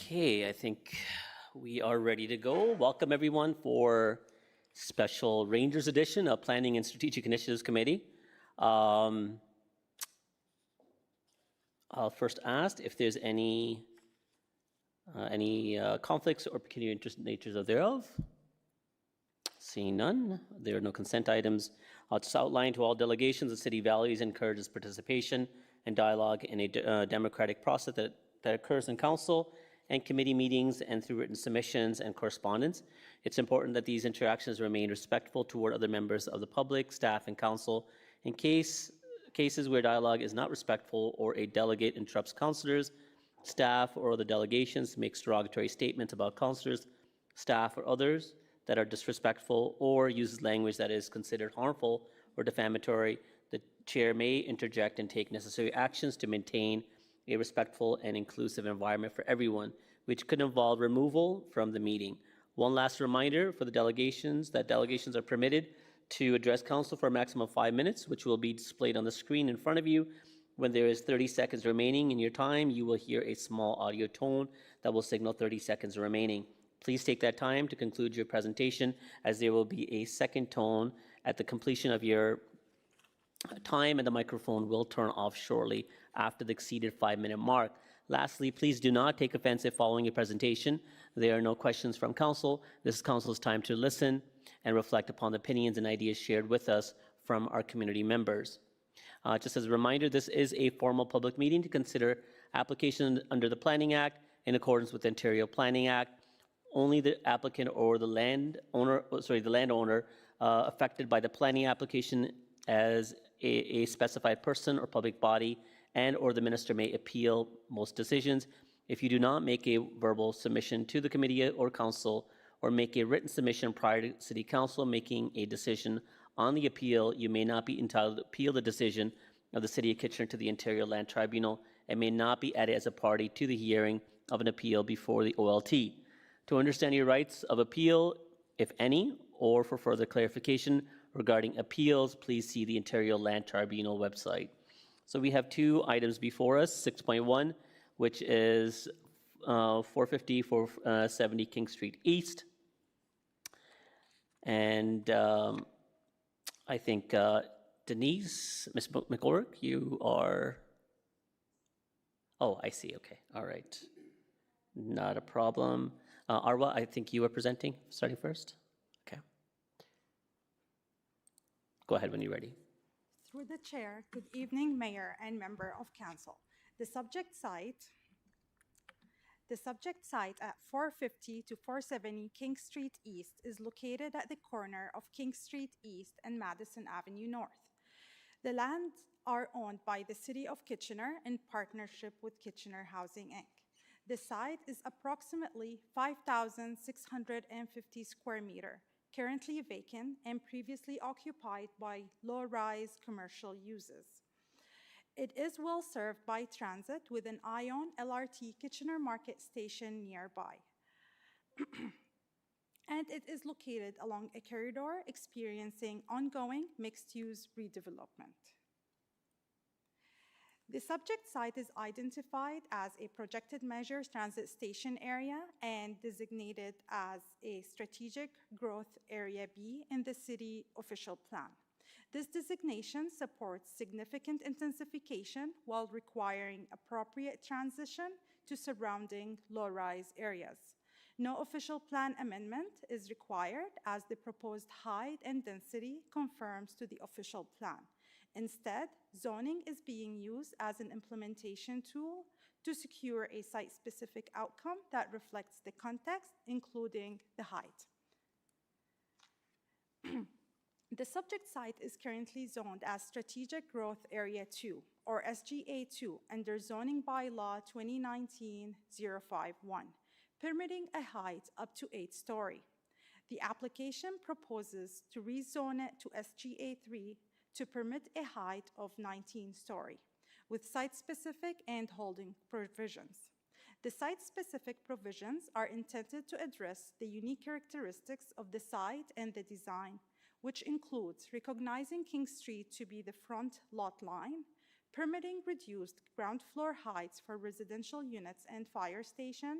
Okay, I think we are ready to go. Welcome everyone for special Rangers edition of Planning and Strategic Initiatives Committee. I'll first ask if there's any conflicts or peculiar interest natures thereof. Seeing none, there are no consent items. I'll just outline to all delegations the city values and encourages participation and dialogue in a democratic process that occurs in council and committee meetings and through written submissions and correspondence. It's important that these interactions remain respectful toward other members of the public, staff, and council. In cases where dialogue is not respectful or a delegate interrupts councillors, staff, or other delegations, makes derogatory statements about councillors, staff, or others that are disrespectful, or uses language that is considered harmful or defamatory, the chair may interject and take necessary actions to maintain a respectful and inclusive environment for everyone, which could involve removal from the meeting. One last reminder for the delegations that delegations are permitted to address council for a maximum of 5 minutes, which will be displayed on the screen in front of you. When there is 30 seconds remaining in your time, you will hear a small audio tone that will signal 30 seconds remaining. Please take that time to conclude your presentation, as there will be a second tone at the completion of your time, and the microphone will turn off shortly after the exceeded 5-minute mark. Lastly, please do not take offense if following your presentation there are no questions from council. This is council's time to listen and reflect upon the opinions and ideas shared with us from our community members. Just as a reminder, this is a formal public meeting to consider applications under the Planning Act in accordance with the Ontario Planning Act. Only the applicant or the landowner affected by the planning application as a specified person or public body and or the minister may appeal most decisions. If you do not make a verbal submission to the committee or council or make a written submission prior to city council making a decision on the appeal, you may not be entitled to appeal the decision of the City of Kitchener to the Ontario Land Tribunal and may not be added as a party to the hearing of an appeal before the OLT. To understand your rights of appeal, if any, or for further clarification regarding appeals, please see the Ontario Land Tribunal website. So we have 2 items before us, 6.1, which is 450, 470 King Street East. And I think Denise, Ms. McGorrick, you are, oh, I see, okay, all right. Not a problem. Arwa, I think you are presenting, starting first. Okay. Go ahead when you're ready. Through the chair, good evening, Mayor and member of council. The subject site at 450 to 470 King Street East is located at the corner of King Street East and Madison Avenue North. The lands are owned by the City of Kitchener in partnership with Kitchener Housing Inc. The site is approximately 5,650 square meters, currently vacant and previously occupied by low-rise commercial uses. It is well served by transit with an ION LRT Kitchener Market Station nearby. And it is located along a corridor experiencing ongoing mixed-use redevelopment. The subject site is identified as a projected measures transit station area and designated as a strategic growth area B in the city official plan. This designation supports significant intensification while requiring appropriate transition to surrounding low-rise areas. No official plan amendment is required as the proposed height and density conforms to the official plan. Instead, zoning is being used as an implementation tool to secure a site-specific outcome that reflects the context, including the height. The subject site is currently zoned as Strategic Growth Area 2, or SGA2, under Zoning Bylaw 2019-051, permitting a height up to 8-story. The application proposes to rezone it to SGA3 to permit a height of 19-story, with site-specific and holding provisions. The site-specific provisions are intended to address the unique characteristics of the site and the design, which includes recognizing King Street to be the front lot line, permitting reduced ground floor heights for residential units and fire station,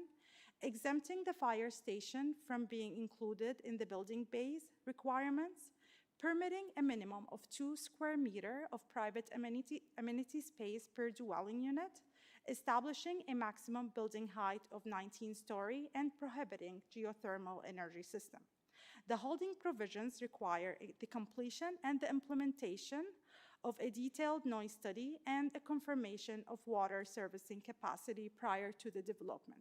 exempting the fire station from being included in the building base requirements, permitting a minimum of 2 square meters of private amenity space per dwelling unit, establishing a maximum building height of 19-story, and prohibiting geothermal energy system. The holding provisions require the completion and the implementation of a detailed noise study and a confirmation of water servicing capacity prior to the development.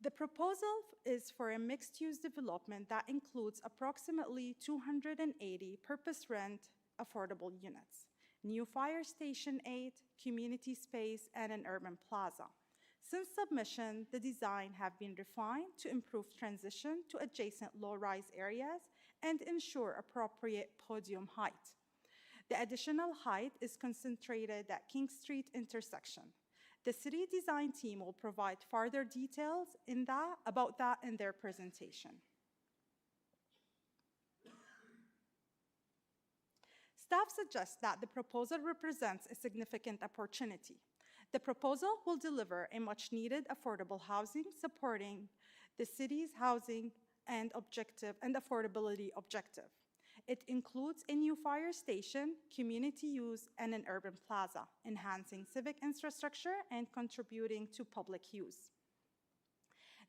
The proposal is for a mixed-use development that includes approximately 280 purpose-rent affordable units, new fire station 8, community space, and an urban plaza. Since submission, the design have been refined to improve transition to adjacent low-rise areas and ensure appropriate podium height. The additional height is concentrated at King Street intersection. The city design team will provide further details about that in their presentation. Staff suggests that the proposal represents a significant opportunity. The proposal will deliver a much-needed affordable housing supporting the city's housing and affordability objective. It includes a new fire station, community use, and an urban plaza, enhancing civic infrastructure and contributing to public use.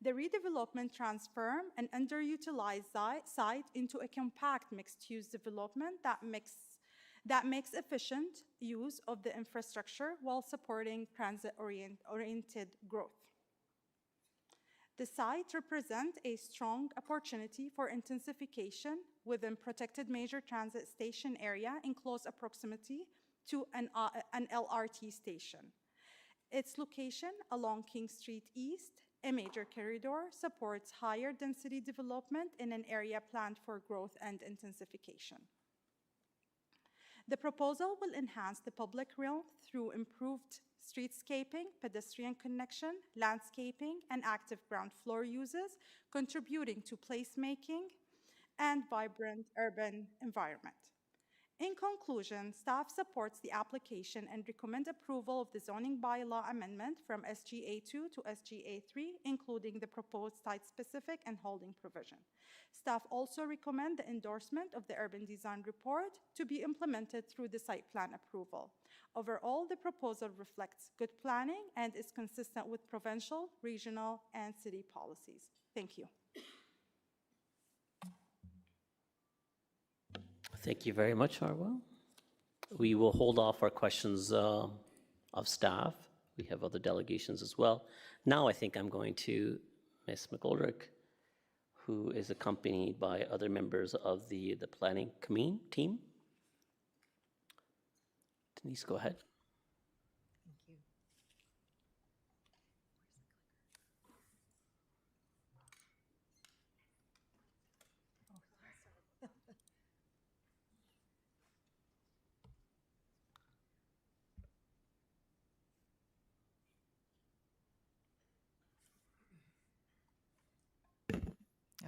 The redevelopment transforms an underutilized site into a compact mixed-use development that makes efficient use of the infrastructure while supporting transit-oriented growth. The site represents a strong opportunity for intensification within protected major transit station area in close proximity to an LRT station. Its location along King Street East, a major corridor, supports higher density development in an area planned for growth and intensification. The proposal will enhance the public realm through improved streetscaping, pedestrian connection, landscaping, and active ground floor uses, contributing to placemaking and vibrant urban environment. In conclusion, staff supports the application and recommend approval of the zoning bylaw amendment from SGA2 to SGA3, including the proposed site-specific and holding provision. Staff also recommend the endorsement of the urban design report to be implemented through the site plan approval. Overall, the proposal reflects good planning and is consistent with provincial, regional, and city policies. Thank you. Thank you very much, Arwa. We will hold off our questions of staff. We have other delegations as well. Now I think I'm going to Ms. McGoldrick, who is accompanied by other members of the planning team. Denise, go ahead. Thank you.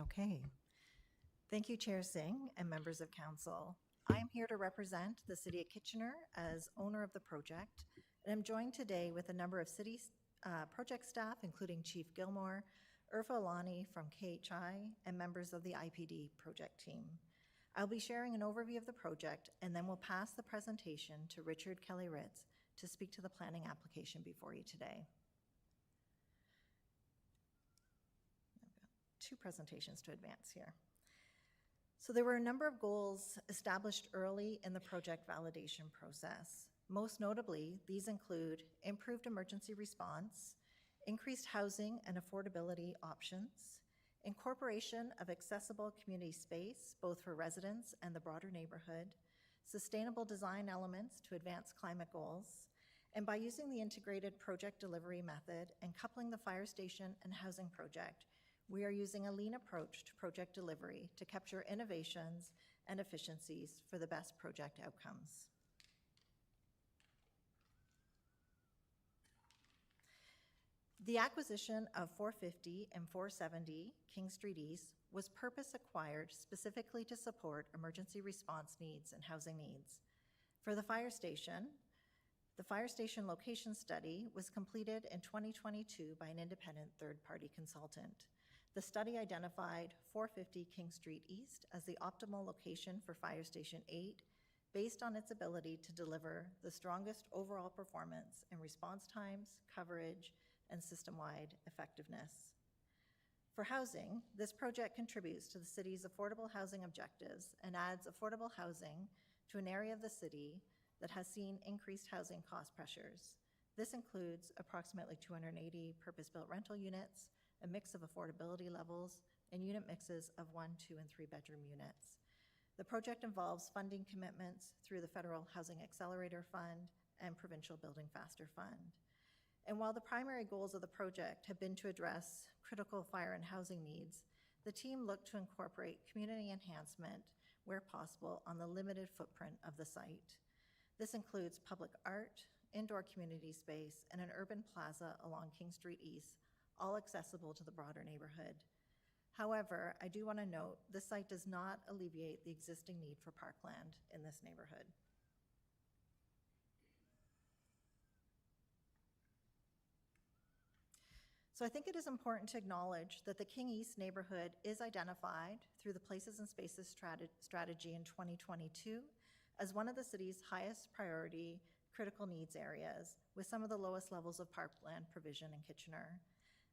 Okay. Thank you, Chair Singh and members of council. I am here to represent the City of Kitchener as owner of the project, and I'm joined today with a number of city project staff, including Chief Gilmore, Urfa Alani from KHI, and members of the IPD project team. I'll be sharing an overview of the project, and then we'll pass the presentation to Richard Kelly-Ritz to speak to the planning application before you today. Two presentations to advance here. So there were a number of goals established early in the project validation process. Most notably, these include improved emergency response, increased housing and affordability options, incorporation of accessible community space, both for residents and the broader neighborhood, sustainable design elements to advance climate goals, and by using the integrated project delivery method and coupling the fire station and housing project, we are using a lean approach to project delivery to capture innovations and efficiencies for the best project outcomes. The acquisition of 450 and 470 King Street East was purpose acquired specifically to support emergency response needs and housing needs. For the fire station location study was completed in 2022 by an independent third-party consultant. The study identified 450 King Street East as the optimal location for Fire Station 8 based on its ability to deliver the strongest overall performance in response times, coverage, and system-wide effectiveness. For housing, this project contributes to the city's affordable housing objectives and adds affordable housing to an area of the city that has seen increased housing cost pressures. This includes approximately 280 purpose-built rental units, a mix of affordability levels, and unit mixes of 1, 2, and 3-bedroom units. The project involves funding commitments through the Federal Housing Accelerator Fund and Provincial Building Faster Fund. And while the primary goals of the project have been to address critical fire and housing needs, the team looked to incorporate community enhancement where possible on the limited footprint of the site. This includes public art, indoor community space, and an urban plaza along King Street East, all accessible to the broader neighborhood. However, I do want to note this site does not alleviate the existing need for parkland in this neighborhood. So I think it is important to acknowledge that the King East neighborhood is identified through the Places and Spaces strategy in 2022 as one of the city's highest priority critical needs areas, with some of the lowest levels of parkland provision in Kitchener.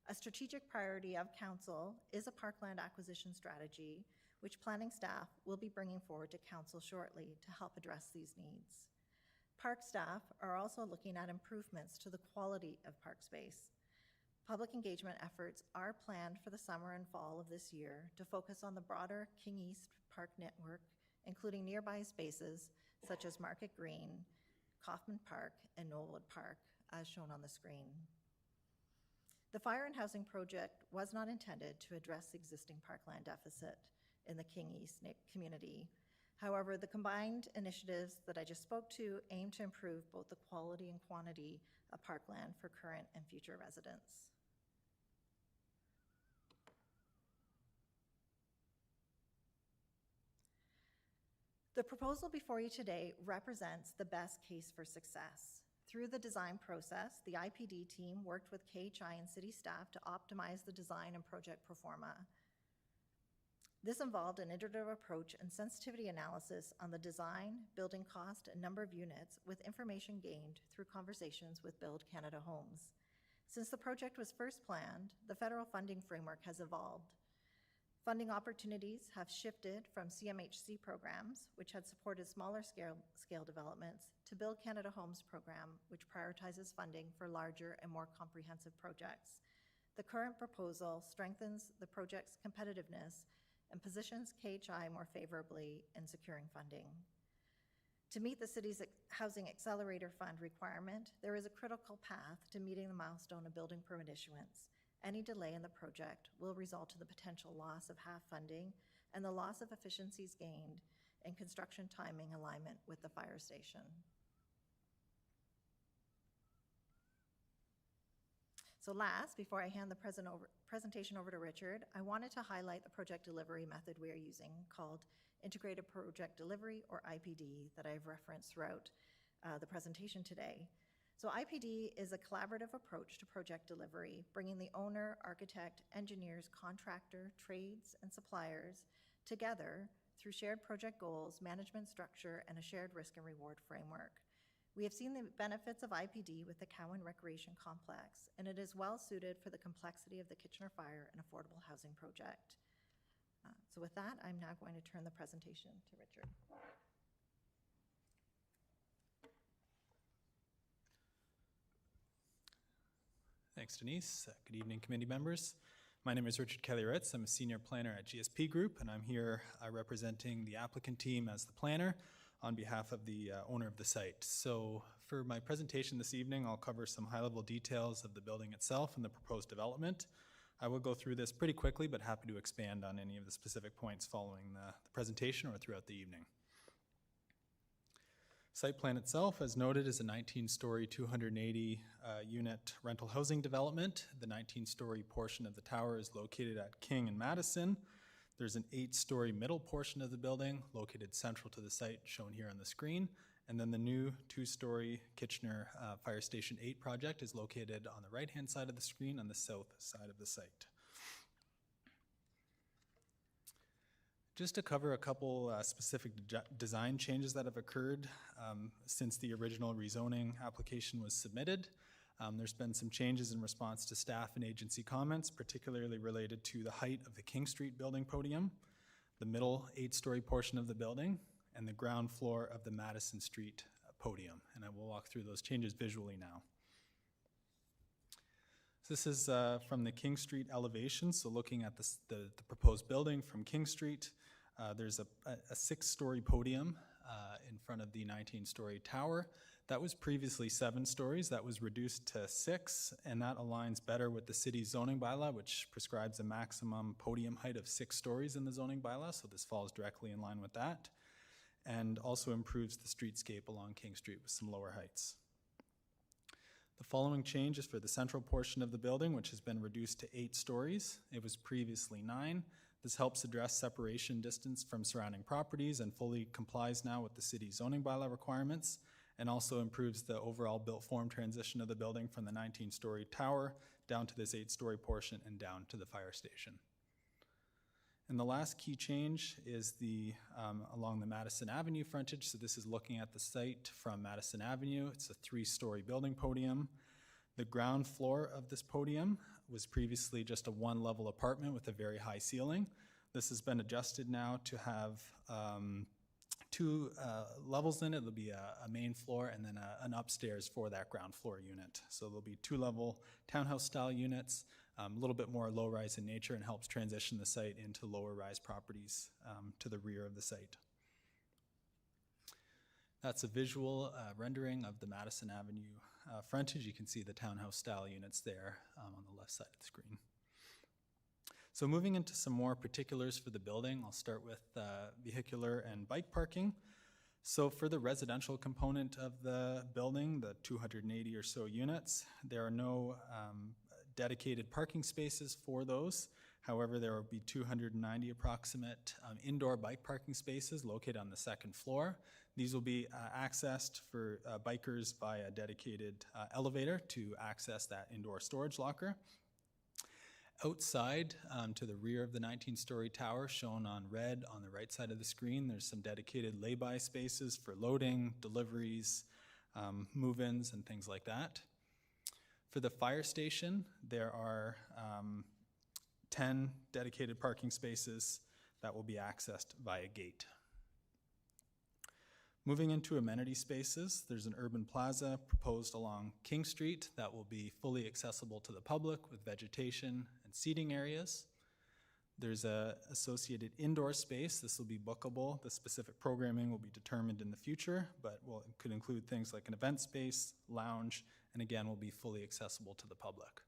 A strategic priority of Council is a parkland acquisition strategy, which planning staff will be bringing forward to Council shortly to help address these needs. Park staff are also looking at improvements to the quality of park space. Public engagement efforts are planned for the summer and fall of this year to focus on the broader King East Park network, including nearby spaces such as Market Green, Kaufman Park, and Knollwood Park, as shown on the screen. The fire and housing project was not intended to address the existing parkland deficit in the King East community. However, the combined initiatives that I just spoke to aim to improve both the quality and quantity of parkland for current and future residents. The proposal before you today represents the best case for success. Through the design process, the IPD team worked with KHI and city staff to optimize the design and project pro forma. This involved an iterative approach and sensitivity analysis on the design, building cost, and number of units, with information gained through conversations with Build Canada Homes. Since the project was first planned, the federal funding framework has evolved. Funding opportunities have shifted from CMHC programs, which had supported smaller scale developments, to Build Canada Homes program, which prioritizes funding for larger and more comprehensive projects. The current proposal strengthens the project's competitiveness and positions KHI more favorably in securing funding. To meet the city's Housing Accelerator Fund requirement, there is a critical path to meeting the milestone of building permit issuance. Any delay in the project will result in the potential loss of half funding and the loss of efficiencies gained in construction timing alignment with the fire station. So last, before I hand the presentation over to Richard, I wanted to highlight the project delivery method we are using, called Integrated Project Delivery, or IPD, that I've referenced throughout the presentation today. So IPD is a collaborative approach to project delivery, bringing the owner, architect, engineers, contractor, trades, and suppliers together through shared project goals, management structure, and a shared risk and reward framework. We have seen the benefits of IPD with the Cowan Recreation Complex, and it is well suited for the complexity of the Kitchener Fire and Affordable Housing Project. So with that, I'm now going to turn the presentation to Richard. Thanks, Denise. Good evening, committee members. My name is Richard Kelly-Ritz. I'm a senior planner at GSP Group, and I'm here representing the applicant team as the planner on behalf of the owner of the site. So for my presentation this evening, I'll cover some high-level details of the building itself and the proposed development. I will go through this pretty quickly, but happy to expand on any of the specific points following the presentation or throughout the evening. Site plan itself, as noted, is a 19-story, 280-unit rental housing development. The 19-story portion of the tower is located at King and Madison. There's an 8-story middle portion of the building located central to the site, shown here on the screen, And then the new two-story Kitchener Fire Station 8 project is located on the right-hand side of the screen on the south side of the site. Just to cover a couple specific design changes that have occurred since the original rezoning application was submitted. There's been some changes in response to staff and agency comments, particularly related to the height of the King Street building podium, the middle 8-story portion of the building, and the ground floor of the Madison Street podium. And I will walk through those changes visually now. So this is from the King Street elevation. So looking at the proposed building from King Street, there's a 6-story podium in front of the 19-story tower. That was previously 7 stories. That was reduced to 6, and that aligns better with the city's zoning bylaw, which prescribes a maximum podium height of 6 stories in the zoning bylaw, so this falls directly in line with that, and also improves the streetscape along King Street with some lower heights. The following change is for the central portion of the building, which has been reduced to 8 stories. It was previously 9. This helps address separation distance from surrounding properties and fully complies now with the city's zoning bylaw requirements, and also improves the overall built form transition of the building from the 19-story tower down to this 8-story portion and down to the fire station. And the last key change is along the Madison Avenue frontage. So this is looking at the site from Madison Avenue. It's a 3-story building podium. The ground floor of this podium was previously just a 1-level apartment with a very high ceiling. This has been adjusted now to have 2 levels in it. There'll be a main floor and then an upstairs for that ground floor unit. So there'll be 2-level townhouse style units, a little bit more low-rise in nature, and helps transition the site into lower-rise properties to the rear of the site. That's a visual rendering of the Madison Avenue frontage. You can see the townhouse style units there on the left side of the screen. So moving into some more particulars for the building, I'll start with vehicular and bike parking. So for the residential component of the building, the 280 or so units, there are no dedicated parking spaces for those. However, there will be 290 approximate indoor bike parking spaces located on the 2nd floor. These will be accessed for bikers by a dedicated elevator to access that indoor storage locker. Outside, to the rear of the 19-story tower, shown on red on the right side of the screen, there's some dedicated lay-by spaces for loading, deliveries, move-ins, and things like that. For the fire station, there are 10 dedicated parking spaces that will be accessed via gate. Moving into amenity spaces, there's an urban plaza proposed along King Street that will be fully accessible to the public with vegetation and seating areas. There's a associated indoor space. This will be bookable. The specific programming will be determined in the future, but it could include things like an event space, lounge, and again, will be fully accessible to the public.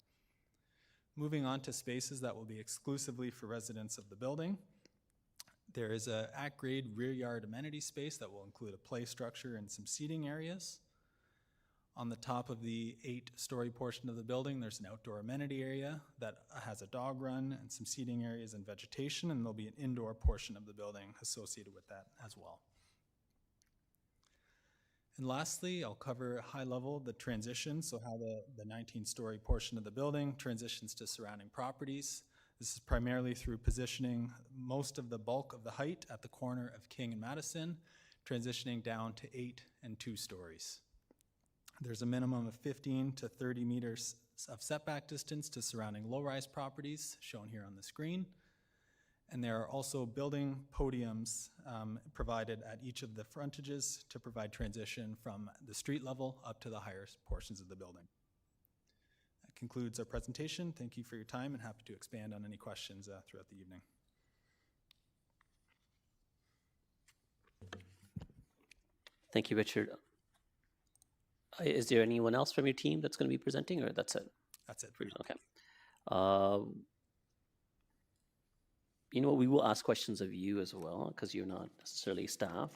Moving on to spaces that will be exclusively for residents of the building. There is a at-grade rear yard amenity space that will include a play structure and some seating areas. On the top of the 8-story portion of the building, there's an outdoor amenity area that has a dog run and some seating areas and vegetation, and there'll be an indoor portion of the building associated with that as well. And lastly, I'll cover high level the transition, so how the 19-story portion of the building transitions to surrounding properties. This is primarily through positioning most of the bulk of the height at the corner of King and Madison, transitioning down to 8 and 2 stories. There's a minimum of 15 to 30 meters of setback distance to surrounding low-rise properties, shown here on the screen. And there are also building podiums provided at each of the frontages to provide transition from the street level up to the higher portions of the building. That concludes our presentation. Thank you for your time, and happy to expand on any questions throughout the evening. Thank you, Richard. Is there anyone else from your team that's going to be presenting, or that's it? That's it. Okay. You know what, we will ask questions of you as well, because you're not necessarily staff.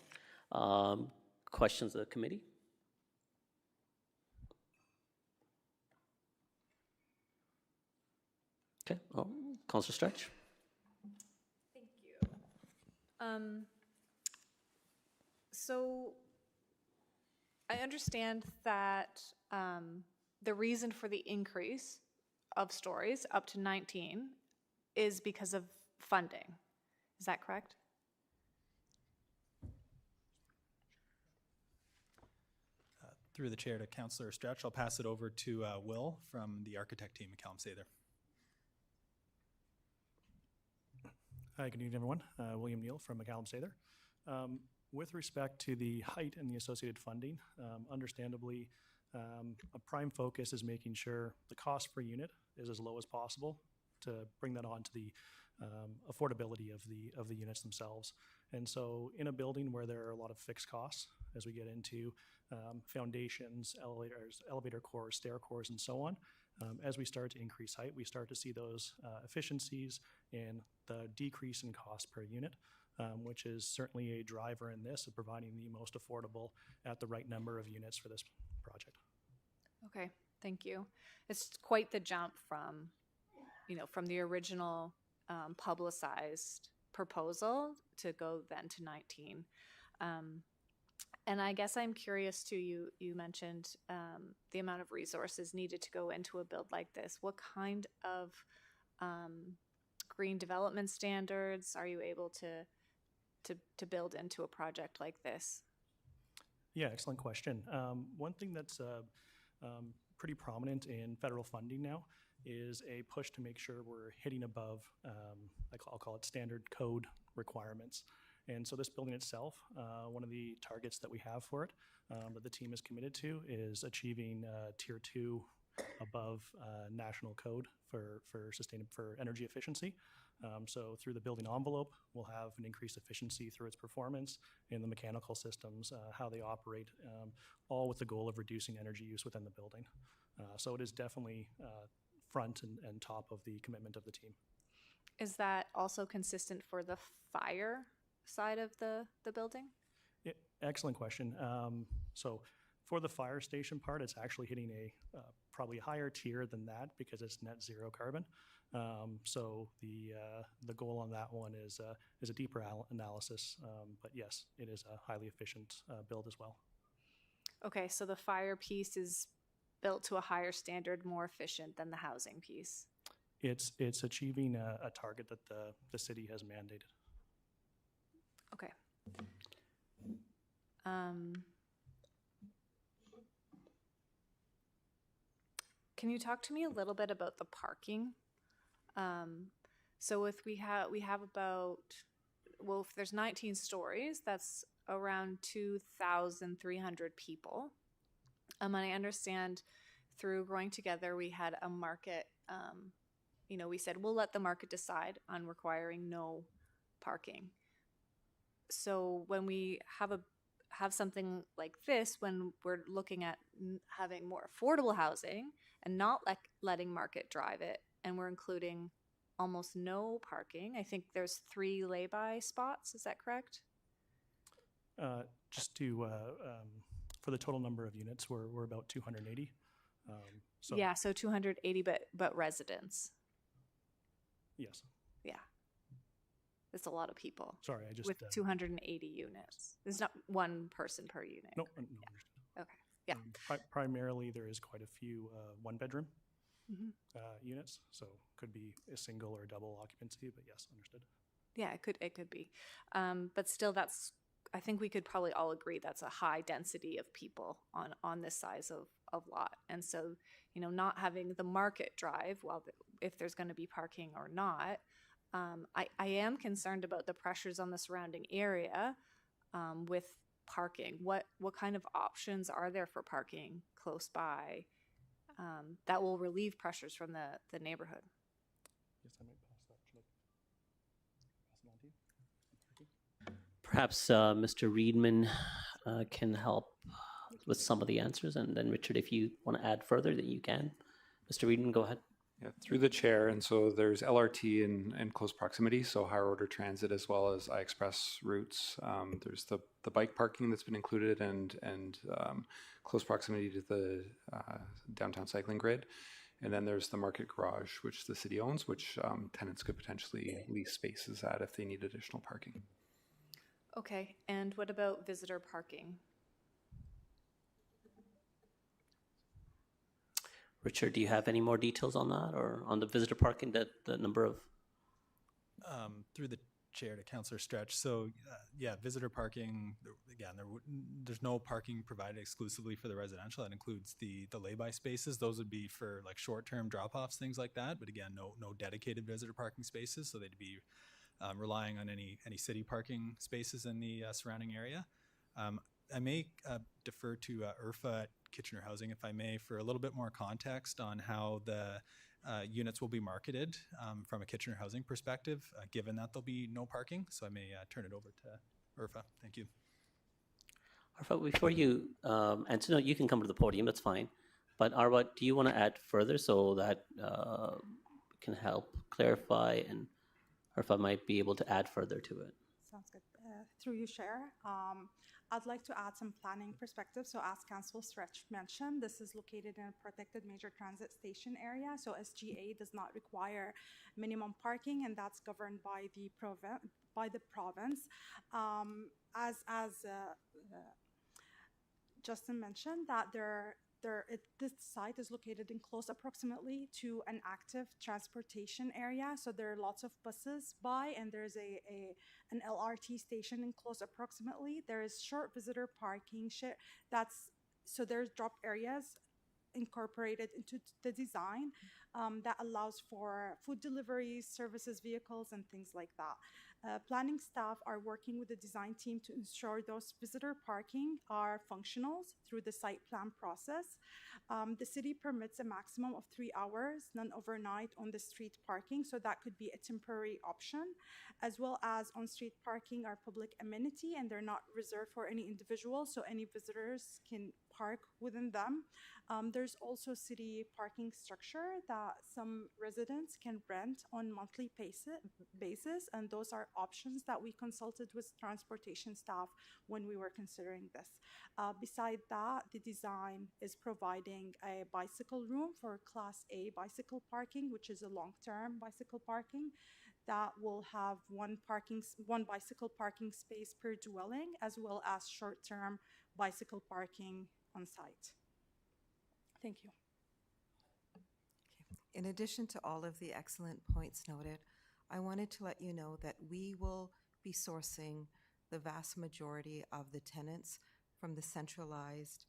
Questions of the committee? Okay, Councillor Stretch. Thank you. So I understand that the reason for the increase of stories up to 19 is because of funding. Is that correct? Through the chair to Councillor Stretch, I'll pass it over to Will from the architect team at Callum Sather. Hi, good evening, everyone. William Neal from McCallum Sather. With respect to the height and the associated funding, understandably, a prime focus is making sure the cost per unit is as low as possible to bring that on to the affordability of the units themselves. And so in a building where there are a lot of fixed costs, as we get into foundations, elevators, elevator cores, stair cores, and so on, as we start to increase height, we start to see those efficiencies and the decrease in cost per unit, which is certainly a driver in this of providing the most affordable at the right number of units for this project. Okay, thank you. It's quite the jump from, from the original publicized proposal to go then to 19. And I guess I'm curious too, you mentioned the amount of resources needed to go into a build like this. What kind of green development standards are you able to build into a project like this? Yeah, excellent question. One thing that's pretty prominent in federal funding now is a push to make sure we're hitting above, I'll call it standard code requirements. And so this building itself, one of the targets that we have for it, that the team is committed to, is achieving Tier 2 above national code for energy efficiency. So through the building envelope, we'll have an increased efficiency through its performance in the mechanical systems, how they operate, all with the goal of reducing energy use within the building. So it is definitely front and top of the commitment of the team. Is that also consistent for the fire side of the building? Yeah, excellent question. So for the fire station part, it's actually hitting a probably higher tier than that because it's net zero carbon. So the goal on that one is a deeper analysis, but yes, it is a highly efficient build as well. Okay, so the fire piece is built to a higher standard, more efficient than the housing piece. It's achieving a target that the city has mandated. Okay. Can you talk to me a little bit about the parking? So if we have about, well, if there's 19 stories, that's around 2,300 people. And I understand through Growing Together, we had a market, we said, we'll let the market decide on requiring no parking. So when we have something like this, when we're looking at having more affordable housing and not letting market drive it, and we're including almost no parking, I think there's 3 lay-by spots, is that correct? Just to, for the total number of units, we're about 280. So Yeah, so 280, but residents. Yes. Yeah. That's a lot of people. Sorry, I just with 280 units. There's not one person per unit. No, Yeah. understood. Okay. Yeah. Primarily, there is quite a few one-bedroom Mhm. units, so could be a single or double occupancy, but yes, understood. Yeah, it could be. But still, I think we could probably all agree that's a high density of people on this size of lot. And so, not having the market drive, if there's going to be parking or not, I am concerned about the pressures on the surrounding area with parking. What kind of options are there for parking close by that will relieve pressures from the neighborhood? Yes, I might pass that. Should I pass it on to you? Perhaps Mr. Reedman can help with some of the answers, and then Richard, if you want to add further, that you can. Mr. Reedman, go ahead. Yeah, through the chair. And so there's LRT in close proximity, so higher order transit as well as iExpress routes. There's the bike parking that's been included and close proximity to the downtown cycling grid. And then there's the market garage, which the city owns, which tenants could potentially lease spaces at if they need additional parking. Okay, and what about visitor parking? Richard, do you have any more details on that or on the visitor parking, that the number of? Through the chair to Councillor Stretch. So yeah, visitor parking, again, there's no parking provided exclusively for the residential. That includes the lay-by spaces. Those would be for like short-term drop-offs, things like that. But again, no dedicated visitor parking spaces. So they'd be relying on any city parking spaces in the surrounding area. I may defer to Urfa at Kitchener Housing, if I may, for a little bit more context on how the units will be marketed from a Kitchener Housing perspective, given that there'll be no parking. So I may turn it over to Urfa. Thank you. Arwa, before you answer, no, you can come to the podium, that's fine. But Arwa, do you want to add further so that can help clarify, and Arwa might be able to add further to it? Sounds good. Through you, Chair. I'd like to add some planning perspective. So as Councillor Stretch mentioned, this is located in a protected major transit station area. So SGA does not require minimum parking, and that's governed by the province. As Justin mentioned, that this site is located in close approximately to an active transportation area. So there are lots of buses by, and there's an LRT station in close approximately. There is short visitor parking. So there's drop areas incorporated into the design that allows for food deliveries, services, vehicles, and things like that. Planning staff are working with the design team to ensure those visitor parking are functional through the site plan process. The city permits a maximum of 3 hours, none overnight on the street parking, so that could be a temporary option, as well as on-street parking are public amenity and they're not reserved for any individual, so any visitors can park within them. There's also city parking structure that some residents can rent on monthly basis, and those are options that we consulted with transportation staff when we were considering this. Beside that, the design is providing a bicycle room for Class A bicycle parking, which is a long-term bicycle parking that will have one bicycle parking space per dwelling, as well as short-term bicycle parking on site. Thank you. In addition to all of the excellent points noted, I wanted to let you know that we will be sourcing the vast majority of the tenants from the centralized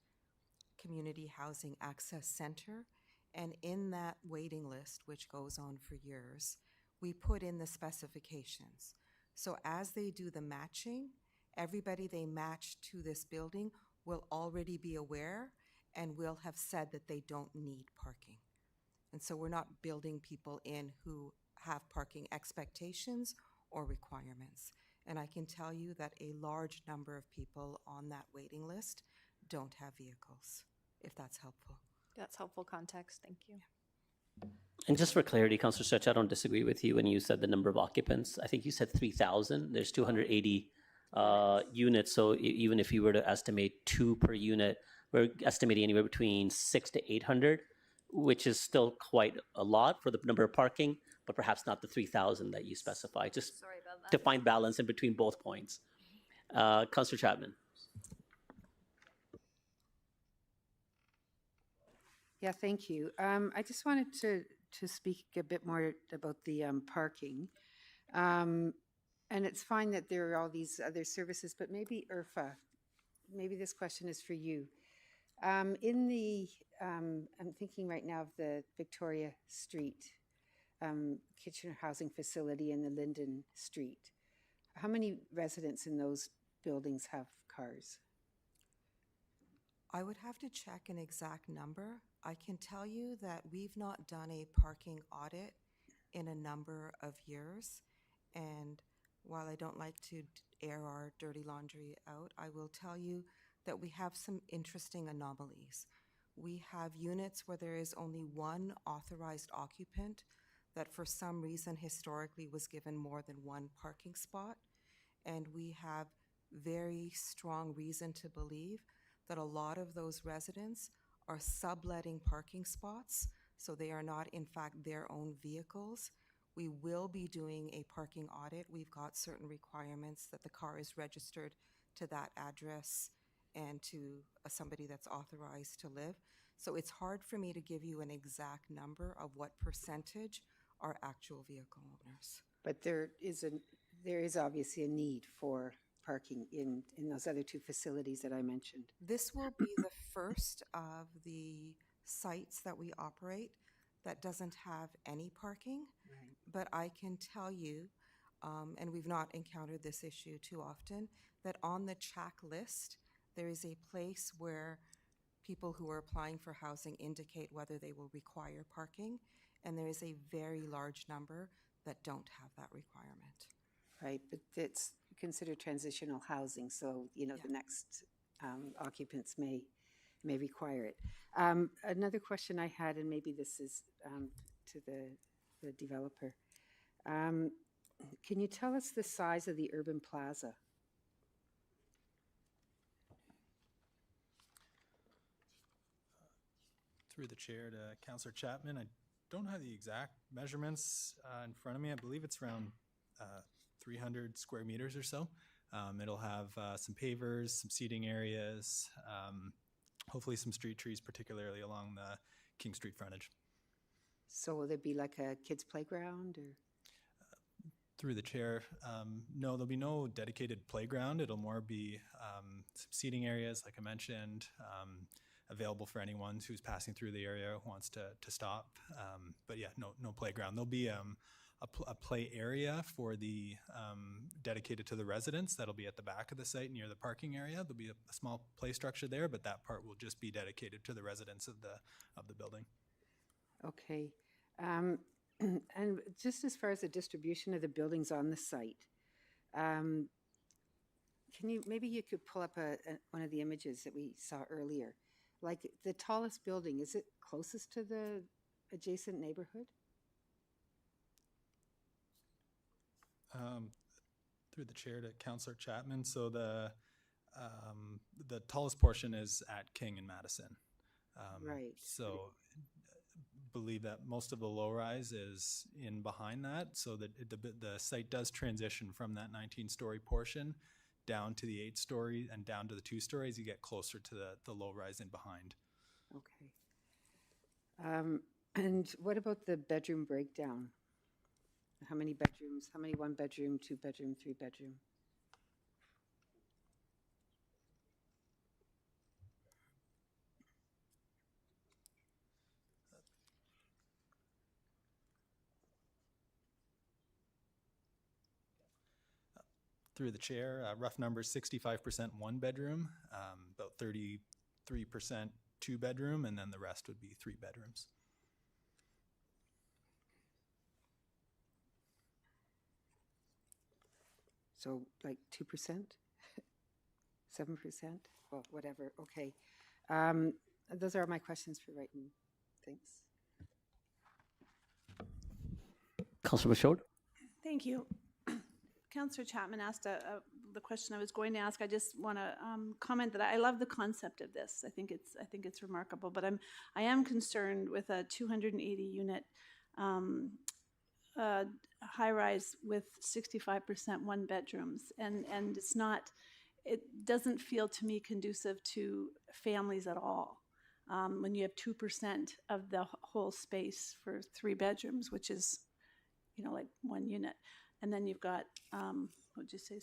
Community Housing Access Center. And in that waiting list, which goes on for years, we put in the specifications. So as they do the matching, everybody they match to this building will already be aware and will have said that they don't need parking. And so we're not building people in who have parking expectations or requirements. And I can tell you that a large number of people on that waiting list don't have vehicles, if that's helpful. That's helpful context. Thank you. And just for clarity, Councillor Stretch, I don't disagree with you when you said the number of occupants. I think you said 3,000. There's 280 units. So even if you were to estimate 2 per unit, we're estimating anywhere between 600 to 800, which is still quite a lot for the number of parking, but perhaps not the 3,000 that you specify, just to find balance in between both points. Councillor Chapman. Yeah, thank you. I just wanted to speak a bit more about the parking. And it's fine that there are all these other services, but maybe Urfa, maybe this question is for you. I'm thinking right now of the Victoria Street Kitchener Housing Facility and the Linden Street. How many residents in those buildings have cars? I would have to check an exact number. I can tell you that we've not done a parking audit in a number of years. And while I don't like to air our dirty laundry out, I will tell you that we have some interesting anomalies. We have units where there is only one authorized occupant that for some reason historically was given more than one parking spot. And we have very strong reason to believe that a lot of those residents are subletting parking spots, so they are not in fact their own vehicles. We will be doing a parking audit. We've got certain requirements that the car is registered to that address and to somebody that's authorized to live. So it's hard for me to give you an exact number of what percentage are actual vehicle owners. But there is obviously a need for parking in those other two facilities that I mentioned. This will be the first of the sites that we operate that doesn't have any parking. Right. But I can tell you, and we've not encountered this issue too often, that on the CHAC list, there is a place where people who are applying for housing indicate whether they will require parking, and there is a very large number that don't have that requirement. Right, but it's considered transitional housing, so, the next occupants may require it. Another question I had, and maybe this is to the developer. Can you tell us the size of the urban plaza? Through the chair to Councillor Chapman, I don't have the exact measurements in front of me. I believe it's around 300 square meters or so. It'll have some pavers, some seating areas, hopefully some street trees, particularly along the King Street frontage. So will there be like a kids' playground or? Through the chair, no, there'll be no dedicated playground. It'll more be some seating areas, like I mentioned, available for anyone who's passing through the area who wants to stop. But yeah, no playground. There'll be a play area for the dedicated to the residents. That'll be at the back of the site near the parking area. There'll be a small play structure there, but that part will just be dedicated to the residents of the building. Okay. And just as far as the distribution of the buildings on the site, maybe you could pull up one of the images that we saw earlier. Like the tallest building, is it closest to the adjacent neighborhood? Through the chair to Councillor Chapman, so the tallest portion is at King and Madison. Right. So believe that most of the low rise is in behind that, so that the site does transition from that 19-story portion down to the 8-story and down to the 2 stories. You get closer to the low rise in behind. Okay. And what about the bedroom breakdown? How many bedrooms? How many 1-bedroom, 2-bedroom, 3-bedroom? Through the chair, rough numbers, 65% 1-bedroom, about 33% 2-bedroom, and then the rest would be 3 bedrooms. So like 2%? 7%? Well, whatever, okay. Those are my questions for right now. Thanks. Councillor Bashord? Thank you. Councillor Chapman asked the question I was going to ask. I just want to comment that I love the concept of this. I think it's remarkable, but I am concerned with a 280 unit high rise with 65% 1-bedrooms, and it doesn't feel to me conducive to families at all. When you have 2% of the whole space for 3 bedrooms, which is, like 1 unit. And then you've got, what'd you say,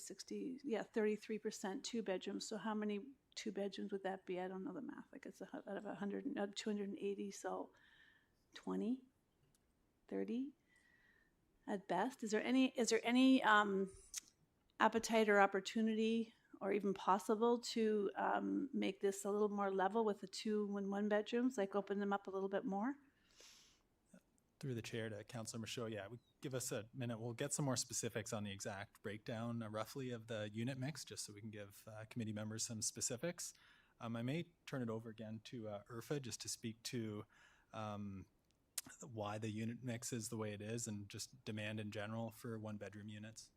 33% 2 bedrooms. So how many 2 bedrooms would that be? I don't know the math. Like it's out of 280, so 20, 30 at best. Is there any appetite or opportunity or even possible to make this a little more level with the 2 and 1 bedrooms, like open them up a little bit more? Through the chair to Councillor Michaud, give us a minute. We'll get some more specifics on the exact breakdown roughly of the unit mix, just so we can give committee members some specifics. I may turn it over again to Urfa just to speak to why the unit mix is the way it is and just demand in general for 1-bedroom units.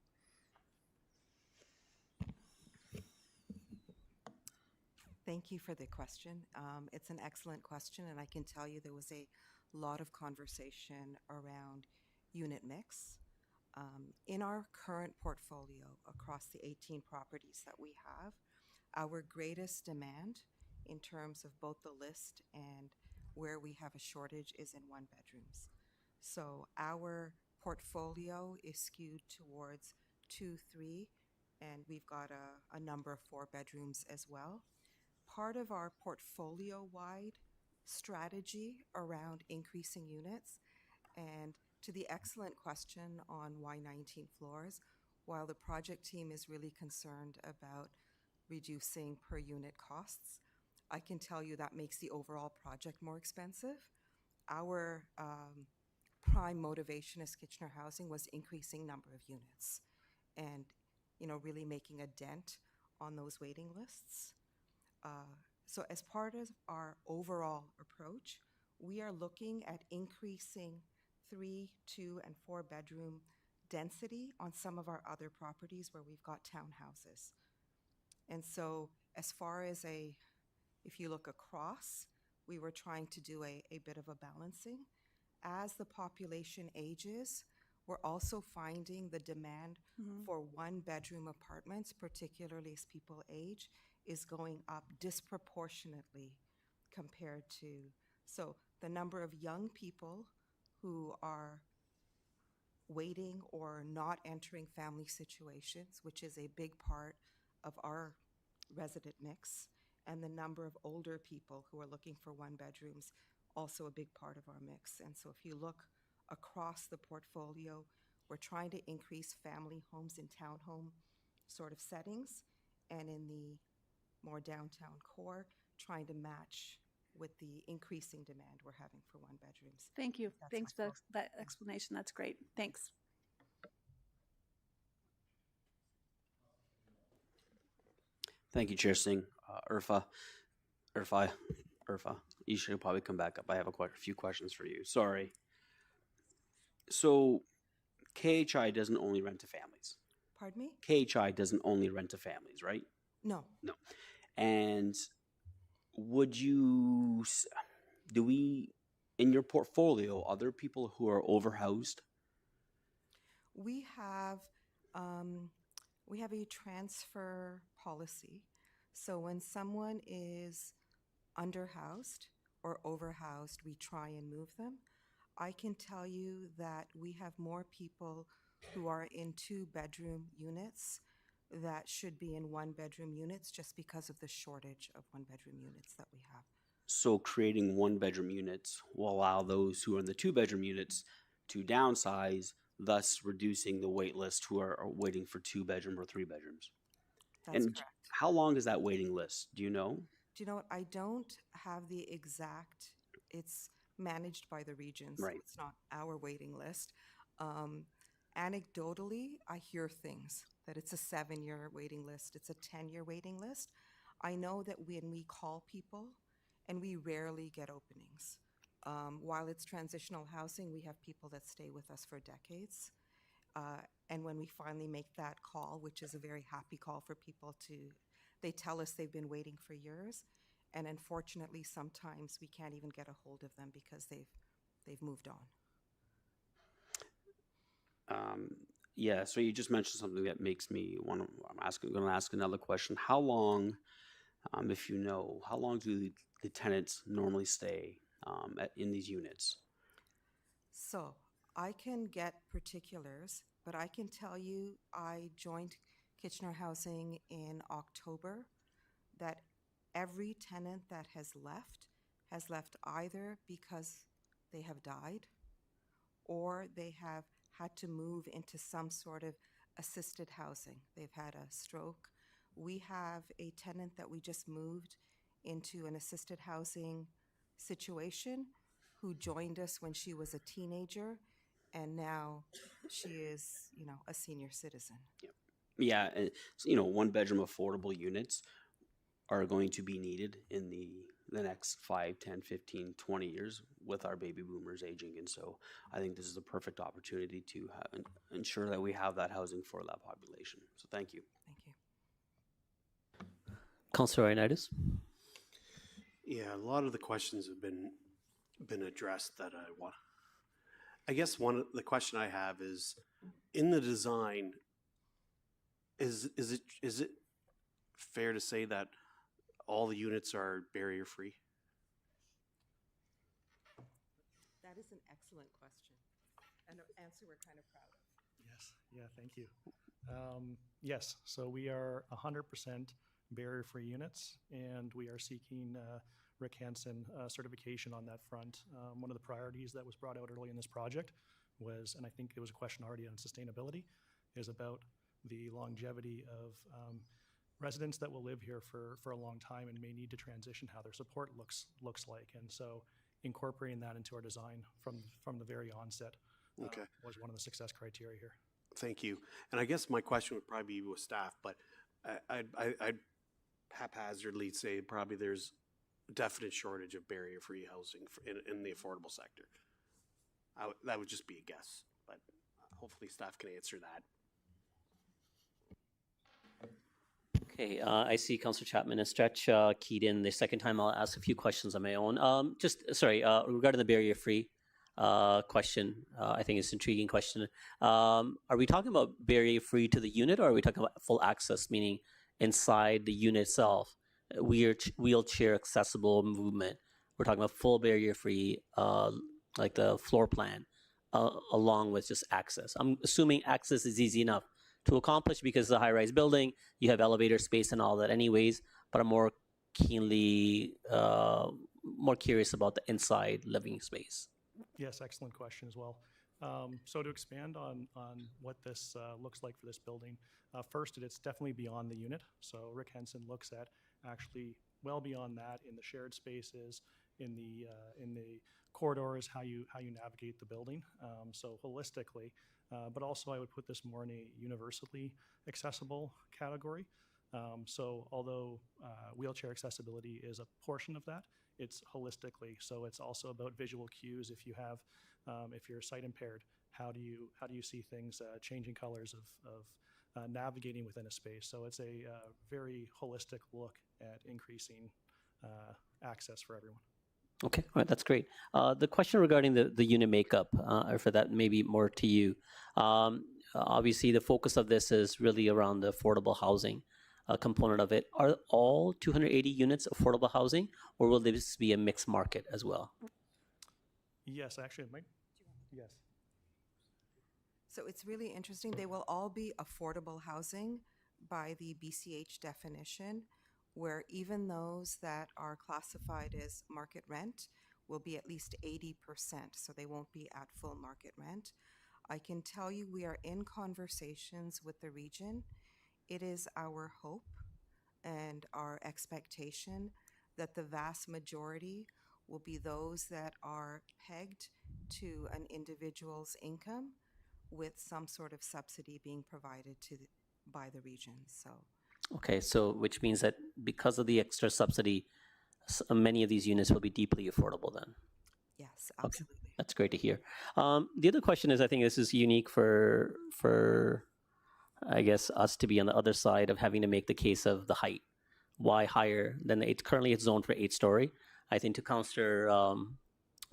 Thank you for the question. It's an excellent question, and I can tell you there was a lot of conversation around unit mix. In our current portfolio across the 18 properties that we have, our greatest demand in terms of both the list and where we have a shortage is in one bedrooms. So our portfolio is skewed towards 2, 3, and we've got a number of 4 bedrooms as well. Part of our portfolio-wide strategy around increasing units, and to the excellent question on why 19 floors, while the project team is really concerned about reducing per unit costs, I can tell you that makes the overall project more expensive. Our prime motivation as Kitchener Housing was increasing number of units and, you know, really making a dent on those waiting lists. So as part of our overall approach, we are looking at increasing 3, 2, and 4 bedroom density on some of our other properties where we've got townhouses. And so as far as if you look across, we were trying to do a bit of a balancing. As the population ages, we're also finding the demand for 1 bedroom apartments, particularly as people age, is going up disproportionately compared to, so the number of young people who are waiting or not entering family situations, which is a big part of our resident mix, and the number of older people who are looking for 1 bedrooms, also a big part of our mix. And so if you look across the portfolio, we're trying to increase family homes in townhome sort of settings, and in the more downtown core, trying to match with the increasing demand we're having for 1 bedrooms. Thank you. That's Thanks my for that explanation. That's great. Thanks. Thank you, Chair Singh. Irfa, you should probably come back up. I have quite a few questions for you. Sorry. So, KHI doesn't only rent to families. Pardon me? KHI doesn't only rent to families, right? No. No. And do we, in your portfolio, other people who are overhoused? We have a transfer policy. So when someone is underhoused or overhoused, we try and move them. I can tell you that we have more people who are in 2 bedroom units that should be in 1 bedroom units just because of the shortage of 1 bedroom units that we have. So creating 1 bedroom units will allow those who are in the 2 bedroom units to downsize, thus reducing the wait list who are waiting for 2 bedroom or 3 bedrooms. That's And correct. how long is that waiting list? Do you know? Do you know what? I don't have the exact, it's managed by the regions. So Right. it's not our waiting list. Anecdotally, I hear things that it's a 7-year waiting list, it's a 10-year waiting list. I know that when we call people, and we rarely get openings. While it's transitional housing, we have people that stay with us for decades. And when we finally make that call, which is a very happy call for people they tell us they've been waiting for years. And unfortunately, sometimes we can't even get a hold of them because they've moved on. Yeah, so you just mentioned something that makes me want to, I'm going to ask another question. How long, if you know, how long do the tenants normally stay in these units? So I can get particulars, but I can tell you I joined Kitchener Housing in October, that every tenant that has left either because they have died or they have had to move into some sort of assisted housing. They've had a stroke. We have a tenant that we just moved into an assisted housing situation who joined us when she was a teenager, and now she is, a senior citizen. Yeah, and, 1 bedroom affordable units are going to be needed in the next 5, 10, 15, 20 years with our baby boomers aging. And so I think this is a perfect opportunity to ensure that we have that housing for that population. So thank you. Thank you. Councillor Ioannidis? Yeah, a lot of the questions have been addressed that I want. I guess the question I have is, in the design, is it fair to say that all the units are barrier free? That is an excellent question and an answer we're kind of proud of. Yes, yeah, thank you. Yes, so we are 100% barrier-free units, and we are seeking Rick Hansen certification on that front. One of the priorities that was brought out early in this project was, and I think it was a question already on sustainability, is about the longevity of residents that will live here for a long time and may need to transition, how their support looks like. And so incorporating that into our design from the very onset Okay. was one of the success criteria here. Thank you. And I guess my question would probably be with staff, but I'd haphazardly say probably there's a definite shortage of barrier-free housing in the affordable sector. That would just be a guess, but hopefully staff can answer that. Okay, I see Councillor Chapman and Stretch keyed in. The second time I'll ask a few questions on my own. Regarding the barrier-free question, I think it's an intriguing question. Are we talking about barrier-free to the unit, or are we talking about full access, meaning inside the unit itself, wheelchair accessible movement? We're talking about full barrier-free, like the floor plan, along with just access. I'm assuming access is easy enough to accomplish because it's a high-rise building, you have elevator space and all that anyways, but I'm more curious about the inside living space. Yes, excellent question as well. So to expand on what this looks like for this building, first, it's definitely beyond the unit. So Rick Hansen looks at actually well beyond that in the shared spaces, in the corridors, how you navigate the building. So holistically, but also I would put this more in a universally accessible category. So although wheelchair accessibility is a portion of that, it's holistically. So it's also about visual cues. If you have, if you're sight impaired, how do you see things changing colors of navigating within a space? So it's a very holistic look at increasing access for everyone. Okay, all right, that's great. The question regarding the unit makeup, for that maybe more to you. Obviously, the focus of this is really around the affordable housing component of it. Are all 280 units affordable housing, or will this be a mixed market as well? Yes, actually, Mike. Yes. So it's really interesting. They will all be affordable housing by the BCH definition, where even those that are classified as market rent will be at least 80%, so they won't be at full market rent. I can tell you we are in conversations with the region. It is our hope and our expectation that the vast majority will be those that are pegged to an individual's income with some sort of subsidy being provided by the region. So. Okay, so which means that because of the extra subsidy, many of these units will be deeply affordable then? Yes, absolutely. Okay, that's great to hear. The other question is, I think this is unique for I guess us to be on the other side of having to make the case of the height. Why higher than the 8? Currently it's zoned for 8-story. I think to Councillor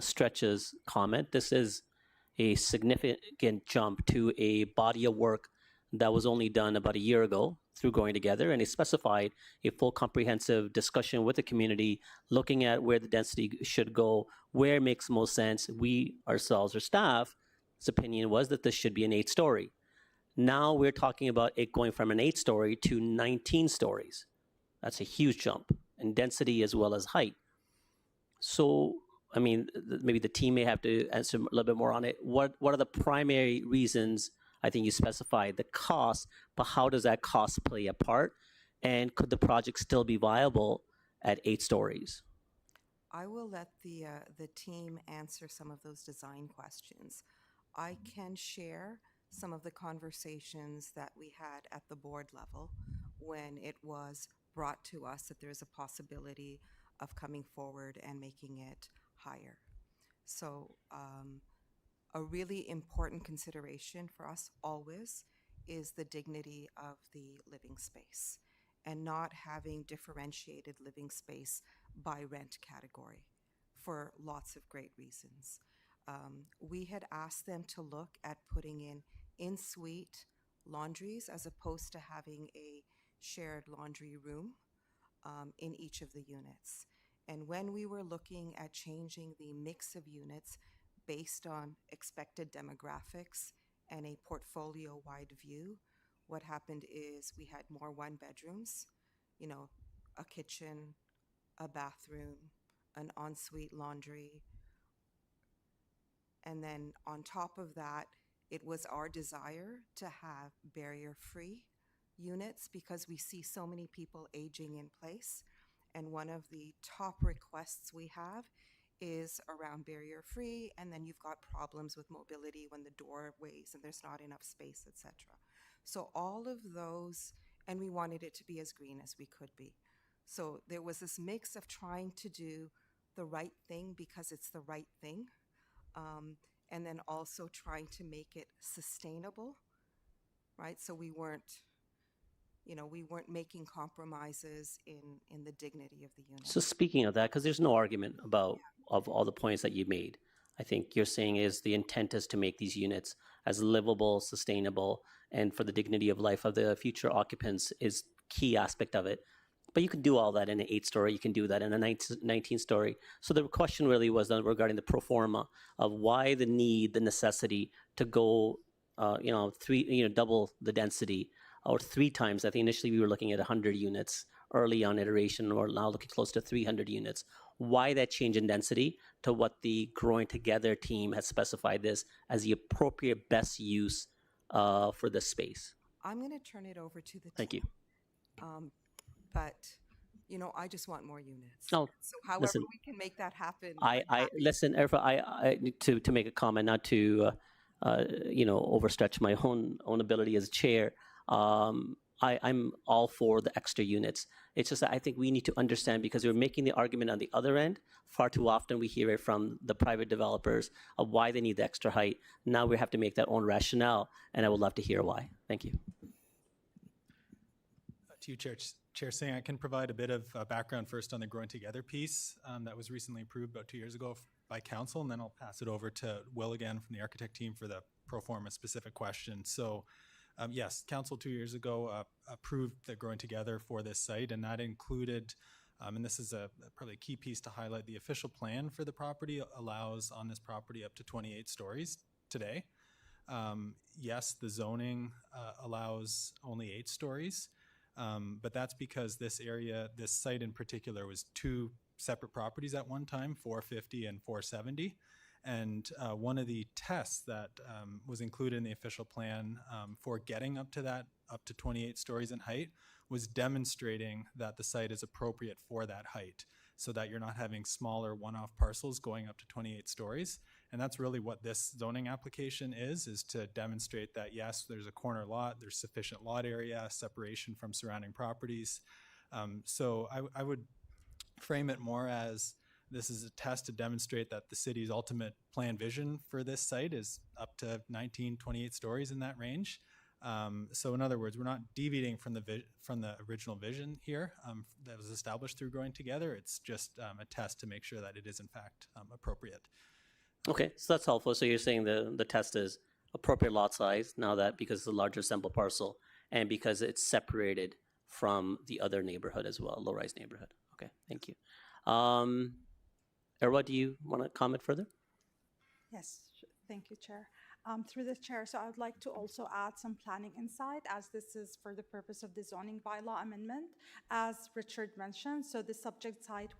Stretch's comment, this is a significant jump to a body of work that was only done about a year ago through Growing Together, and it specified a full comprehensive discussion with the community, looking at where the density should go, where it makes most sense. We ourselves, or staff's opinion was that this should be an 8-story. Now we're talking about it going from an 8-story to 19 stories. That's a huge jump in density as well as height. So, I mean, maybe the team may have to answer a little bit more on it. What are the primary reasons? I think you specified the cost, but how does that cost play a part? And could the project still be viable at 8 stories? I will let the team answer some of those design questions. I can share some of the conversations that we had at the board level when it was brought to us that there's a possibility of coming forward and making it higher. So a really important consideration for us always is the dignity of the living space and not having differentiated living space by rent category for lots of great reasons. We had asked them to look at putting in-suite laundries as opposed to having a shared laundry room in each of the units. And when we were looking at changing the mix of units based on expected demographics and a portfolio-wide view, what happened is we had more one-bedrooms, you know, a kitchen, a bathroom, an ensuite laundry. And then on top of that, it was our desire to have barrier-free units because we see so many people aging in place. And one of the top requests we have is around barrier-free, and then you've got problems with mobility when the doorways and there's not enough space, etc. So all of those, and we wanted it to be as green as we could be. So there was this mix of trying to do the right thing because it's the right thing, and then also trying to make it sustainable, right? So we weren't making compromises in the dignity of the unit. So speaking of that, because there's no argument about of all the points that you made, I think you're saying is the intent is to make these units as livable, sustainable, and for the dignity of life of the future occupants is key aspect of it. But you can do all that in an 8-story, you can do that in a 19-story. So the question really was then regarding the pro forma of why the need, the necessity to go, double the density or 3 times. I think initially we were looking at 100 units early on iteration, or now looking close to 300 units. Why that change in density to what the Growing Together team has specified this as the appropriate best use for this space? I'm going to turn it over to the Thank you. But, I just want more units. Oh, so however listen, we can make that happen. I listen, Erfa, I need to make a comment, not to overstretch my own ability as chair. I'm all for the extra units. It's just that I think we need to understand, because we're making the argument on the other end. Far too often we hear it from the private developers of why they need the extra height. Now we have to make that own rationale, and I would love to hear why. Thank you. To you, Chair Singh, I can provide a bit of background first on the Growing Together piece that was recently approved about 2 years ago by council, and then I'll pass it over to Will again from the architect team for the pro forma specific question. So yes, council 2 years ago approved the Growing Together for this site, and that included, and this is probably a key piece to highlight, the official plan for the property allows on this property up to 28 stories today. Yes, the zoning allows only 8 stories. But that's because this site in particular, was 2 separate properties at one time, 450 and 470. And one of the tests that was included in the official plan for getting up to 28 stories in height was demonstrating that the site is appropriate for that height, so that you're not having smaller one-off parcels going up to 28 stories. And that's really what this zoning application is to demonstrate that, yes, there's a corner lot, there's sufficient lot area, separation from surrounding properties. So I would frame it more as this is a test to demonstrate that the city's ultimate plan vision for this site is up to 19, 28 stories in that range. So in other words, we're not deviating from the original vision here that was established through Growing Together. It's just a test to make sure that it is in fact appropriate. Okay, so that's helpful. So you're saying the test is appropriate lot size, now that because it's a larger sample parcel and because it's separated from the other neighborhood as well, low-rise neighborhood. Okay, thank you. Erwa, do you want to comment further? Yes, thank you, Chair. Through the chair, so I would like to also add some planning insight, as this is for the purpose of the zoning bylaw amendment. As Richard mentioned, so the subject site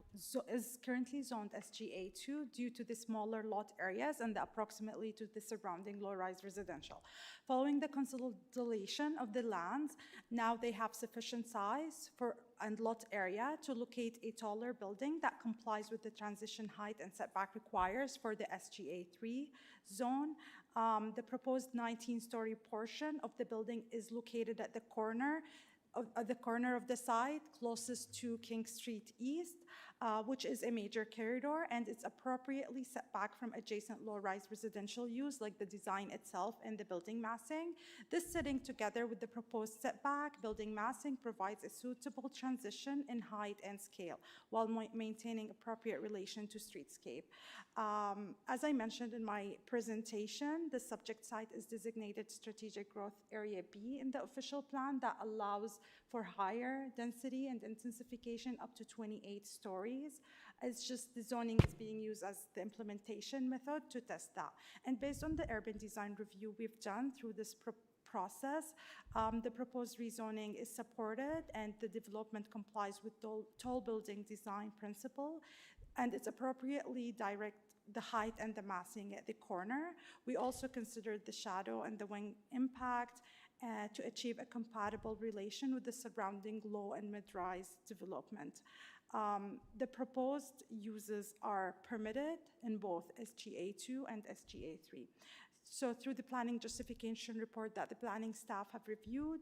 is currently zoned SGA2 due to the smaller lot areas and approximately to the surrounding low-rise residential. Following the consolidation of the lands, now they have sufficient size and lot area to locate a taller building that complies with the transition height and setback requires for the SGA3 zone. The proposed 19-story portion of the building is located at the corner of the site closest to King Street East, which is a major corridor, and it's appropriately set back from adjacent low-rise residential use, like the design itself and the building massing. This sitting together with the proposed setback building massing provides a suitable transition in height and scale while maintaining appropriate relation to streetscape. As I mentioned in my presentation, the subject site is designated Strategic Growth Area B in the official plan that allows for higher density and intensification up to 28 stories. It's just the zoning is being used as the implementation method to test that. And based on the urban design review we've done through this process, the proposed rezoning is supported and the development complies with tall building design principle, and it's appropriately direct the height and the massing at the corner. We also considered the shadow and the wind impact to achieve a compatible relation with the surrounding low and mid-rise development. The proposed uses are permitted in both SGA2 and SGA3. So through the planning justification report that the planning staff have reviewed,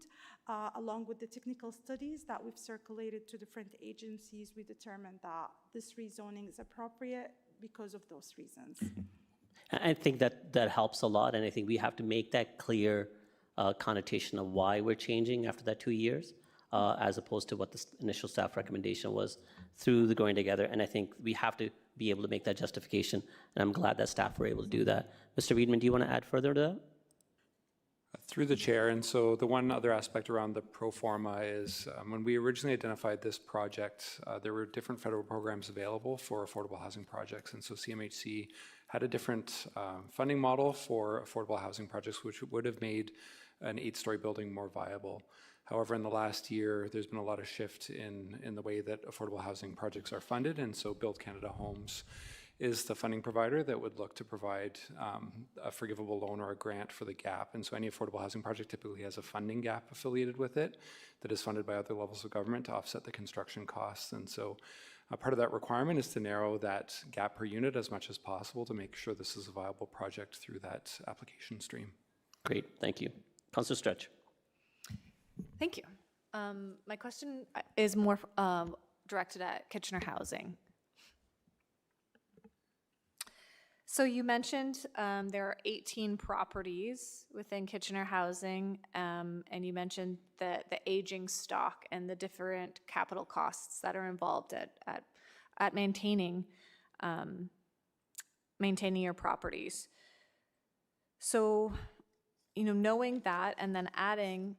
along with the technical studies that we've circulated to different agencies, we determined that this rezoning is appropriate because of those reasons. I think that helps a lot, and I think we have to make that clear connotation of why we're changing after that 2 years, as opposed to what the initial staff recommendation was through the going together. And I think we have to be able to make that justification, and I'm glad that staff were able to do that. Mr. Weedman, do you want to add further to that? Through the chair, and so the one other aspect around the pro forma is when we originally identified this project, there were different federal programs available for affordable housing projects, and so CMHC had a different funding model for affordable housing projects, which would have made an 8-story building more viable. However, in the last year, there's been a lot of shift in the way that affordable housing projects are funded, and so Build Canada Homes is the funding provider that would look to provide a forgivable loan or a grant for the gap. And so any affordable housing project typically has a funding gap affiliated with it that is funded by other levels of government to offset the construction costs. And so part of that requirement is to narrow that gap per unit as much as possible to make sure this is a viable project through that application stream. Great, thank you. Councillor Stretch. Thank you. My question is more directed at Kitchener Housing. So you mentioned there are 18 properties within Kitchener Housing, and you mentioned the aging stock and the different capital costs that are involved at maintaining your properties. So, knowing that and then adding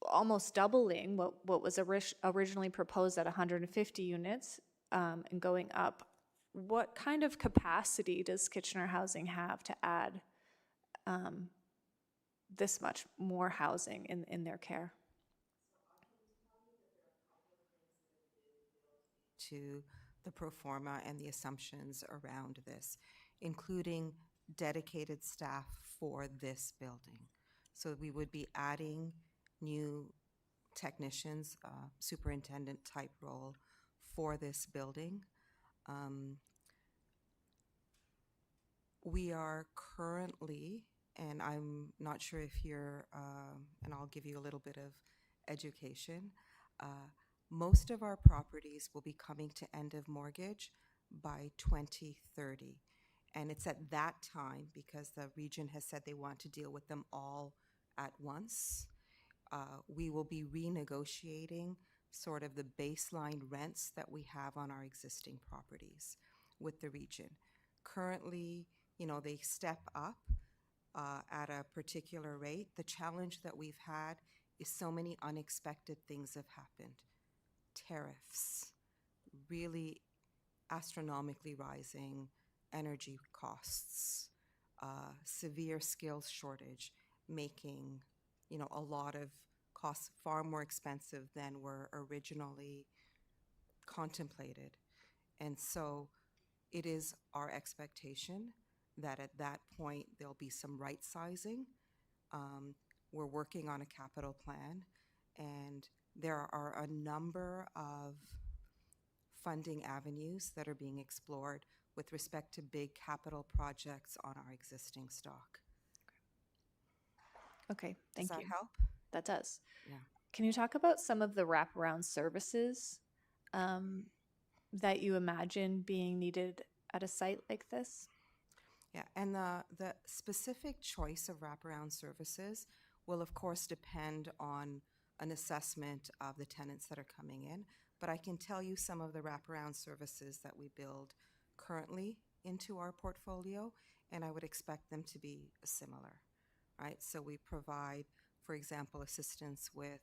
almost doubling what was originally proposed at 150 units and going up, what kind of capacity does Kitchener Housing have to add this much more housing in their care? To the pro forma and the assumptions around this, including dedicated staff for this building. So we would be adding new technicians, superintendent type role for this building. We are currently, and I'm not sure if you're, and I'll give you a little bit of education, most of our properties will be coming to end of mortgage by 2030. And it's at that time, because the region has said they want to deal with them all at once, we will be renegotiating sort of the baseline rents that we have on our existing properties with the region. Currently, they step up at a particular rate. The challenge that we've had is so many unexpected things have happened. Tariffs, really astronomically rising energy costs, severe skills shortage, making a lot of costs far more expensive than were originally contemplated. And so it is our expectation that at that point there'll be some right sizing. We're working on a capital plan, and there are a number of funding avenues that are being explored with respect to big capital projects on our existing stock. Okay, thank you. Does that help? That does. Yeah. Can you talk about some of the wraparound services that you imagine being needed at a site like this? Yeah, and the specific choice of wraparound services will, of course, depend on an assessment of the tenants that are coming in. But I can tell you some of the wraparound services that we build currently into our portfolio, and I would expect them to be similar, right? So we provide, for example, assistance with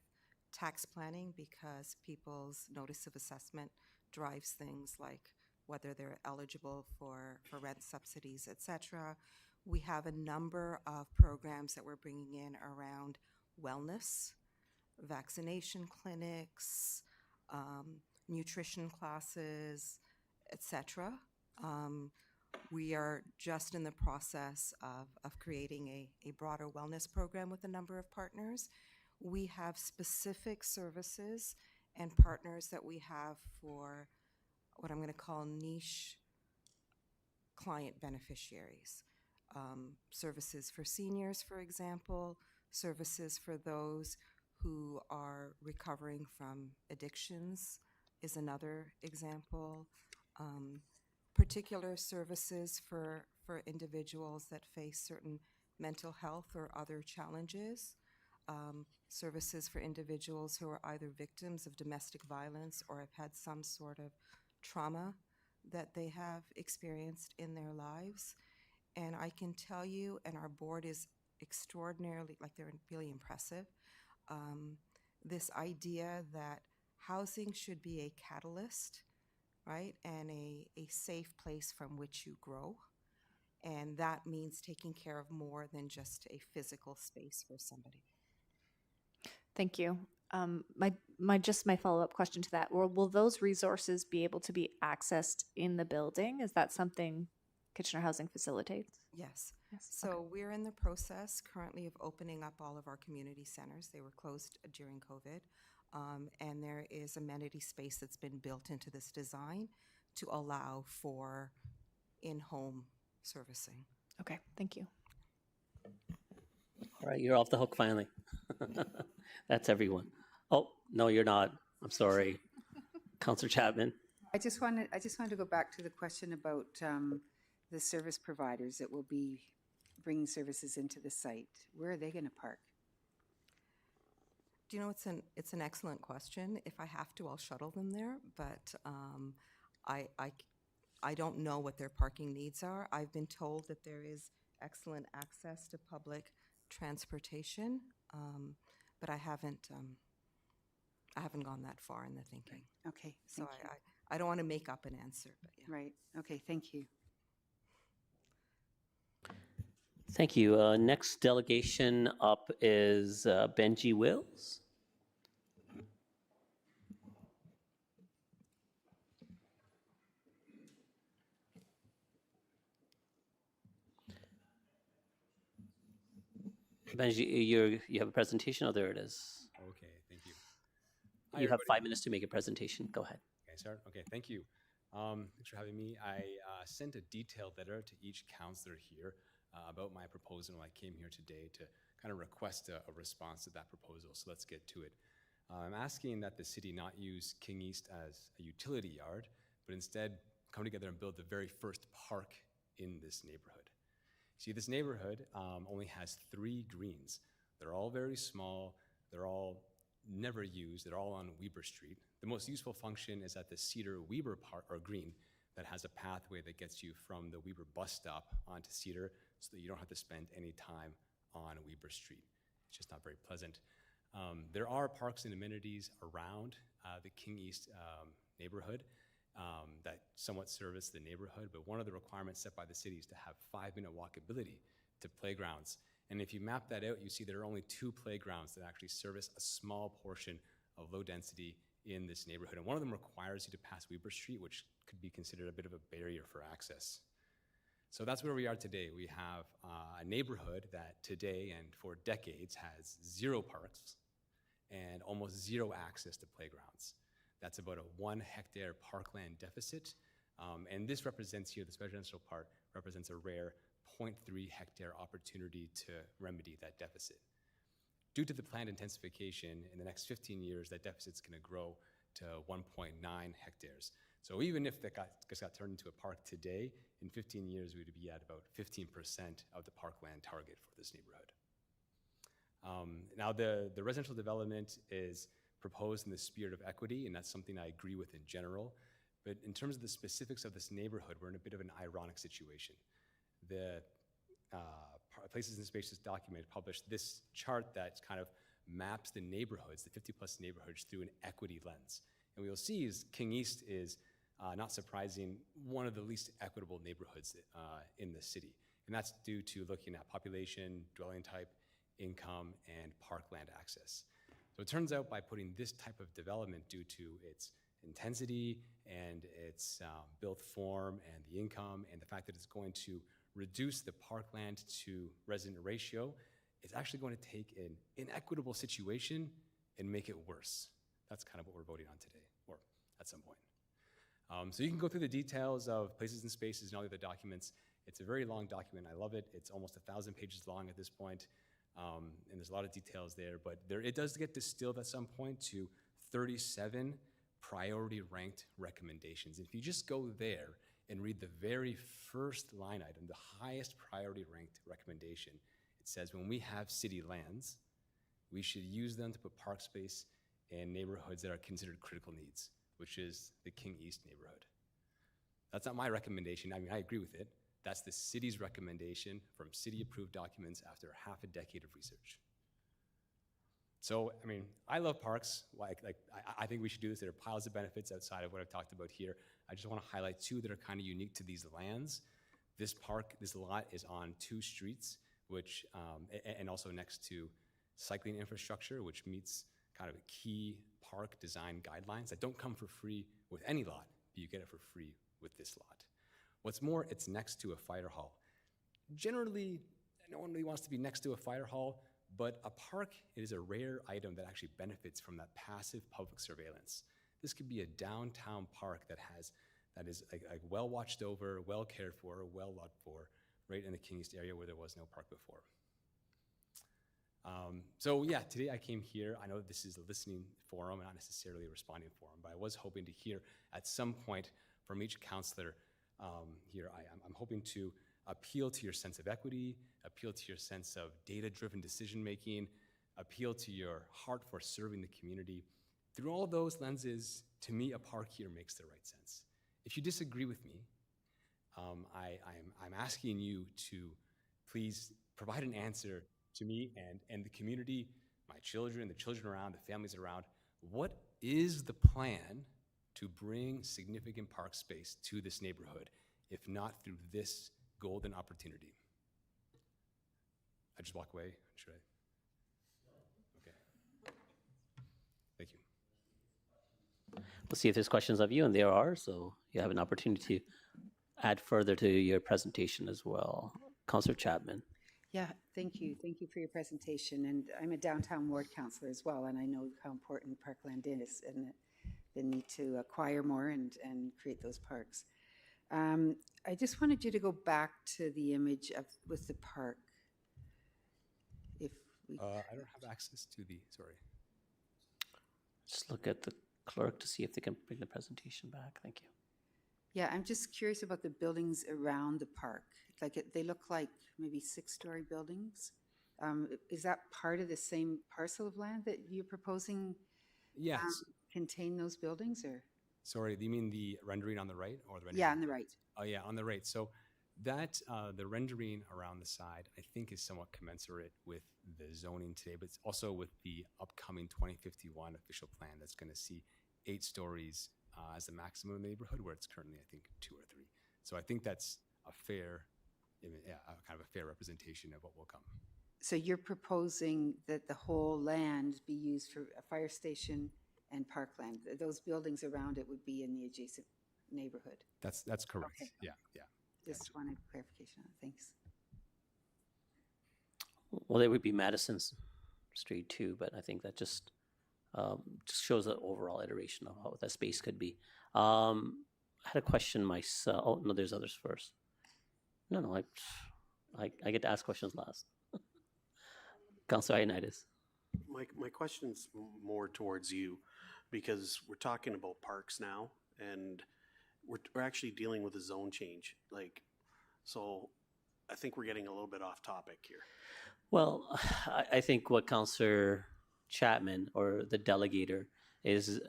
tax planning because people's notice of assessment drives things like whether they're eligible for rent subsidies, et cetera. We have a number of programs that we're bringing in around wellness, vaccination clinics, nutrition classes, et cetera. We are just in the process of creating a broader wellness program with a number of partners. We have specific services and partners that we have for what I'm going to call niche client beneficiaries. Services for seniors, for example, services for those who are recovering from addictions is another example. Particular services for individuals that face certain mental health or other challenges. Services for individuals who are either victims of domestic violence or have had some sort of trauma that they have experienced in their lives. And I can tell you, and our board is extraordinarily, like they're really impressive, this idea that housing should be a catalyst, right? And a safe place from which you grow. And that means taking care of more than just a physical space for somebody. Thank you. My follow-up question to that, will those resources be able to be accessed in the building? Is that something Kitchener Housing facilitates? Yes. Yes. So Okay. we're in the process currently of opening up all of our community centers. They were closed during COVID. And there is amenity space that's been built into this design to allow for in-home servicing. Okay, thank you. All right, you're off the hook finally. That's everyone. Oh, no, you're not. I'm sorry. Councillor Chapman. I just wanted to go back to the question about the service providers that will be bringing services into the site. Where are they going to park? Do you know, it's an excellent question. If I have to, I'll shuttle them there, but I don't know what their parking needs are. I've been told that there is excellent access to public transportation, but I haven't gone that far in the thinking. Okay, So thank you. I don't want to make up an answer, but yeah. Right, okay, thank you. Thank you. Next delegation up is Benji Wills. Benji, you have a presentation? Oh, there it is. Okay, thank you. You have 5 minutes to make a presentation. Go ahead. Okay, start. Okay, thank you. Thanks for having me. I sent a detailed letter to each councillor here about my proposal when I came here today to kind of request a response to that proposal. So let's get to it. I'm asking that the city not use King East as a utility yard, but instead come together and build the very first park in this neighborhood. See, this neighborhood only has 3 greens. They're all very small. They're all never used. They're all on Weber Street. The most useful function is at the Cedar Weber Park or Green that has a pathway that gets you from the Weber bus stop onto Cedar so that you don't have to spend any time on Weber Street. It's just not very pleasant. There are parks and amenities around the King East neighborhood that somewhat service the neighborhood, but one of the requirements set by the city is to have 5-minute walkability to playgrounds. And if you map that out, you see there are only 2 playgrounds that actually service a small portion of low density in this neighborhood. And one of them requires you to pass Weber Street, which could be considered a bit of a barrier for access. So that's where we are today. We have a neighborhood that today and for decades has 0 parks and almost 0 access to playgrounds. That's about a 1 hectare parkland deficit. And this represents here, this residential part represents a rare 0.3 hectare opportunity to remedy that deficit. Due to the planned intensification, in the next 15 years, that deficit's going to grow to 1.9 hectares. So even if that got turned into a park today, in 15 years, we would be at about 15% of the parkland target for this neighborhood. Now, the residential development is proposed in the spirit of equity, and that's something I agree with in general. But in terms of the specifics of this neighborhood, we're in a bit of an ironic situation. The Places and Spaces document published this chart that kind of maps the neighborhoods, the 50-plus neighborhoods, through an equity lens. And what you'll see is King East is, not surprising, one of the least equitable neighborhoods in the city. And that's due to looking at population, dwelling type, income, and parkland access. So it turns out by putting this type of development due to its intensity and its built form and the income and the fact that it's going to reduce the parkland to resident ratio, it's actually going to take an inequitable situation and make it worse. That's kind of what we're voting on today, or at some point. So you can go through the details of places and spaces and all the other documents. It's a very long document. I love it. It's almost 1,000 pages long at this point, and there's a lot of details there. But it does get distilled at some point to 37 priority ranked recommendations. If you just go there and read the very first line item, the highest priority ranked recommendation, it says when we have city lands, we should use them to put park space in neighborhoods that are considered critical needs, which is the King East neighborhood. That's not my recommendation. I mean, I agree with it. That's the city's recommendation from city-approved documents after half a decade of research. So, I mean, I love parks. I think we should do this. There are piles of benefits outside of what I've talked about here. I just want to highlight two that are kind of unique to these lands. This lot is on 2 streets, which, and also next to cycling infrastructure, which meets kind of key park design guidelines that don't come for free with any lot, but you get it for free with this lot. What's more, it's next to a fire hall. Generally, no one really wants to be next to a fire hall, but a park is a rare item that actually benefits from that passive public surveillance. This could be a downtown park that is well watched over, well cared for, well loved for, right in the King East area where there was no park before. So yeah, today I came here. I know that this is a listening forum and not necessarily a responding forum, but I was hoping to hear at some point from each counselor here. I'm hoping to appeal to your sense of equity, appeal to your sense of data-driven decision-making, appeal to your heart for serving the community. Through all of those lenses, to me, a park here makes the right sense. If you disagree with me, I'm asking you to please provide an answer to me and the community, my children, the children around, the families around. What is the plan to bring significant park space to this neighborhood, if not through this golden opportunity? I just walk away, should I? Okay. Thank you. We'll see if there's questions of you, and there are, so you have an opportunity to add further to your presentation as well. Councillor Chapman. Yeah, thank you. Thank you for your presentation. And I'm a downtown ward councillor as well, and I know how important parkland is and the need to acquire more and create those parks. I just wanted you to go back to the image with the park. If we I don't have access to the, sorry. Just look at the clerk to see if they can bring the presentation back. Thank you. Yeah, I'm just curious about the buildings around the park. They look like maybe 6-story buildings. Is that part of the same parcel of land that you're proposing? Yes. Contain those buildings, or? Sorry, do you mean the rendering on the right or the rendering? Yeah, on the right. Oh yeah, on the right. So that the rendering around the side, I think, is somewhat commensurate with the zoning today, but it's also with the upcoming 2051 official plan that's going to see 8 stories as the maximum in the neighborhood, where it's currently, I think, 2 or 3. So I think that's a fair, kind of a fair representation of what will come. So you're proposing that the whole land be used for a fire station and parkland. Those buildings around it would be in the adjacent neighborhood. That's correct. Okay. Yeah. Just wanted clarification on it. Thanks. Well, there would be Madison Street too, but I think that just shows the overall iteration of how that space could be. I had a question myself. Oh, no, there's others first. No, I get to ask questions last. Councillor Ioannidis. My question's more towards you, because we're talking about parks now, and we're actually dealing with a zone change. So I think we're getting a little bit off topic here. Well, I think what Councillor Chapman or the delegator is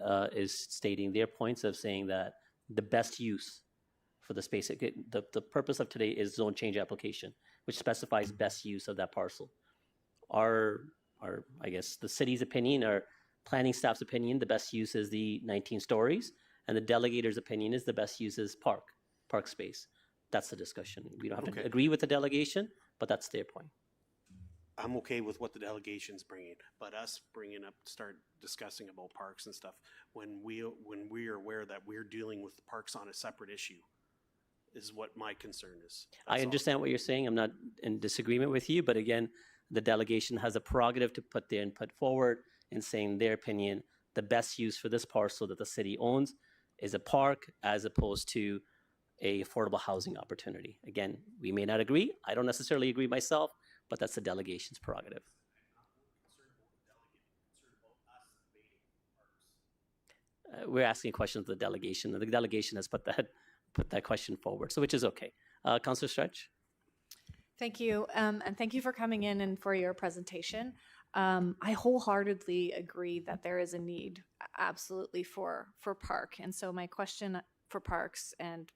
stating their points of saying that the best use for the space, the purpose of today is zone change application, which specifies best use of that parcel. Our I guess the city's opinion, or planning staff's opinion, the best use is the 19 stories, and the delegator's opinion is the best use is park space. That's the discussion. We don't have to Okay. agree with the delegation, but that's their point. I'm okay with what the delegation's bringing, but us bringing up, start discussing about parks and stuff, when we are aware that we're dealing with the parks on a separate issue, is what my concern is. I That's all. understand what you're saying. I'm not in disagreement with you, but again, the delegation has a prerogative to put their input forward in saying their opinion. The best use for this parcel that the city owns is a park as opposed to a affordable housing opportunity. Again, we may not agree. I don't necessarily agree myself, but that's the delegation's prerogative. We're asking a question of the delegation, and the delegation has put that question forward, so which is okay. Councillor Stretch? Thank you, and thank you for coming in and for your presentation. I wholeheartedly agree that there is a need, absolutely, for park. And so my question for parks and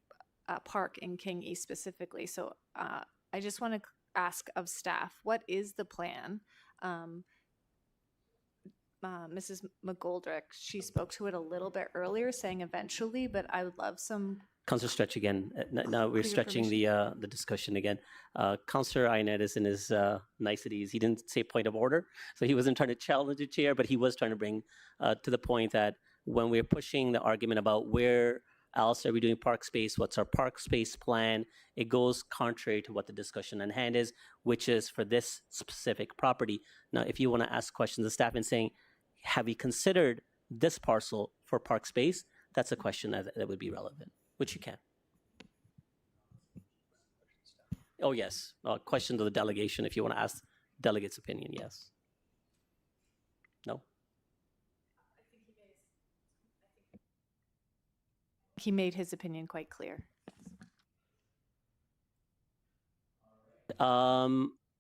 park in King East specifically. So I just want to ask of staff, what is the plan? Mrs. McGoldrick, she spoke to it a little bit earlier, saying eventually, but I would love some. Councillor Stretch again. Now we're Clear stretching the discussion again. Councillor Ionet is in his niceties. He didn't say point of order, so he wasn't trying to challenge the chair, but he was trying to bring to the point that when we're pushing the argument about where else are we doing park space, what's our park space plan, it goes contrary to what the discussion on hand is, which is for this specific property. Now, if you want to ask questions of staff and saying, have you considered this parcel for park space? That's a question that would be relevant, which you can. Oh, yes. Question to the delegation, if you want to ask delegate's opinion, yes. No? He made his opinion quite clear.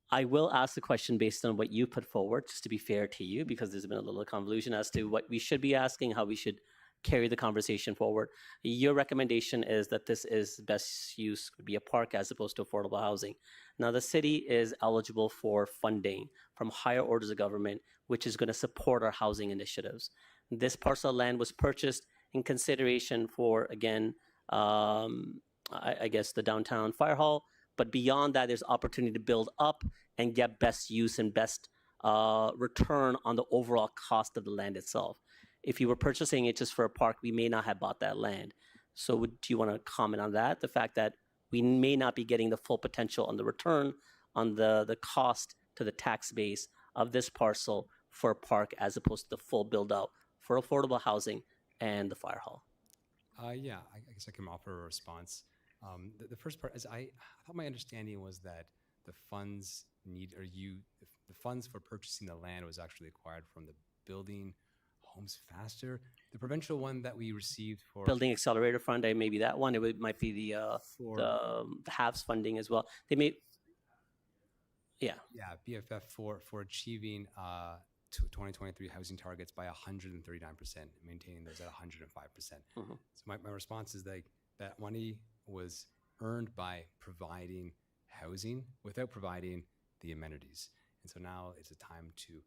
I will ask the question based on what you put forward, just to be fair to you, because there's been a little convolution as to what we should be asking, how we should carry the conversation forward. Your recommendation is that this is best use would be a park as opposed to affordable housing. Now, the city is eligible for funding from higher orders of government, which is going to support our housing initiatives. This parcel of land was purchased in consideration for, again, I guess the downtown fire hall. But beyond that, there's opportunity to build up and get best use and best return on the overall cost of the land itself. If you were purchasing it just for a park, we may not have bought that land. So do you want to comment on that? The fact that we may not be getting the full potential on the return on the cost to the tax base of this parcel for a park as opposed to the full build out for affordable housing and the fire hall. Yeah, I guess I can offer a response. The first part is I thought my understanding was that the funds the funds for purchasing the land was actually acquired from the Building Homes Faster, the provincial one that we received for Building Accelerator Fund, maybe that one. Might be the HAVS funding as well. They may, yeah. Yeah, BFF for achieving 2023 housing targets by 139%, maintaining those at 105%. Mm-hmm. So my response is that money was earned by providing housing without providing the amenities. And so now it's a time to,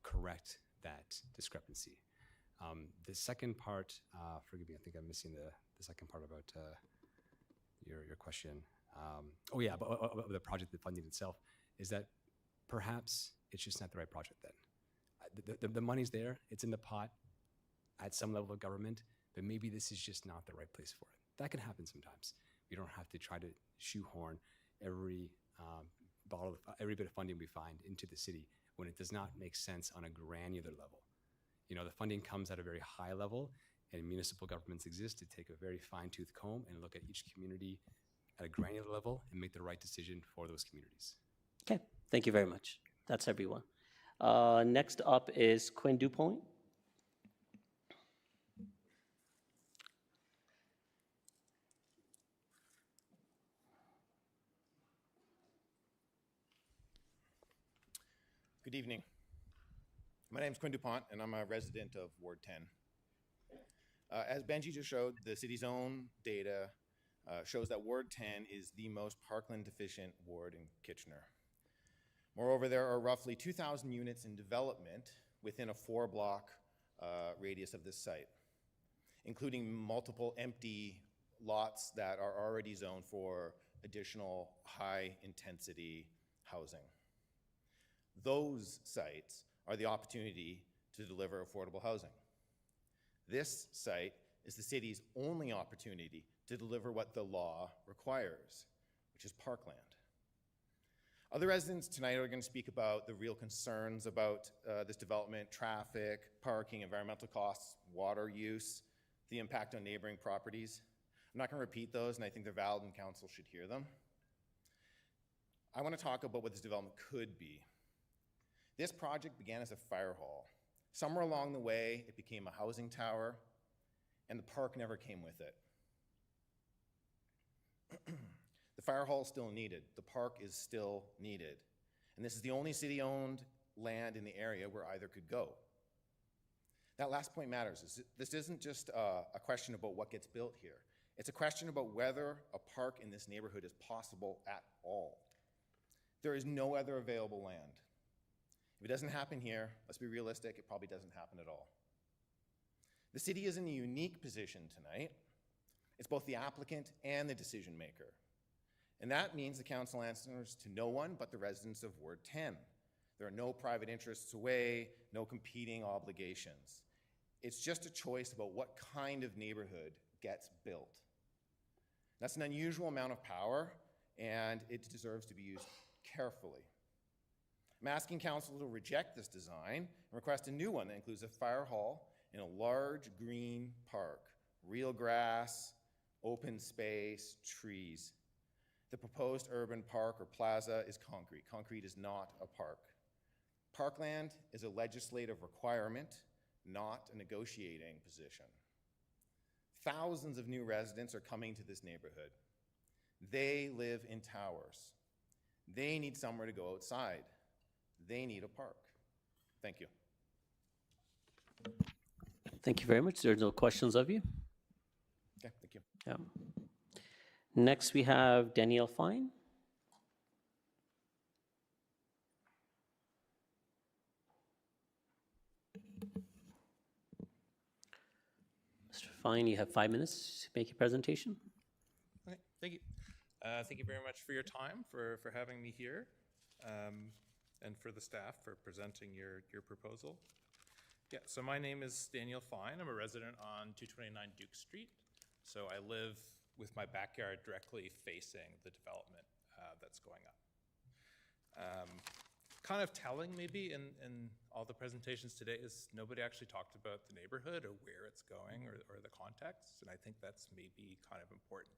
correct that discrepancy. The second part, forgive me, I think I'm missing the second part about your question. About the project, the funding itself, is that perhaps it's just not the right project then. The money's there, it's in the pot at some level of government, but maybe this is just not the right place for it. That can happen sometimes. We don't have to try to shoehorn every bit of funding we find into the city when it does not make sense on a granular level. The funding comes at a very high level, and municipal governments exist to take a very fine-tooth comb and look at each community at a granular level and make the right decision for those communities. Okay, thank you very much. That's everyone. Next up is Quinn Dupont. Good evening. My name is Quinn DuPont, and I'm a resident of Ward 10. As Benji just showed, the city's own data shows that Ward 10 is the most parkland deficient ward in Kitchener. Moreover, there are roughly 2,000 units in development within a 4-block radius of this site, including multiple empty lots that are already zoned for additional high-intensity housing. Those sites are the opportunity to deliver affordable housing. This site is the city's only opportunity to deliver what the law requires, which is parkland. Other residents tonight are going to speak about the real concerns about this development: traffic, parking, environmental costs, water use, the impact on neighboring properties. I'm not going to repeat those, and I think they're valid and council should hear them. I want to talk about what this development could be. This project began as a fire hall. Somewhere along the way, it became a housing tower, and the park never came with it. The fire hall is still needed. The park is still needed. And this is the only city-owned land in the area where either could go. That last point matters. This isn't just a question about what gets built here. It's a question about whether a park in this neighborhood is possible at all. There is no other available land. If it doesn't happen here, let's be realistic, it probably doesn't happen at all. The city is in a unique position tonight. It's both the applicant and the decision maker. And that means the council answers to no one but the residents of Ward 10. There are no private interests away, no competing obligations. It's just a choice about what kind of neighborhood gets built. That's an unusual amount of power, and it deserves to be used carefully. I'm asking council to reject this design and request a new one that includes a fire hall in a large green park, real grass, open space, trees. The proposed urban park or plaza is concrete. Concrete is not a park. Parkland is a legislative requirement, not a negotiating position. Thousands of new residents are coming to this neighborhood. They live in towers. They need somewhere to go outside. They need a park. Thank you. Thank you very much. There's no questions of you. Okay, thank you. Yeah. Next, we have Danielle Fine. Mr. Fine, you have 5 minutes to make your presentation. Okay, thank you. Thank you very much for your time, for having me here, and for the staff for presenting your proposal. Yeah, so my name is Daniel Fine. I'm a resident on 229 Duke Street. So I live with my backyard directly facing the development that's going up. Kind of telling maybe in all the presentations today is nobody actually talked about the neighborhood or where it's going or the context, and I think that's maybe kind of important.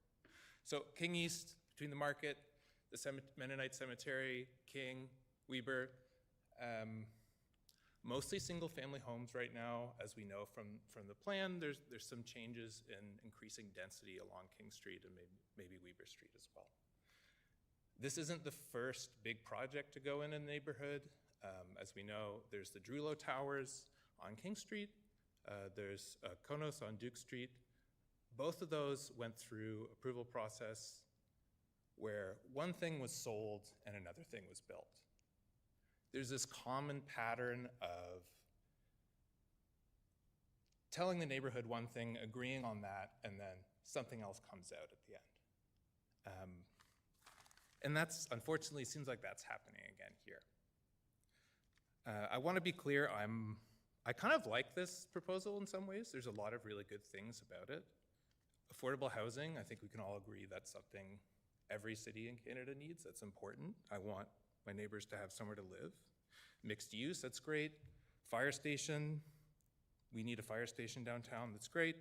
So King East, between the market, the Mennonite Cemetery, King, Weber, mostly single-family homes right now. As we know from the plan, there's some changes in increasing density along King Street and maybe Weber Street as well. This isn't the first big project to go in a neighborhood. As we know, there's the Drulo Towers on King Street. There's Konos on Duke Street. Both of those went through approval process where one thing was sold and another thing was built. There's this common pattern of telling the neighborhood one thing, agreeing on that, and then something else comes out at the end. And that's, unfortunately, seems like that's happening again here. I want to be clear, I kind of like this proposal in some ways. There's a lot of really good things about it. Affordable housing, I think we can all agree that's something every city in Canada needs. That's important. I want my neighbors to have somewhere to live. Mixed use, that's great. Fire station, we need a fire station downtown, that's great.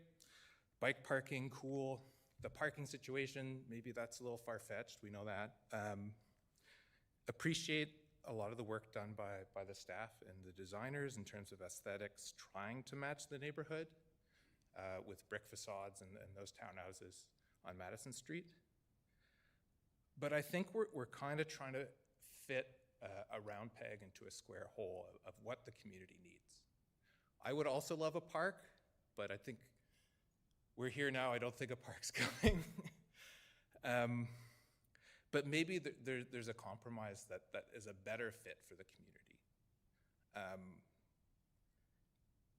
Bike parking, cool. The parking situation, maybe that's a little far-fetched, we know that. Appreciate a lot of the work done by the staff and the designers in terms of aesthetics, trying to match the neighborhood with brick facades and those townhouses on Madison Street. But I think we're kind of trying to fit a round peg into a square hole of what the community needs. I would also love a park, but I think we're here now, I don't think a park's coming. But maybe there's a compromise that is a better fit for the community.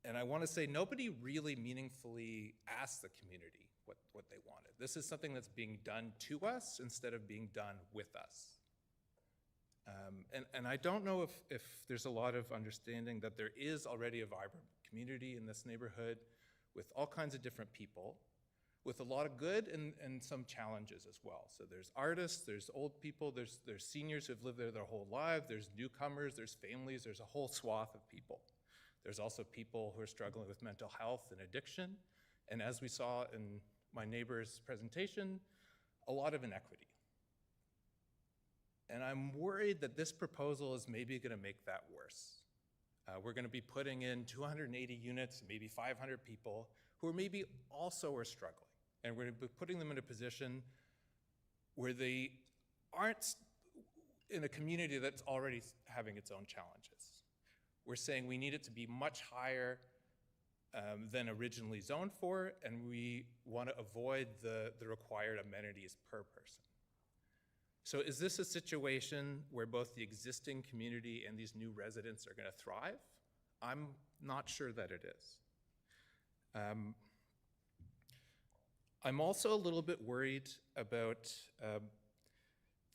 And I want to say nobody really meaningfully asked the community what they wanted. This is something that's being done to us instead of being done with us. And I don't know if there's a lot of understanding that there is already a vibrant community in this neighborhood with all kinds of different people, with a lot of good and some challenges as well. So there's artists, there's old people, there's seniors who've lived there their whole life, there's newcomers, there's families, there's a whole swath of people. There's also people who are struggling with mental health and addiction. And as we saw in my neighbor's presentation, a lot of inequity. And I'm worried that this proposal is maybe going to make that worse. We're going to be putting in 280 units, maybe 500 people who are maybe also are struggling. And we're going to be putting them in a position where they aren't in a community that's already having its own challenges. We're saying we need it to be much higher than originally zoned for, and we want to avoid the required amenities per person. So is this a situation where both the existing community and these new residents are going to thrive? I'm not sure that it is. I'm also a little bit worried about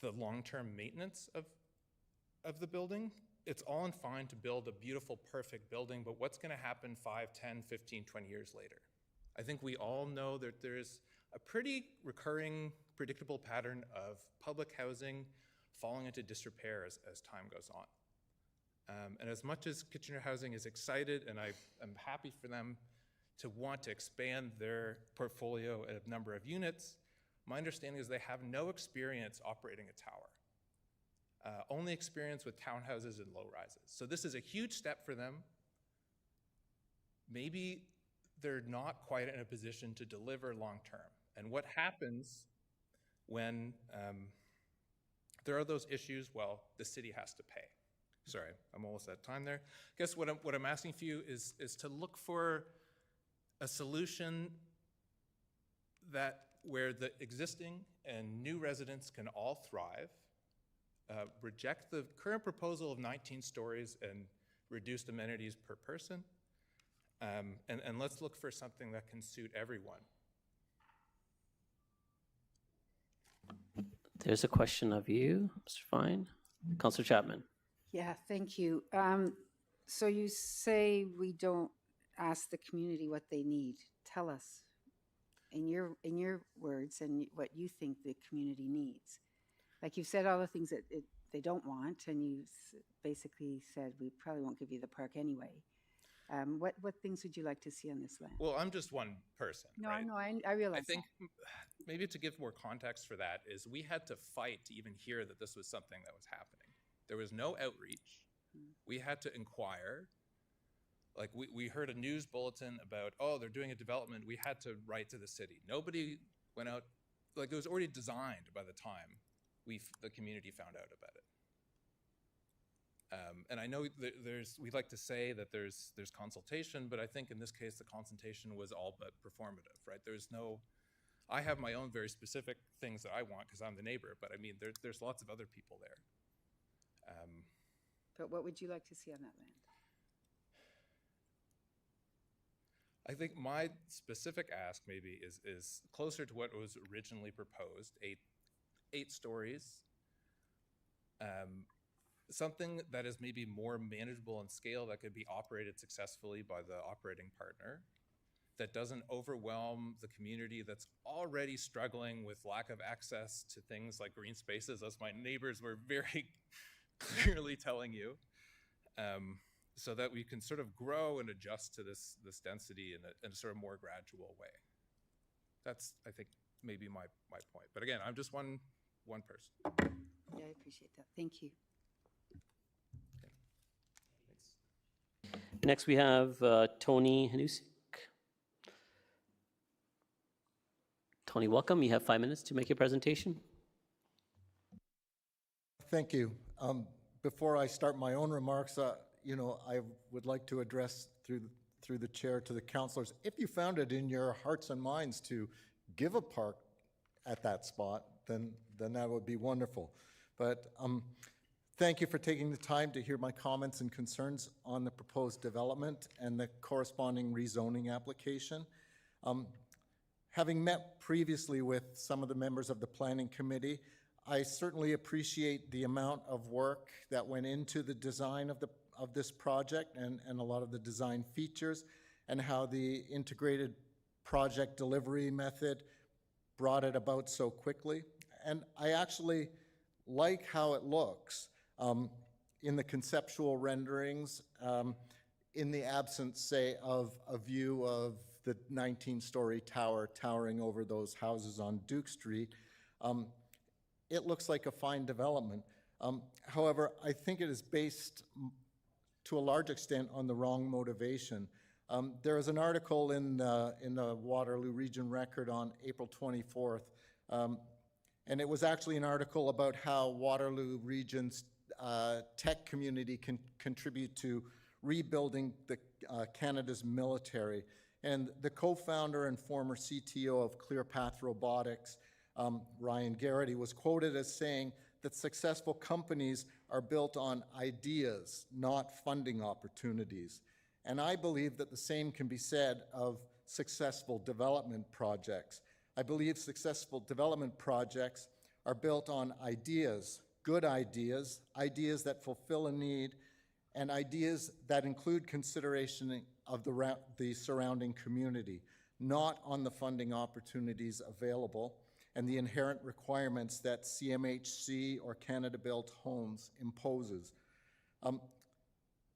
the long-term maintenance of the building. It's all fine to build a beautiful, perfect building, but what's going to happen 5, 10, 15, 20 years later? I think we all know that there's a pretty recurring, predictable pattern of public housing falling into disrepair as time goes on. And as much as Kitchener Housing is excited, and I'm happy for them to want to expand their portfolio of number of units, my understanding is they have no experience operating a tower. Only experience with townhouses and low-rises. So this is a huge step for them. Maybe they're not quite in a position to deliver long-term. And what happens when there are those issues? Well, the city has to pay. Sorry, I'm almost out of time there. I guess what I'm asking for you is to look for a solution where the existing and new residents can all thrive. Reject the current proposal of 19 stories and reduced amenities per person, and let's look for something that can suit everyone. There's a question of you, Mr. Fine. Councillor Chapman. Yeah, thank you. So you say we don't ask the community what they need. Tell us, in your words, and what you think the community needs. Like you've said all the things that they don't want, and you basically said we probably won't give you the park anyway. What things would you like to see on this land? Well, I'm just one person. No, right? I realize. I think maybe to give more context for that is we had to fight to even hear that this was something that was happening. There was no outreach. We had to inquire. Like we heard a news bulletin about, oh, they're doing a development. We had to write to the city. Nobody went out, like it was already designed by the time the community found out about it. And I know we like to say that there's consultation, but I think in this case, the consultation was all but performative, right? I have my own very specific things that I want because I'm the neighbor, but I mean, there's lots of other people there. But what would you like to see on that land? I think my specific ask maybe is closer to what was originally proposed, eight stories. Something that is maybe more manageable in scale that could be operated successfully by the operating partner, that doesn't overwhelm the community that's already struggling with lack of access to things like green spaces, as my neighbors were very clearly telling you, so that we can sort of grow and adjust to this density in a sort of more gradual way. That's, I think, maybe my point. But again, I'm just one person. Yeah, I appreciate that. Thank you. Next, we have Tony Hanusik. Tony, welcome. You have 5 minutes to make your presentation. Thank you. Before I start my own remarks, I would like to address through the chair to the councillors, if you found it in your hearts and minds to give a park at that spot, then that would be wonderful. But Thank you for taking the time to hear my comments and concerns on the proposed development and the corresponding rezoning application. Having met previously with some of the members of the Planning Committee, I certainly appreciate the amount of work that went into the design of this project and a lot of the design features, and how the integrated project delivery method brought it about so quickly. And I actually like how it looks in the conceptual renderings, in the absence, say, of a view of the 19-story tower towering over those houses on Duke Street. It looks like a fine development. However, I think it is based to a large extent on the wrong motivation. There is an article in the Waterloo Region Record on April 24th, and it was actually an article about how Waterloo Region's tech community can contribute to rebuilding Canada's military. And the co-founder and former CTO of ClearPath Robotics, Ryan Garrity, was quoted as saying that successful companies are built on ideas, not funding opportunities. And I believe that the same can be said of successful development projects. I believe successful development projects are built on ideas, good ideas, ideas that fulfill a need, and ideas that include consideration of the surrounding community, not on the funding opportunities available and the inherent requirements that CMHC or Canada Built Homes imposes.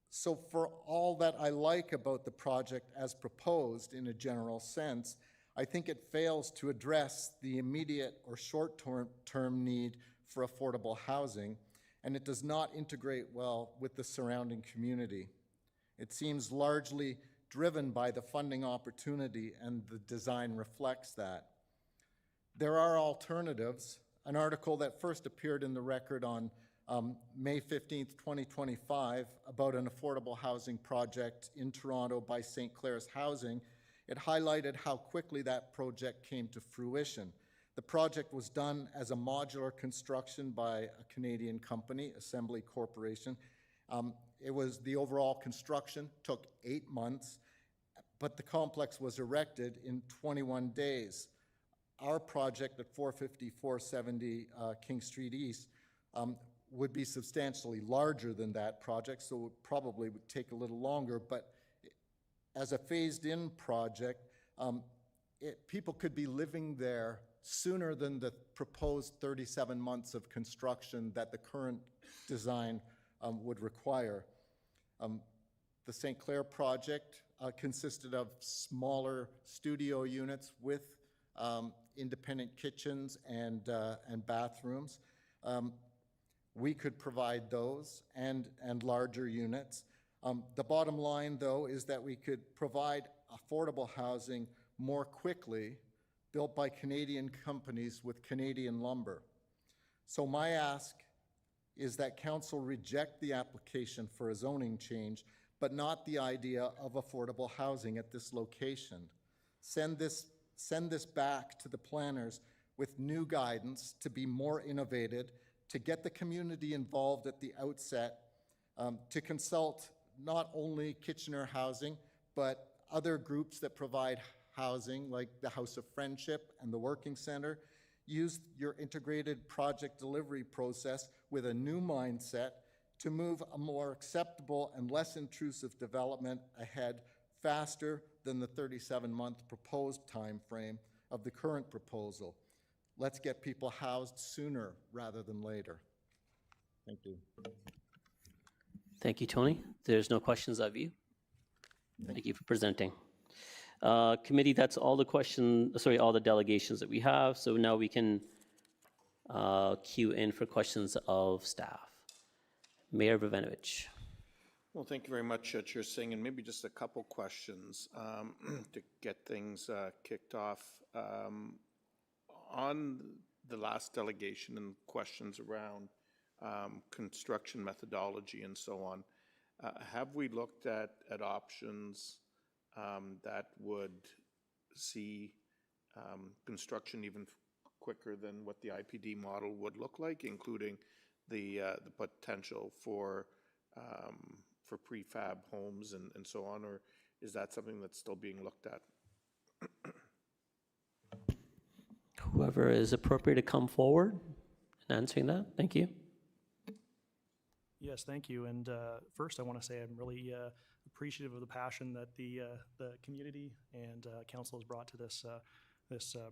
So for all that I like about the project as proposed in a general sense, I think it fails to address the immediate or short-term need for affordable housing, and it does not integrate well with the surrounding community. It seems largely driven by the funding opportunity, and the design reflects that. There are alternatives. An article that first appeared in the Record on May 15th, 2025, about an affordable housing project in Toronto by St. Clair's Housing, it highlighted how quickly that project came to fruition. The project was done as a modular construction by a Canadian company, Assembly Corporation. The overall construction took 8 months, but the complex was erected in 21 days. Our project at 450-470 King Street East would be substantially larger than that project, so it probably would take a little longer, but as a phased-in project, people could be living there sooner than the proposed 37 months of construction that the current design would require. The St. Clair project consisted of smaller studio units with independent kitchens and bathrooms. We could provide those and larger units. The bottom line, though, is that we could provide affordable housing more quickly, built by Canadian companies with Canadian lumber. So my ask is that Council reject the application for a zoning change, but not the idea of affordable housing at this location. Send this back to the planners with new guidance to be more innovative, to get the community involved at the outset, to consult not only Kitchener Housing, but other groups that provide housing, like the House of Friendship and the Working Center. Use your integrated project delivery process with a new mindset to move a more acceptable and less intrusive development ahead faster than the 37-month proposed time frame of the current proposal. Let's get people housed sooner rather than later. Thank you. Thank you, Tony. There's no questions of you. Thank you for presenting. Committee, that's all the delegations that we have. So now we can queue in for questions of staff. Mayor Vivenovic. Well, thank you very much, Chair Singh, and maybe just a couple questions to get things kicked off. On the last delegation and questions around construction methodology and so on, have we looked at options that would see construction even quicker than what the IPD model would look like, including the potential for prefab homes and so on, or is that something that's still being looked at? Whoever is appropriate to come forward in answering that. Thank you. Yes, thank you. And first, I want to say I'm really appreciative of the passion that the community and council has brought to this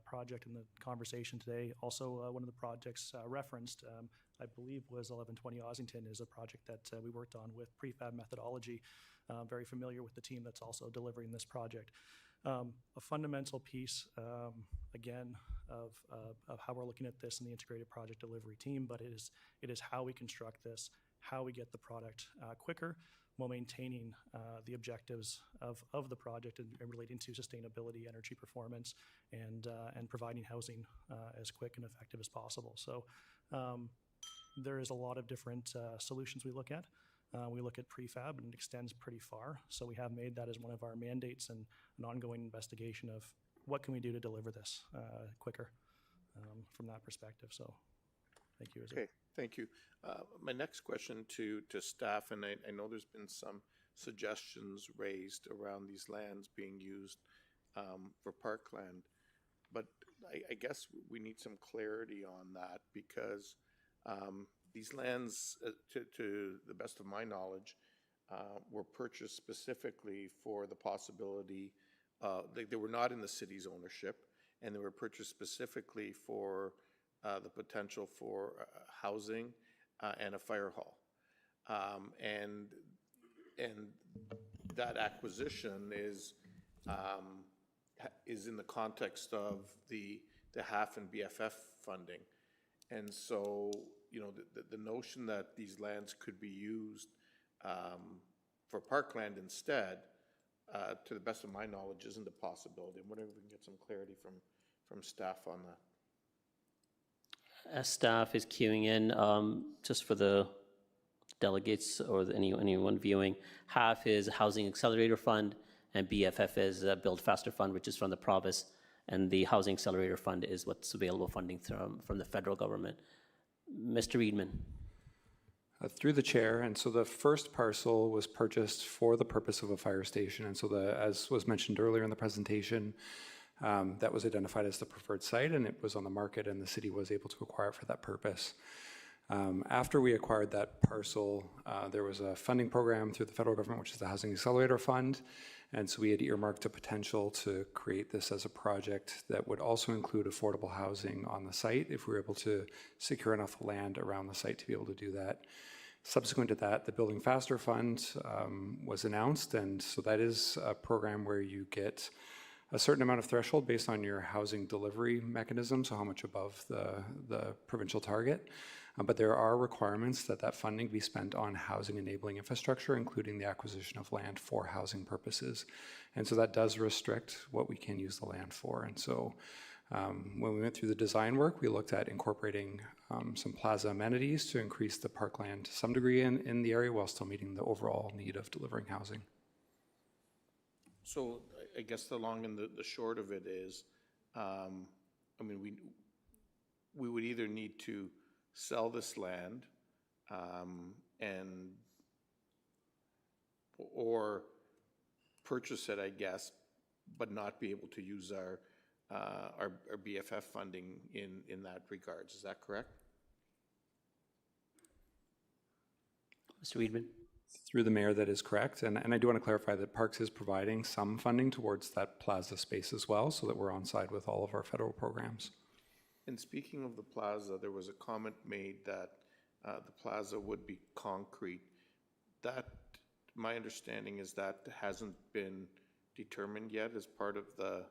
project and the conversation today. Also, one of the projects referenced, I believe, was 1120 Ossington, is a project that we worked on with prefab methodology. Very familiar with the team that's also delivering this project. A fundamental piece, again, of how we're looking at this in the integrated project delivery team, but it is how we construct this, how we get the product quicker while maintaining the objectives of the project and relating to sustainability, energy performance, and providing housing as quick and effective as possible. So there is a lot of different solutions we look at. We look at prefab, and it extends pretty far. So we have made that as one of our mandates and an ongoing investigation of what can we do to deliver this quicker from that perspective. So thank you. Okay, thank you. My next question to staff, and I know there's been some suggestions raised around these lands being used for parkland, but I guess we need some clarity on that because these lands, to the best of my knowledge, were purchased specifically for the possibility, they were not in the city's ownership, and they were purchased specifically for the potential for housing and a fire hall. And that acquisition is in the context of the HAF and BFF funding. And so, you know, the notion that these lands could be used for parkland instead, to the best of my knowledge, isn't a possibility. I'm wondering if we can get some clarity from staff on that. As staff is queuing in, just for the delegates or anyone viewing, HAF is Housing Accelerator Fund, and BFF is Build Faster Fund, which is from the province, and the Housing Accelerator Fund is what's available funding from the federal government. Mr. Reedman. Through the chair, and so the first parcel was purchased for the purpose of a fire station, and so as was mentioned earlier in the presentation, that was identified as the preferred site, and it was on the market, and the city was able to acquire it for that purpose. After we acquired that parcel, there was a funding program through the federal government, which is the Housing Accelerator Fund, and so we had earmarked a potential to create this as a project that would also include affordable housing on the site if we were able to secure enough land around the site to be able to do that. Subsequent to that, the Building Faster Fund was announced, and so that is a program where you get a certain amount of threshold based on your housing delivery mechanism, so how much above the provincial target. But there are requirements that funding be spent on housing enabling infrastructure, including the acquisition of land for housing purposes. And so that does restrict what we can use the land for. And so when we went through the design work, we looked at incorporating some plaza amenities to increase the parkland to some degree in the area while still meeting the overall need of delivering housing. So I guess the long and the short of it is, I mean, we would either need to sell this land or purchase it, I guess, but not be able to use our BFF funding in that regards. Is that correct? Mr. Weedman. Through the mayor, that is correct. And I do want to clarify that Parks is providing some funding towards that plaza space as well, so that we're on side with all of our federal programs. And speaking of the plaza, there was a comment made that the plaza would be concrete. That, my understanding is that hasn't been determined yet as part of the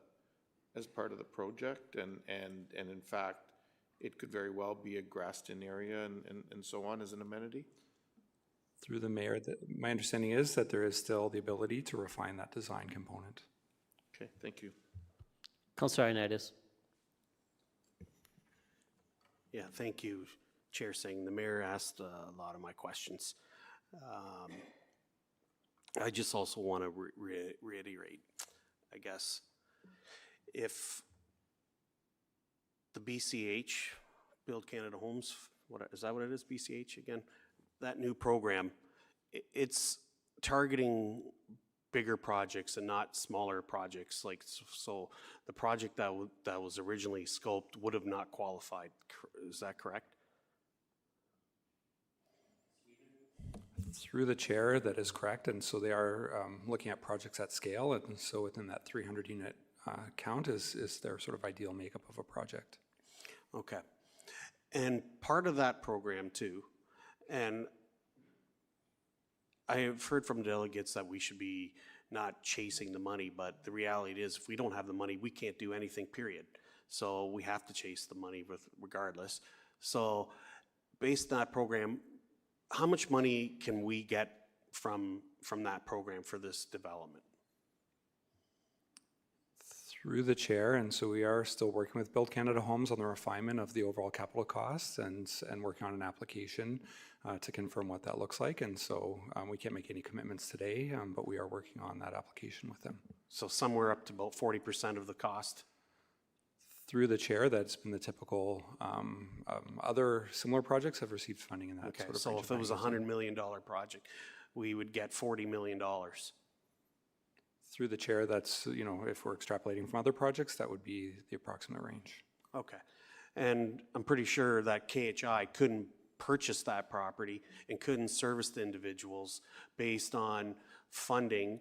project, and in fact, it could very well be a grassed-in area and so on as an amenity. Through the mayor, my understanding is that there is still the ability to refine that design component. Okay, thank you. Councillor Ioannidis. Yeah, thank you, Chair Singh. The mayor asked a lot of my questions. I just also want to reiterate, I guess, if the BCH, Build Canada Homes what, is that what it is, BCH again? That new program, it's targeting bigger projects and not smaller projects, like, so the project that was originally scoped would have not qualified, is that correct? Through the chair, that is correct, and so they are looking at projects at scale, and so within that 300 unit count is their sort of ideal makeup of a project. Okay. And part of that program too, and I have heard from delegates that we should be not chasing the money, but the reality is if we don't have the money, we can't do anything, period. So we have to chase the money regardless. So based on that program, how much money can we get from that program for this development? Through the chair, and so we are still working with Build Canada Homes on the refinement of the overall capital costs and working on an application to confirm what that looks like. And so we can't make any commitments today, but we are working on that application with them. So somewhere up to about 40% of the cost? Through the chair, that's been the typical. Other similar projects have received funding in that Okay, sort of so range if of it was a magnitude. $100 million project, we would get $40 million. Through the chair, that's, you know, if we're extrapolating from other projects, that would be the approximate range. Okay. And I'm pretty sure that KHI couldn't purchase that property and couldn't service the individuals based on funding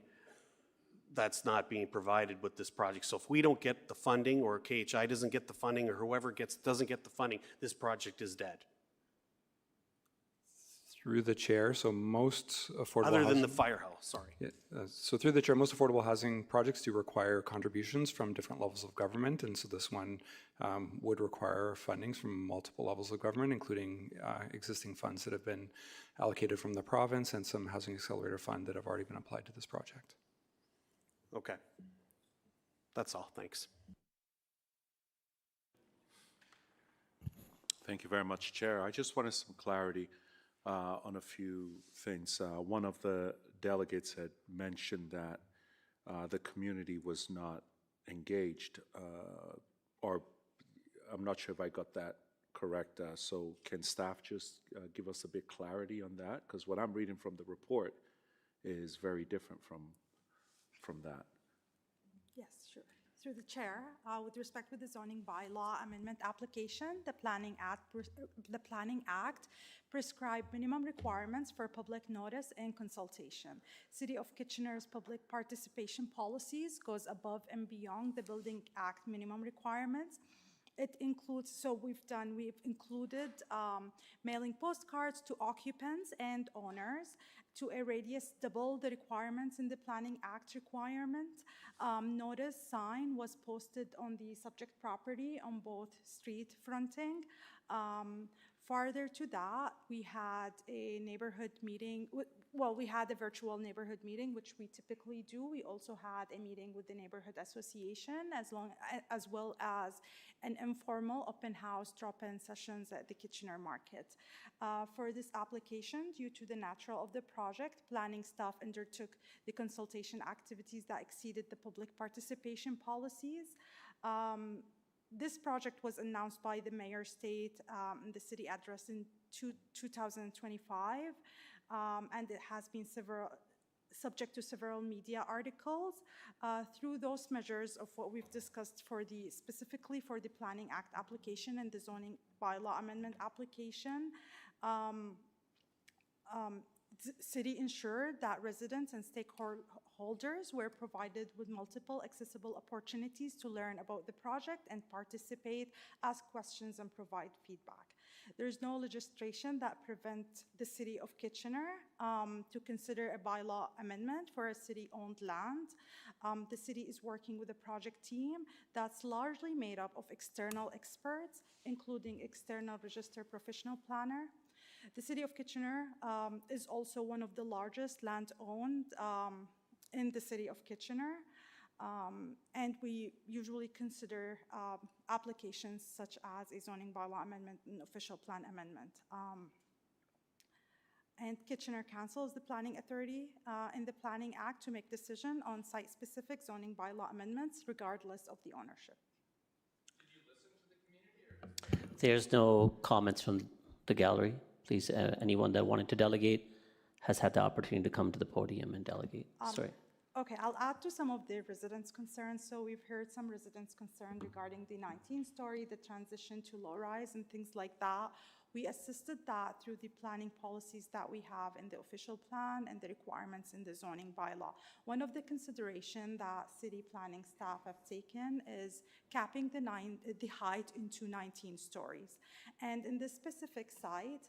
that's not being provided with this project. So if we don't get the funding, or KHI doesn't get the funding, or whoever doesn't get the funding, this project is dead. Through the chair, so most affordable Other than the housing- firehouse, sorry. Yeah, so through the chair, most affordable housing projects do require contributions from different levels of government, and so this one would require fundings from multiple levels of government, including existing funds that have been allocated from the province and some housing accelerator fund that have already been applied to this project. Okay. That's all, thanks. Thank you very much, Chair. I just wanted some clarity on a few things. One of the delegates had mentioned that the community was not engaged, or I'm not sure if I got that correct. So can staff just give us a bit clarity on that? Because what I'm reading from the report is very different from that. Yes, sure. Through the chair, with respect to the zoning bylaw amendment application, the Planning Act prescribed minimum requirements for public notice and consultation. City of Kitchener's public participation policies goes above and beyond the Building Act minimum requirements. It includes, so we've included mailing postcards to occupants and owners to a radius double the requirements in the Planning Act requirement. Notice sign was posted on the subject property on both street fronting. Farther to that, we had a neighborhood meeting. Well, we had a virtual neighborhood meeting, which we typically do. We also had a meeting with the neighborhood association, as well as an informal open house drop-in sessions at the Kitchener Market. For this application, due to the nature of the project, planning staff undertook the consultation activities that exceeded the public participation policies. This project was announced by the Mayor State in the city address in 2025, and it has been subject to several media articles. Through those measures of what we've discussed specifically for the Planning Act application and the zoning bylaw amendment application, the city ensured that residents and stakeholders were provided with multiple accessible opportunities to learn about the project and participate, ask questions, and provide feedback. There is no legislation that prevents the City of Kitchener to consider a bylaw amendment for a city-owned land. The city is working with a project team that's largely made up of external experts, including external registered professional planner. The City of Kitchener is also one of the largest land-owned in the City of Kitchener, and we usually consider applications such as a zoning bylaw amendment and official plan amendment. And Kitchener Council is the planning authority in the Planning Act to make decision on site-specific zoning bylaw amendments regardless of the ownership. There's no comments from the gallery, please, anyone that wanted to delegate has had the opportunity to come to the podium and delegate. Sorry. Okay, I'll add to some of the residents' concerns. So we've heard some residents concerned regarding the 19-story, the transition to low-rise and things like that. We assisted that through the planning policies that we have in the official plan and the requirements in the zoning bylaw. One of the consideration that city planning staff have taken is capping the height into 19 stories. And in this specific site,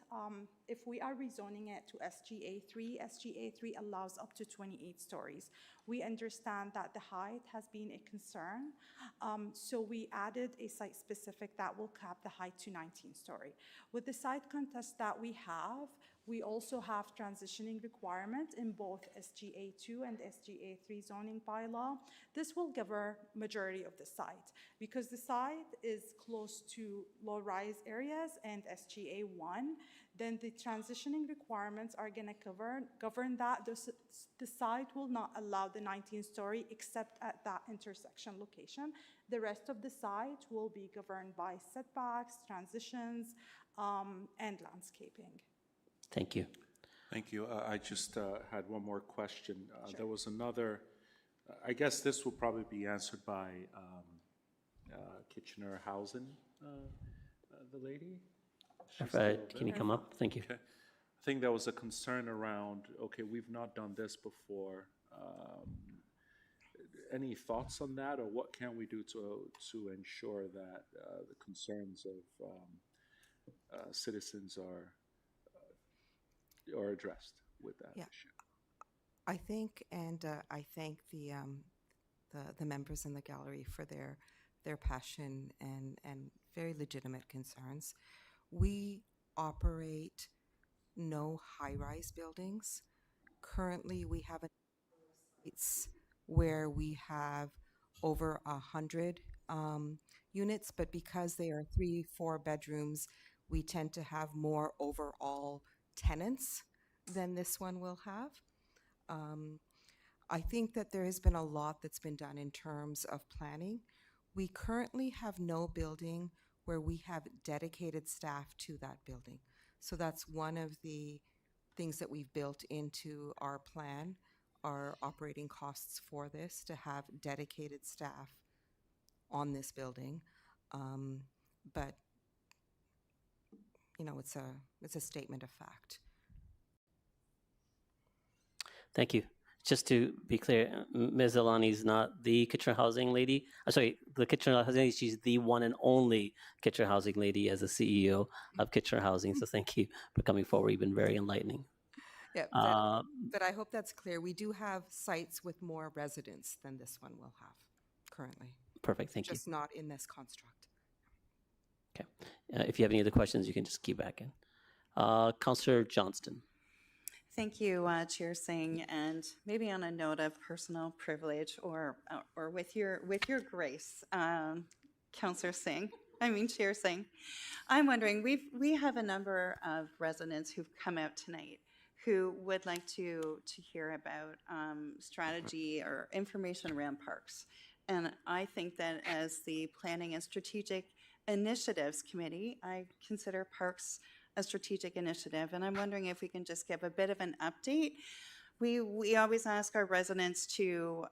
if we are rezoning it to SGA3, SGA3 allows up to 28 stories. We understand that the height has been a concern, so we added a site-specific that will cap the height to 19-story. With the site contest that we have, we also have transitioning requirement in both SGA2 and SGA3 zoning bylaw. This will govern majority of the site because the site is close to low-rise areas and SGA1. Then the transitioning requirements are going to govern that. The site will not allow the 19-story except at that intersection location. The rest of the site will be governed by setbacks, transitions, and landscaping. Thank you. Thank you. I just had one more question. There was another, I guess this will probably be answered by Kitchener Housing, the lady. She's still Can you there? come up? Thank you. Okay. I think there was a concern around, okay, we've not done this before. Any thoughts on that, or what can we do to ensure that the concerns of citizens are addressed with that issue? I think, and I thank the members in the gallery for their passion and very legitimate concerns. We operate no high-rise buildings. Currently, we have sites where we have over 100 units, but because they are 3-4 bedrooms, we tend to have more overall tenants than this one will have. I think that there has been a lot that's been done in terms of planning. We currently have no building where we have dedicated staff to that building. So that's one of the things that we've built into our plan, our operating costs for this, to have dedicated staff on this building. But you know, it's a statement of fact. Thank you. Just to be clear, Ms. Alani is not the Kitchener Housing lady. Sorry, the Kitchener Housing lady, she's the one and only Kitchener Housing lady as the CEO of Kitchener Housing. So thank you for coming forward. You've been very enlightening. Yeah, but I hope that's clear. We do have sites with more residents than this one will have currently. Perfect, thank you. Just not in this construct. Okay. If you have any other questions, you can just key back in. Councillor Johnston. Thank you, Chair Singh, and maybe on a note of personal privilege, or with your grace, Councillor Singh. Chair Singh. I'm wondering, we have a number of residents who've come out tonight who would like to hear about strategy or information around parks, and I think that as the Planning and Strategic Initiatives Committee, I consider parks a strategic initiative, and I'm wondering if we can just give a bit of an update. We always ask our residents to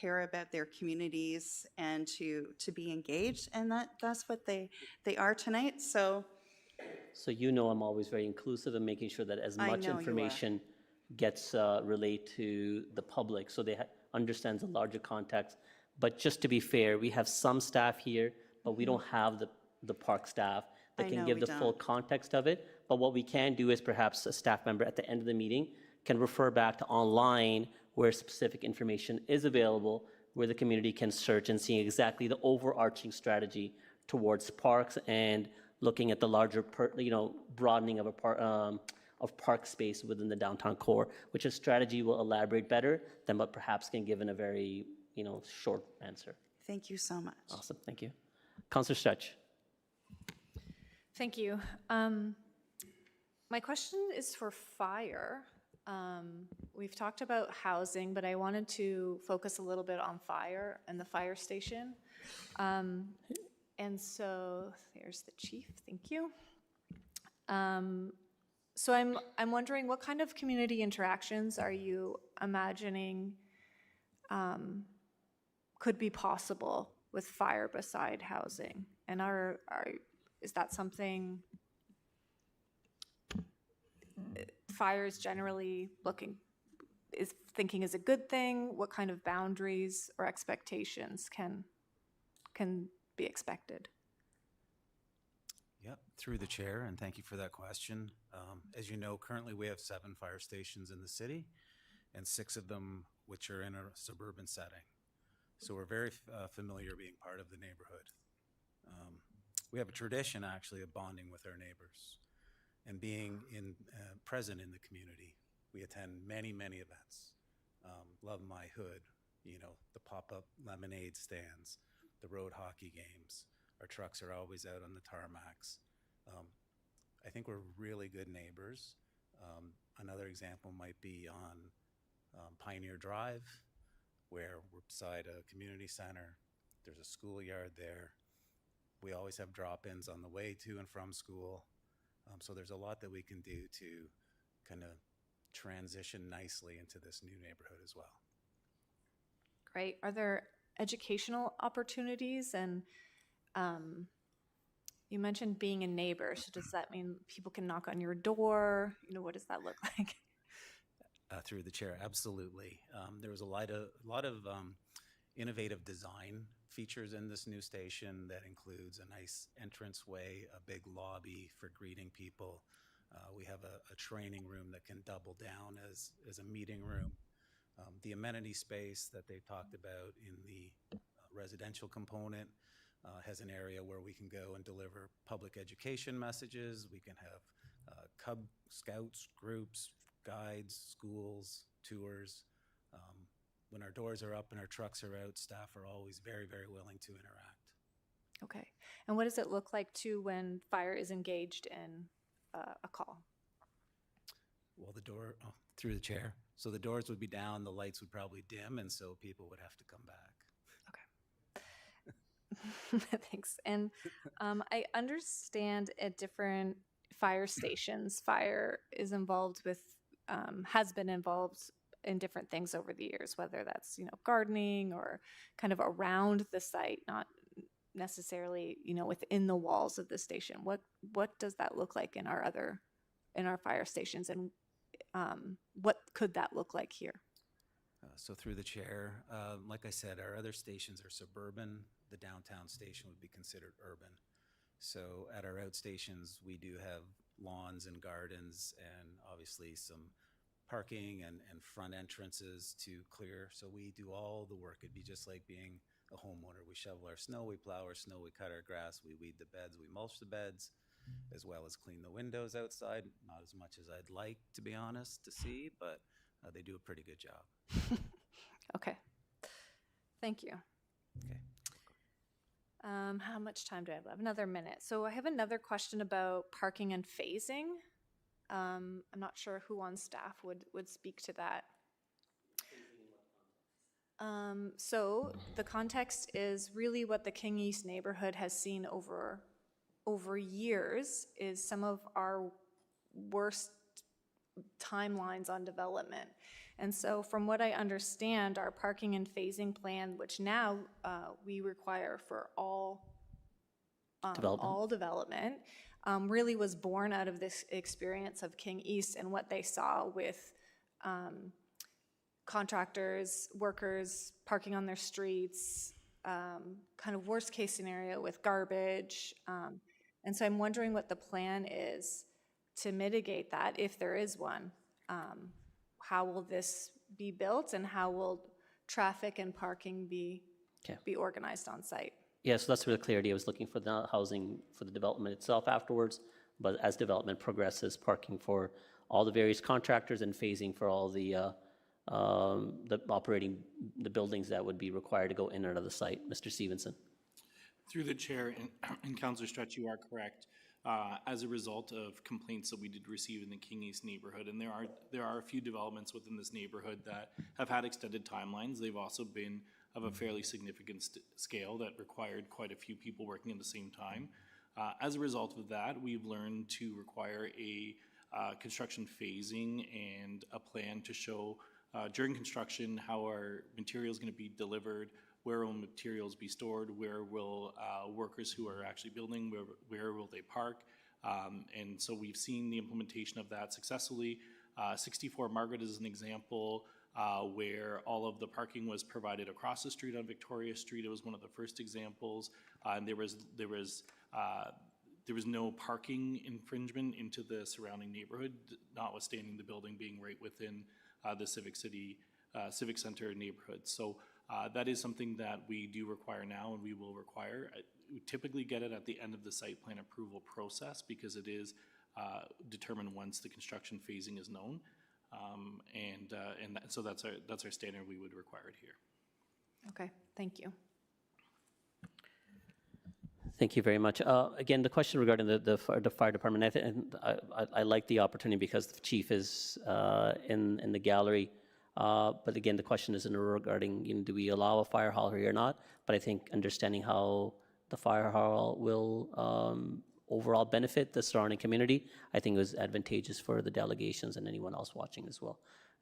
care about their communities and to be engaged, and that's what they are tonight. So you know I'm always very inclusive in making sure that as much information gets relayed to the public so they understand the larger context. But just to be fair, we have some staff here, but we don't have the park staff that can give the full context of it. But what we can do is perhaps a staff member at the end of the meeting can refer back to online where specific information is available, where the community can search and see exactly the overarching strategy towards parks and looking at the larger, broadening of park space within the downtown core, which a strategy will elaborate better than what perhaps can give in a very, short answer. Thank you so much. Awesome, thank you. Councillor Stretch. Thank you. My question is for fire. We've talked about housing, but I wanted to focus a little bit on fire and the fire station. And so there's the chief, thank you. So I'm wondering what kind of community interactions are you imagining could be possible with fire beside housing? And is that something fire is generally thinking is a good thing? What kind of boundaries or expectations can be expected? Yep, through the chair, and thank you for that question. As you know, currently we have 7 fire stations in the city, and 6 of them which are in a suburban setting. So we're very familiar being part of the neighborhood. We have a tradition, actually, of bonding with our neighbors and being present in the community. We attend many, many events. Love My Hood, the pop-up lemonade stands, the road hockey games. Our trucks are always out on the tarmacs. I think we're really good neighbors. Another example might be on Pioneer Drive, where we're beside a community center. There's a schoolyard there. We always have drop-ins on the way to and from school. So there's a lot that we can do to kind of transition nicely into this new neighborhood as well. Great. Are there educational opportunities? And you mentioned being a neighbor. So does that mean people can knock on your door? What does that look like? Through the chair, absolutely. There was a lot of innovative design features in this new station that includes a nice entranceway, a big lobby for greeting people. We have a training room that can double down as a meeting room. The amenity space that they talked about in the residential component has an area where we can go and deliver public education messages. We can have Cub Scouts groups, guides, schools, tours. When our doors are up and our trucks are out, staff are always very, very willing to interact. Okay. And what does it look like too when fire is engaged in a call? Well, through the chair. So the doors would be down, the lights would probably dim, and so people would have to come back. Okay. Thanks. And I understand at different fire stations, fire is involved with, has been involved in different things over the years, whether that's, gardening or kind of around the site, not necessarily, within the walls of the station. What does that look like in our fire stations, and what could that look like here? So through the chair, like I said, our other stations are suburban. The downtown station would be considered urban. So at our outstations, we do have lawns and gardens and obviously some parking and front entrances to clear. So we do all the work. It'd be just like being a homeowner. We shovel our snow, we plow our snow, we cut our grass, we weed the beds, we mulch the beds, as well as clean the windows outside. Not as much as I'd like, to be honest, to see, but they do a pretty good job. Okay. Thank you. Okay. How much time do I have? Another minute. So I have another question about parking and phasing. I'm not sure who on staff would speak to that. So the context is really what the King East neighborhood has seen over years is some of our worst timelines on development. And so from what I understand, our parking and phasing plan, which now we require for all development, really was born out of this experience of King East and what they saw with contractors, workers parking on their streets, kind of worst case scenario with garbage. And so I'm wondering what the plan is to mitigate that, if there is one. How will this be built, and how will traffic and parking be organized on site? Yeah, so that's where the clarity I was looking for, the housing for the development itself afterwards, but as development progresses, parking for all the various contractors and phasing for all the operating the buildings that would be required to go in and out of the site. Mr. Stevenson. Through the chair, and Councillor Stretch, you are correct. As a result of complaints that we did receive in the King East neighborhood, and there are a few developments within this neighborhood that have had extended timelines. They've also been of a fairly significant scale that required quite a few people working at the same time. As a result of that, we've learned to require a construction phasing and a plan to show during construction how our material is going to be delivered, where will materials be stored, where will workers who are actually building, where will they park. And so we've seen the implementation of that successfully. 64 Margaret is an example where all of the parking was provided across the street on Victoria Street. It was one of the first examples, and there was no parking infringement into the surrounding neighborhood, notwithstanding the building being right within the Civic Center neighborhood. So that is something that we do require now, and we will require. We typically get it at the end of the site plan approval process because it is determined once the construction phasing is known, so that's our standard. We would require it here. Okay, thank you. Thank you very much. Again, the question regarding the fire department, I like the opportunity because the chief is in the gallery. But again, the question isn't regarding, do we allow a fire hall here or not? But I think understanding how the fire hall will overall benefit the surrounding community, I think it was advantageous for the delegations and anyone else watching as well.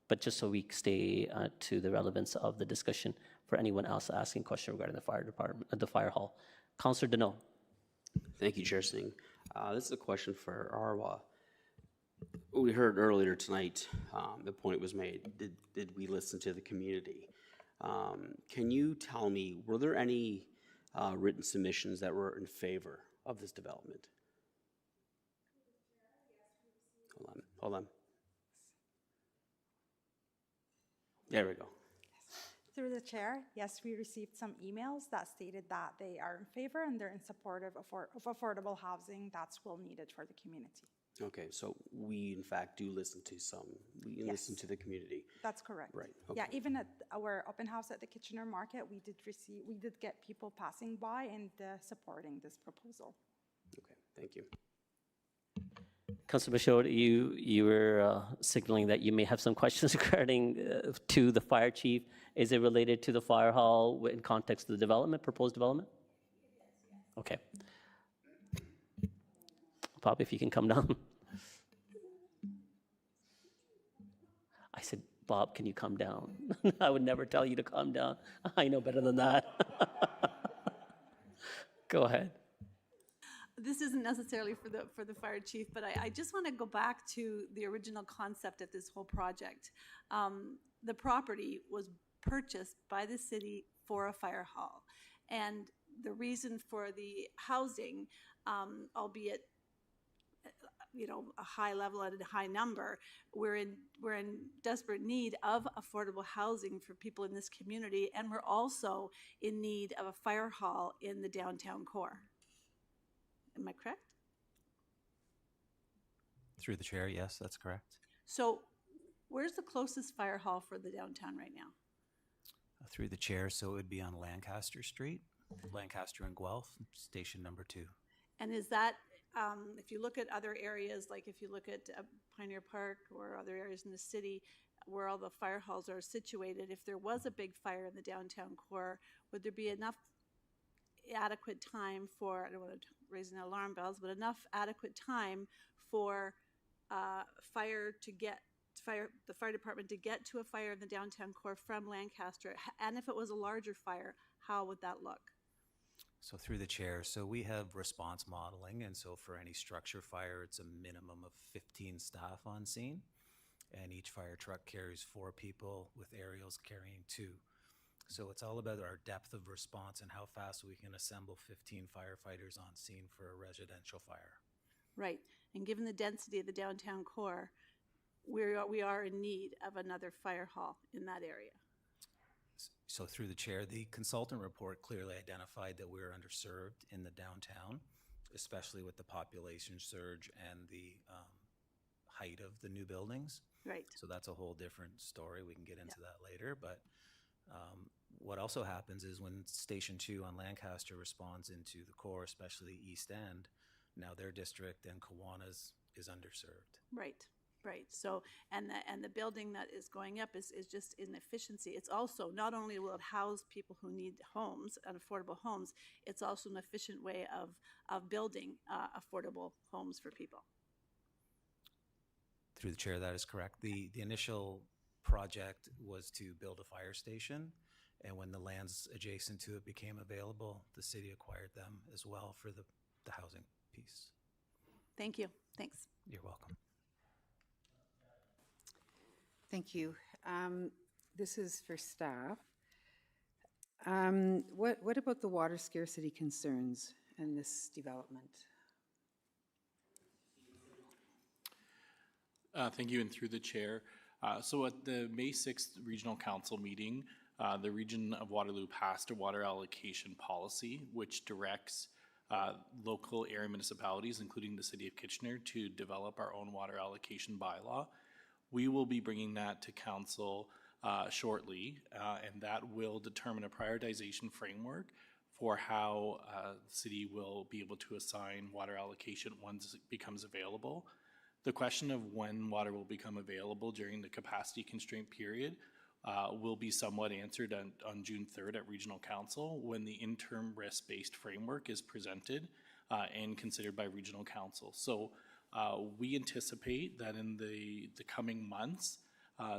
But just so we stay to the relevance of the discussion for anyone else asking a question regarding the fire department, the fire hall. Councillor Deneau. Thank you, Chair Singh. This is a question for Arwa. We heard earlier tonight, the point was made, did we listen to the community? Can you tell me, were there any written submissions that were in favor of this development? Hold on. There we go. Through the chair, yes, we received some emails that stated that they are in favor and they're in support of affordable housing that's well needed for the community. Okay, so we in fact do listen to listen to the community. That's correct. Right. Yeah, Okay. even at our open house at the Kitchener Market, we did get people passing by and supporting this proposal. Okay, thank you. Councillor Michaud, you were signaling that you may have some questions regarding to the fire chief. Is it related to the fire hall in context of the development, proposed development? Okay. Bob, if you can come down. I said, Bob, can you come down? I would never tell you to come down. I know better than that. Go ahead. This isn't necessarily for the fire chief, but I just want to go back to the original concept of this whole project. The property was purchased by the city for a fire hall, and the reason for the housing, albeit a high level at a high number, we're in desperate need of affordable housing for people in this community, and we're also in need of a fire hall in the downtown core. Am I correct? Through the chair, yes, that's correct. So where's the closest fire hall for the downtown right now? Through the chair, so it would be on Lancaster Street, Lancaster and Guelph, station number 2. And is that, if you look at other areas, like if you look at Pioneer Park or other areas in the city where all the fire halls are situated, if there was a big fire in the downtown core, would there be enough adequate time for, I don't want to raise any alarm bells, but enough adequate time for the fire department to get to a fire in the downtown core from Lancaster? And if it was a larger fire, how would that look? So through the chair, so we have response modeling, and so for any structure fire, it's a minimum of 15 staff on scene, and each fire truck carries 4 people with aerials carrying 2. So it's all about our depth of response and how fast we can assemble 15 firefighters on scene for a residential fire. Right, and given the density of the downtown core, we are in need of another fire hall in that area. So through the chair, the consultant report clearly identified that we're underserved in the downtown, especially with the population surge and the height of the new buildings. Right. So that's a whole different story. We can get into that later. But what also happens is when Station 2 on Lancaster responds into the core, especially the East End, now their district and Kiwanis is underserved. Right. Right, so, and the building that is going up is just inefficiency. It's also, not only will it house people who need homes and affordable homes, it's also an efficient way of building affordable homes for people. Through the chair, that is correct. The initial project was to build a fire station, and when the lands adjacent to it became available, the city acquired them as well for the housing piece. Thank you, thanks. You're welcome. Thank you. This is for staff. What about the water scarcity concerns in this development? Thank you, and through the chair. So at the May 6th Regional Council meeting, the Region of Waterloo passed a water allocation policy which directs local area municipalities, including the City of Kitchener, to develop our own water allocation bylaw. We will be bringing that to Council shortly, and that will determine a prioritization framework for how the city will be able to assign water allocation once it becomes available. The question of when water will become available during the capacity constraint period will be somewhat answered on June 3rd at Regional Council when the interim risk-based framework is presented and considered by Regional Council. So we anticipate that in the coming months,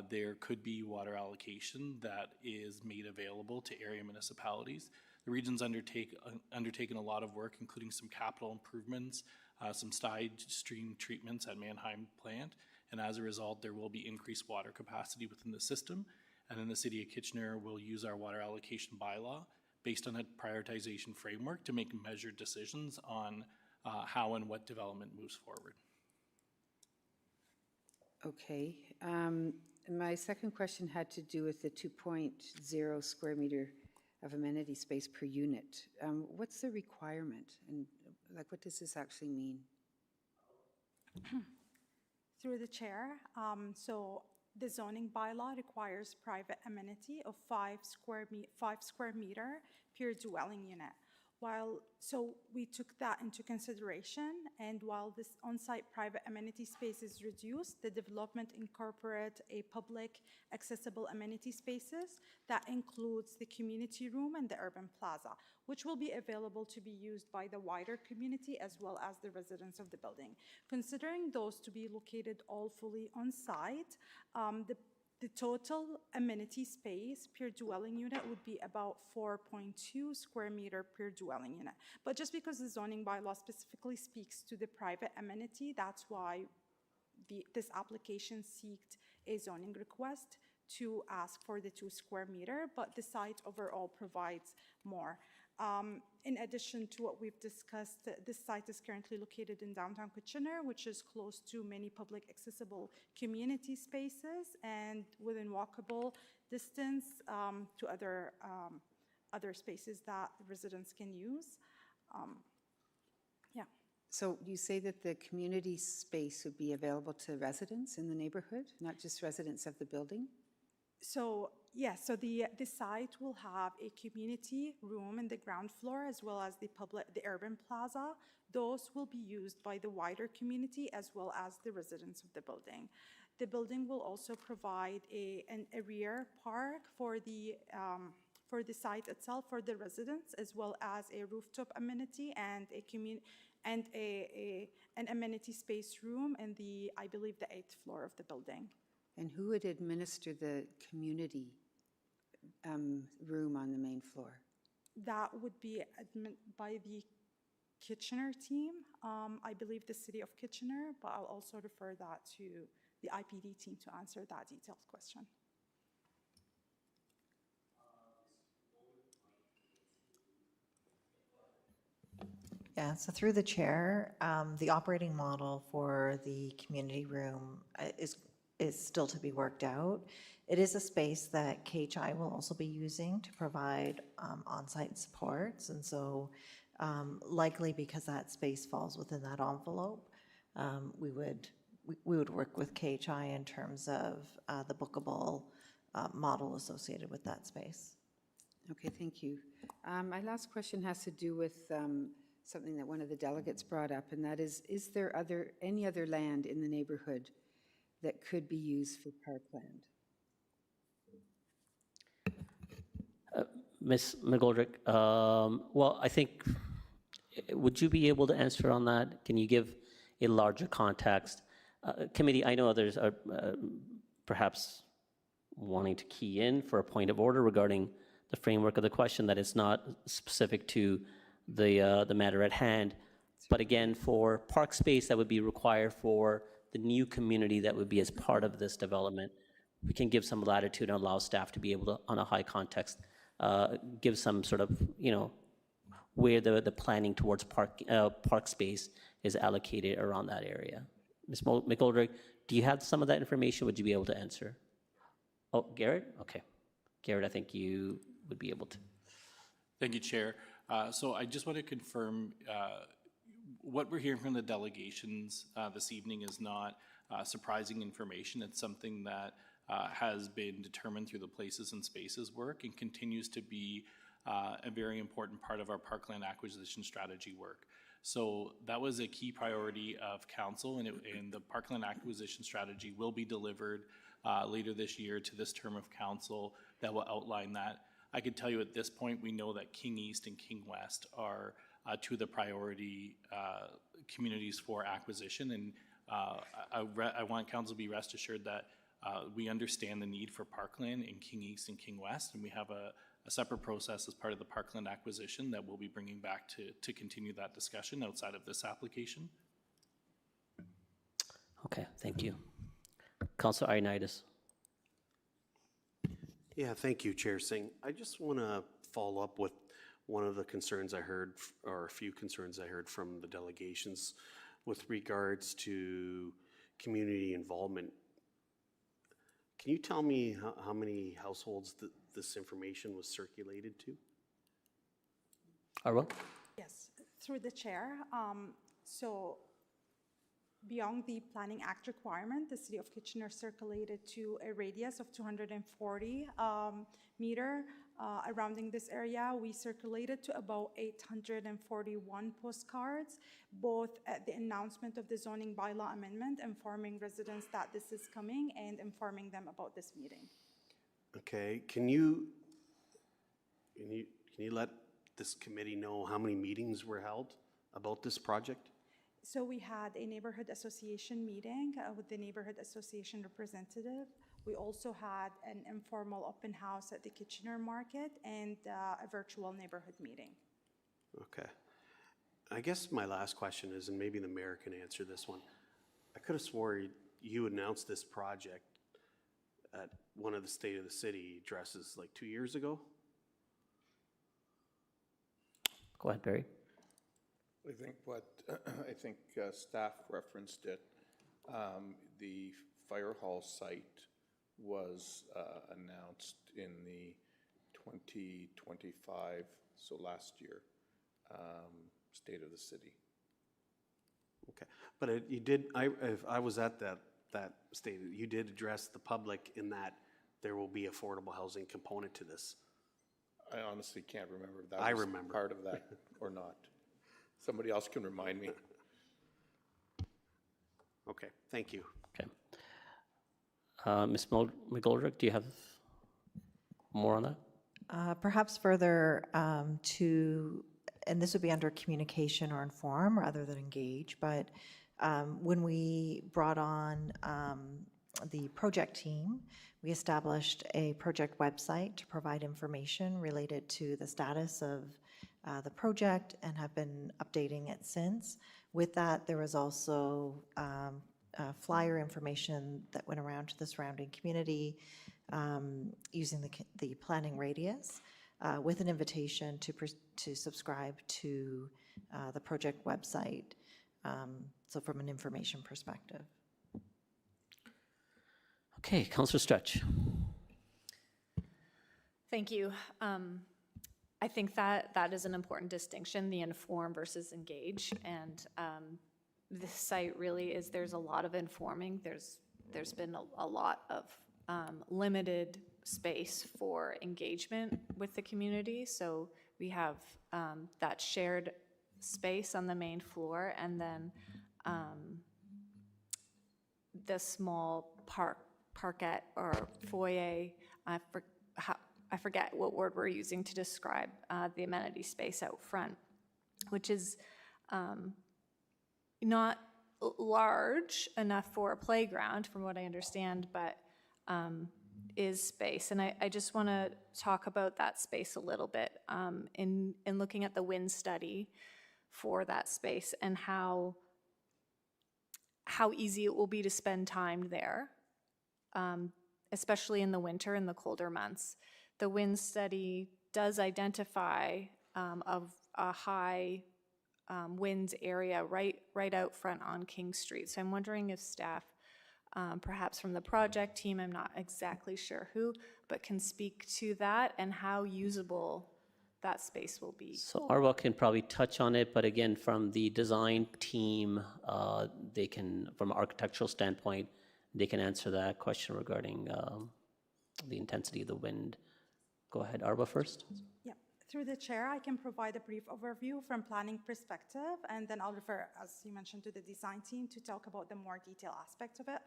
there could be water allocation that is made available to area municipalities. The region's undertaken a lot of work, including some capital improvements, some side stream treatments at Mannheim plant, and as a result, there will be increased water capacity within the system. And then the City of Kitchener will use our water allocation bylaw based on a prioritization framework to make measured decisions on how and what development moves forward. Okay. My second question had to do with the 2.0 square meter of amenity space per unit. What's the requirement, and like what does this actually mean? Through the chair, so the zoning bylaw requires private amenity of 5 square meter per dwelling unit. So we took that into consideration, and while this on-site private amenity space is reduced, the development incorporate a public accessible amenity spaces that includes the community room and the urban plaza, which will be available to be used by the wider community as well as the residents of the building. Considering those to be located all fully on-site, the total amenity space per dwelling unit would be about 4.2 square meter per dwelling unit. But just because the zoning bylaw specifically speaks to the private amenity, that's why this application sought a zoning request to ask for the 2 square meter, but the site overall provides more. In addition to what we've discussed, this site is currently located in downtown Kitchener, which is close to many public accessible community spaces and within walkable distance to other spaces that residents can use. Yeah. So you say that the community space would be available to residents in the neighborhood, not just residents of the building? So yes, so the site will have a community room in the ground floor as well as the urban plaza. Those will be used by the wider community as well as the residents of the building. The building will also provide a rear park for the site itself for the residents, as well as a rooftop amenity and an amenity space room in I believe the 8th floor of the building. And who would administer the community room on the main floor? That would be by the Kitchener team. I believe the City of Kitchener, but I'll also refer that to the IPD team to answer that detailed question. Yeah, so through the chair, the operating model for the community room is still to be worked out. It is a space that KHI will also be using to provide on-site supports, and so likely because that space falls within that envelope, we would work with KHI in terms of the bookable model associated with that space. Okay, thank you. My last question has to do with something that one of the delegates brought up, and that is there any other land in the neighborhood that could be used for parkland? Ms. McGoldrick, well, I think, would you be able to answer on that? Can you give a larger context? Committee, I know others are perhaps wanting to key in for a point of order regarding the framework of the question, that it's not specific to the matter at hand. But again, for park space that would be required for the new community that would be as part of this development, we can give some latitude and allow staff to be able to, on a high context, give some sort of, where the planning towards park space is allocated around that area. Ms. McGoldrick, do you have some of that information? Would you be able to answer? Oh, Garrett? Okay. Garrett, I think you would be able to. Thank you, Chair. So I just want to confirm what we're hearing from the delegations this evening is not surprising information. It's something that has been determined through the Places and Spaces work and continues to be a very important part of our parkland acquisition strategy work. So that was a key priority of council, and the parkland acquisition strategy will be delivered later this year to this term of council that will outline that. I can tell you at this point, we know that King East and King West are two of the priority communities for acquisition, and I want council to be rest assured that we understand the need for parkland in King East and King West, and we have a separate process as part of the parkland acquisition that we'll be bringing back to continue that discussion outside of this application. Okay, thank you. Councilor Ioannidis. Yeah, thank you, Chair Singh. I just want to follow up with one of the concerns I heard, or a few concerns I heard from the delegations with regards to community involvement. Can you tell me how many households this information was circulated to? Arwa? Yes, through the chair. So beyond the Planning Act requirement, the City of Kitchener circulated to a radius of 240 meter surrounding this area. We circulated to about 841 postcards, both at the announcement of the zoning bylaw amendment, informing residents that this is coming and informing them about this meeting. Okay, can you let this committee know how many meetings were held about this project? So we had a neighborhood association meeting with the neighborhood association representative. We also had an informal open house at the Kitchener Market and a virtual neighborhood meeting. Okay. I guess my last question is, and maybe the mayor can answer this one. I could have swore you announced this project at one of the State of the City addresses like 2 years ago. Go ahead, Barry. I think staff referenced it. The fire hall site was announced in the 2025, so last year, State of the City. Okay, but you did. If I was at that state, you did address the public in that there will be affordable housing component to this. I honestly can't remember if that I was remember. part of that or not. Somebody else can remind me. Okay, thank you. Okay. Ms. McGoldrick, do you have more on that? Perhaps further and this would be under communication or inform rather than engage, but when we brought on the project team, we established a project website to provide information related to the status of the project and have been updating it since. With that, there was also flyer information that went around to the surrounding community using the planning radius with an invitation to subscribe to the project website, so from an information perspective. Okay, Councillor Stretch. Thank you. I think that is an important distinction, the inform versus engage. And this site really is, there's a lot of informing. There's been a lot of limited space for engagement with the community. So we have that shared space on the main floor, and then the small parquet or foyer. I forget what word we're using to describe the amenity space out front, which is not large enough for a playground, from what I understand, but is space. And I just want to talk about that space a little bit in looking at the wind study for that space and how easy it will be to spend time there, especially in the winter and the colder months. The wind study does identify of a high winds area right out front on King Street. So I'm wondering if staff, perhaps from the project team, I'm not exactly sure who, but can speak to that and how usable that space will be. So Arwa can probably touch on it, but again, from the design team, they can, from an architectural standpoint, they can answer that question regarding the intensity of the wind. Go ahead, Arwa first. Yeah. Through the chair, I can provide a brief overview from planning perspective, and then I'll refer, as you mentioned, to the design team to talk about the more detailed aspect of it.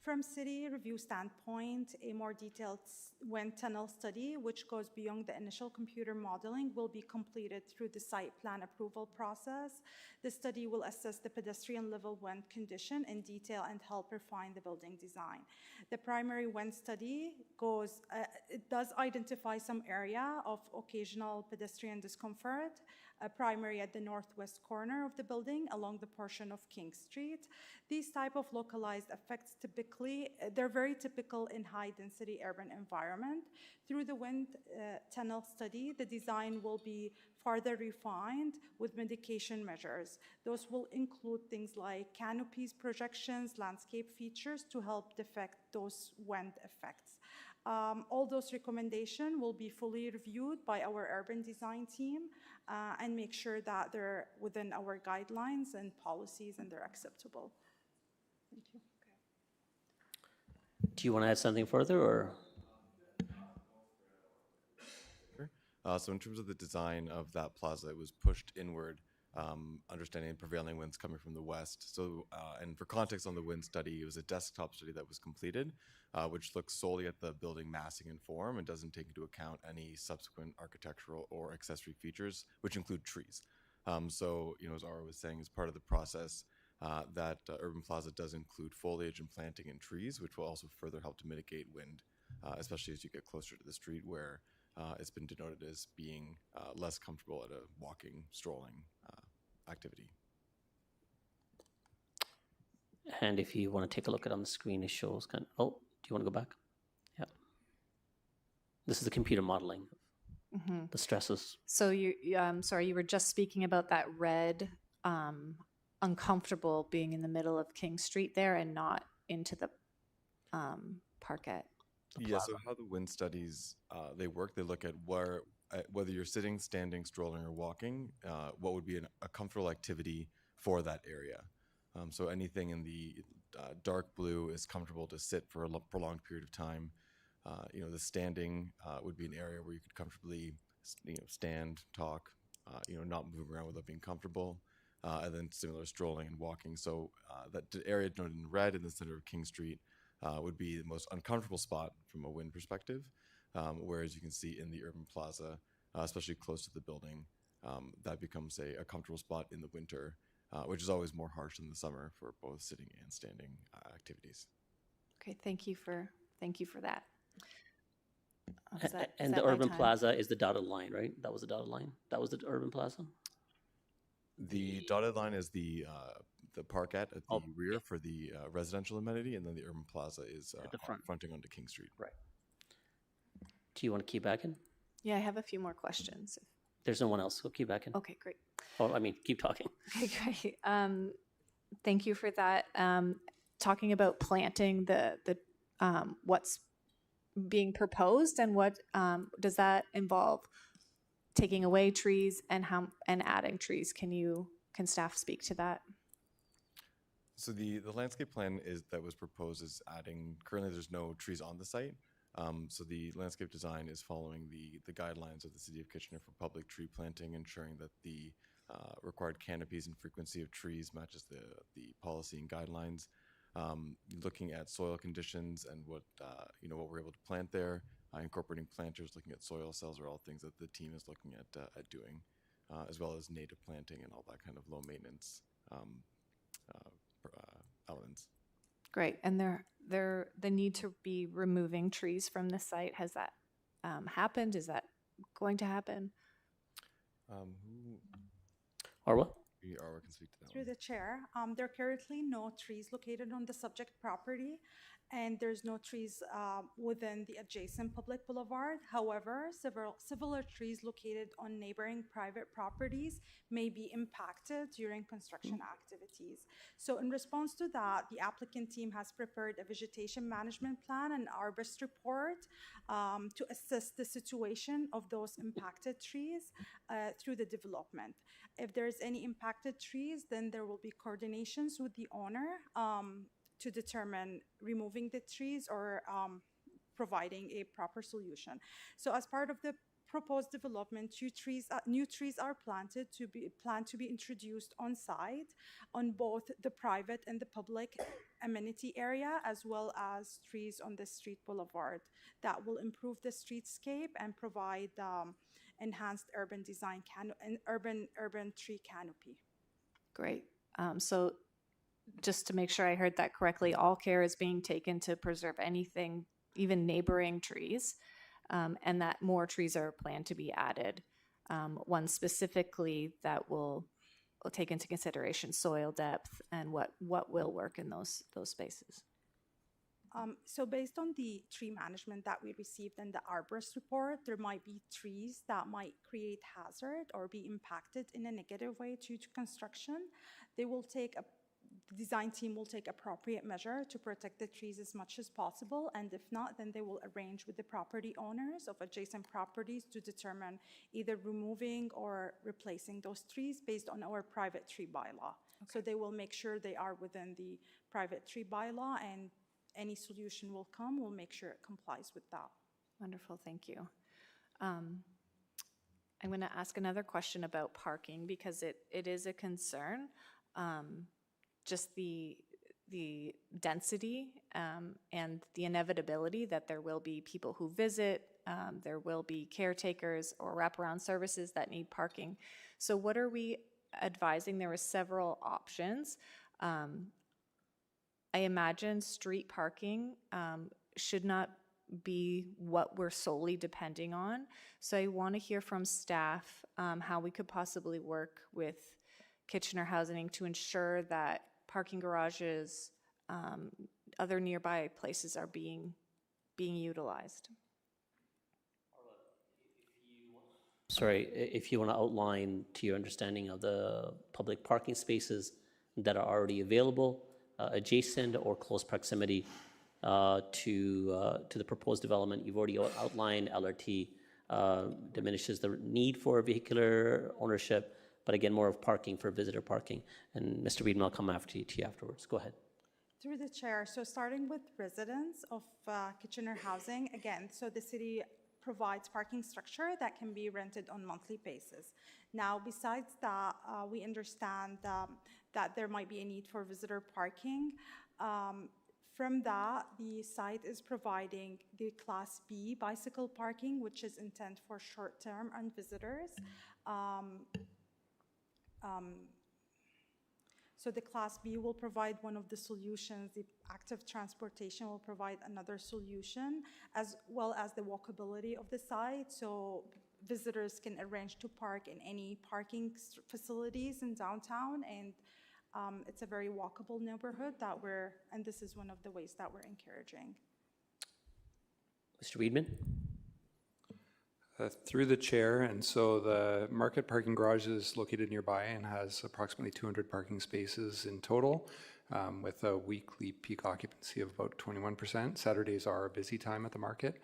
From city review standpoint, a more detailed wind tunnel study, which goes beyond the initial computer modeling, will be completed through the site plan approval process. The study will assess the pedestrian level wind condition in detail and help refine the building design. The primary wind study goes, it does identify some area of occasional pedestrian discomfort, primary at the northwest corner of the building along the portion of King Street. These type of localized effects typically, they're very typical in high density urban environment. Through the wind tunnel study, the design will be further refined with mitigation measures. Those will include things like canopies, projections, landscape features to help defect those wind effects. All those recommendations will be fully reviewed by our urban design team and make sure that they're within our guidelines and policies and they're acceptable. Thank you. Do you want to add something further, or? So in terms of the design of that plaza, it was pushed inward, understanding prevailing winds coming from the west. So, and for context on the wind study, it was a desktop study that was completed, which looks solely at the building massing and form and doesn't take into account any subsequent architectural or accessory features, which include trees. So, as Ara was saying, as part of the process, that Urban Plaza does include foliage and planting and trees, which will also further help to mitigate wind, especially as you get closer to the street where it's been denoted as being less comfortable at a walking, strolling activity. And if you want to take a look at it on the screen, it shows kind of, oh, do you want to go back? Yeah. This is the computer modeling, the stresses. So sorry, you were just speaking about that red uncomfortable being in the middle of King Street there and not into the parquet. Yeah, so how the wind studies, they work, they look at whether you're sitting, standing, strolling, or walking, what would be a comfortable activity for that area. So anything in the dark blue is comfortable to sit for a prolonged period of time. The standing would be an area where you could comfortably stand, talk, not move around without being comfortable. And then similar strolling and walking. So that area noted in red in the center of King Street would be the most uncomfortable spot from a wind perspective, whereas you can see in the Urban Plaza, especially close to the building, that becomes a comfortable spot in the winter, which is always more harsh in the summer for both sitting and standing activities. Okay, thank you for that. And the Urban Plaza is the dotted line, right? That was the dotted line? That was the Urban Plaza? The dotted line is the parquet at the rear for the residential amenity, and then the Urban Plaza is at the front, fronting onto King Street. Right. Do you want to keep back in? Yeah, I have a few more questions. There's no one else, so keep back in. Okay, great. Oh, I mean, keep talking. Okay, great. Thank you for that. Talking about planting the what's being proposed and what does that involve? Taking away trees and adding trees. Can staff speak to that? So the landscape plan that was proposed is adding, currently there's no trees on the site. So the landscape design is following the guidelines of the City of Kitchener for public tree planting, ensuring that the required canopies and frequency of trees matches the policy and guidelines. looking at soil conditions and what what we're able to plant there, incorporating planters, looking at soil cells are all things that the team is looking at doing, as well as native planting and all that kind of low maintenance elements. Great. And the need to be removing trees from the site, has that happened? Is that going to happen? Arwa? Arwa can speak to that Through one. the chair, there are currently no trees located on the subject property, and there's no trees within the adjacent public boulevard. However, several trees located on neighboring private properties may be impacted during construction activities. So in response to that, the applicant team has prepared a vegetation management plan and arborist report to assess the situation of those impacted trees through the development. If there's any impacted trees, then there will be coordinations with the owner to determine removing the trees or providing a proper solution. So as part of the proposed development, new trees are planned to be introduced on site on both the private and the public amenity area, as well as trees on the street boulevard that will improve the streetscape and provide enhanced urban design and urban tree canopy. Great. So just to make sure I heard that correctly, all care is being taken to preserve anything, even neighboring trees, and that more trees are planned to be added. One specifically that will take into consideration soil depth and what will work in those spaces. So based on the tree management that we received in the arborist report, there might be trees that might create hazard or be impacted in a negative way due to construction. The design team will take appropriate measure to protect the trees as much as possible, and if not, then they will arrange with the property owners of adjacent properties to determine either removing or replacing those trees based on our private tree bylaw. Okay. So they will make sure they are within the private tree bylaw, and any solution will come, we'll make sure it complies with that. Wonderful, thank you. I'm going to ask another question about parking because it is a concern. Just the density and the inevitability that there will be people who visit, there will be caretakers or wraparound services that need parking. So what are we advising? There were several options. I imagine street parking should not be what we're solely depending on. So I want to hear from staff how we could possibly work with Kitchener Housing to ensure that parking garages, other nearby places are being utilized. Sorry, if you want to outline to your understanding of the public parking spaces that are already available, adjacent or close proximity to the proposed development. You've already outlined LRT diminishes the need for vehicular ownership, but again, more of parking for visitor parking. And Mr. Weedman, I'll come after you afterwards. Go ahead. Through the chair, so starting with residents of Kitchener Housing, again, so the city provides parking structure that can be rented on monthly basis. Now, besides that, we understand that there might be a need for visitor parking. From that, the site is providing the Class B bicycle parking, which is intended for short-term and visitors. So the Class B will provide one of the solutions. The active transportation will provide another solution, as well as the walkability of the site. So visitors can arrange to park in any parking facilities in downtown, and it's a very walkable neighborhood and this is one of the ways that we're encouraging. Mr. Weedman? Through the chair, and so the Market Parking Garage is located nearby and has approximately 200 parking spaces in total, with a weekly peak occupancy of about 21%. Saturdays are a busy time at the market,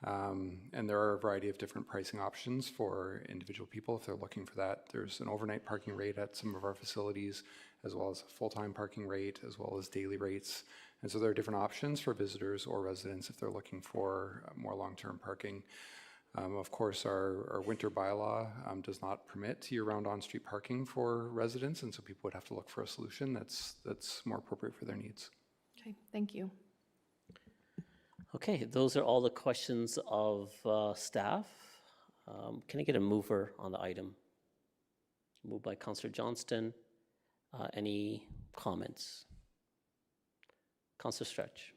and there are a variety of different pricing options for individual people if they're looking for that. There's an overnight parking rate at some of our facilities, as well as a full-time parking rate, as well as daily rates. And so there are different options for visitors or residents if they're looking for more long-term parking. Of course, our winter bylaw does not permit year-round on-street parking for residents, and so people would have to look for a solution that's more appropriate for their needs. Okay, thank you. Okay, those are all the questions of staff. Can I get a mover on the item? Moved by Councillor Johnston. Any comments? Councillor Stretch.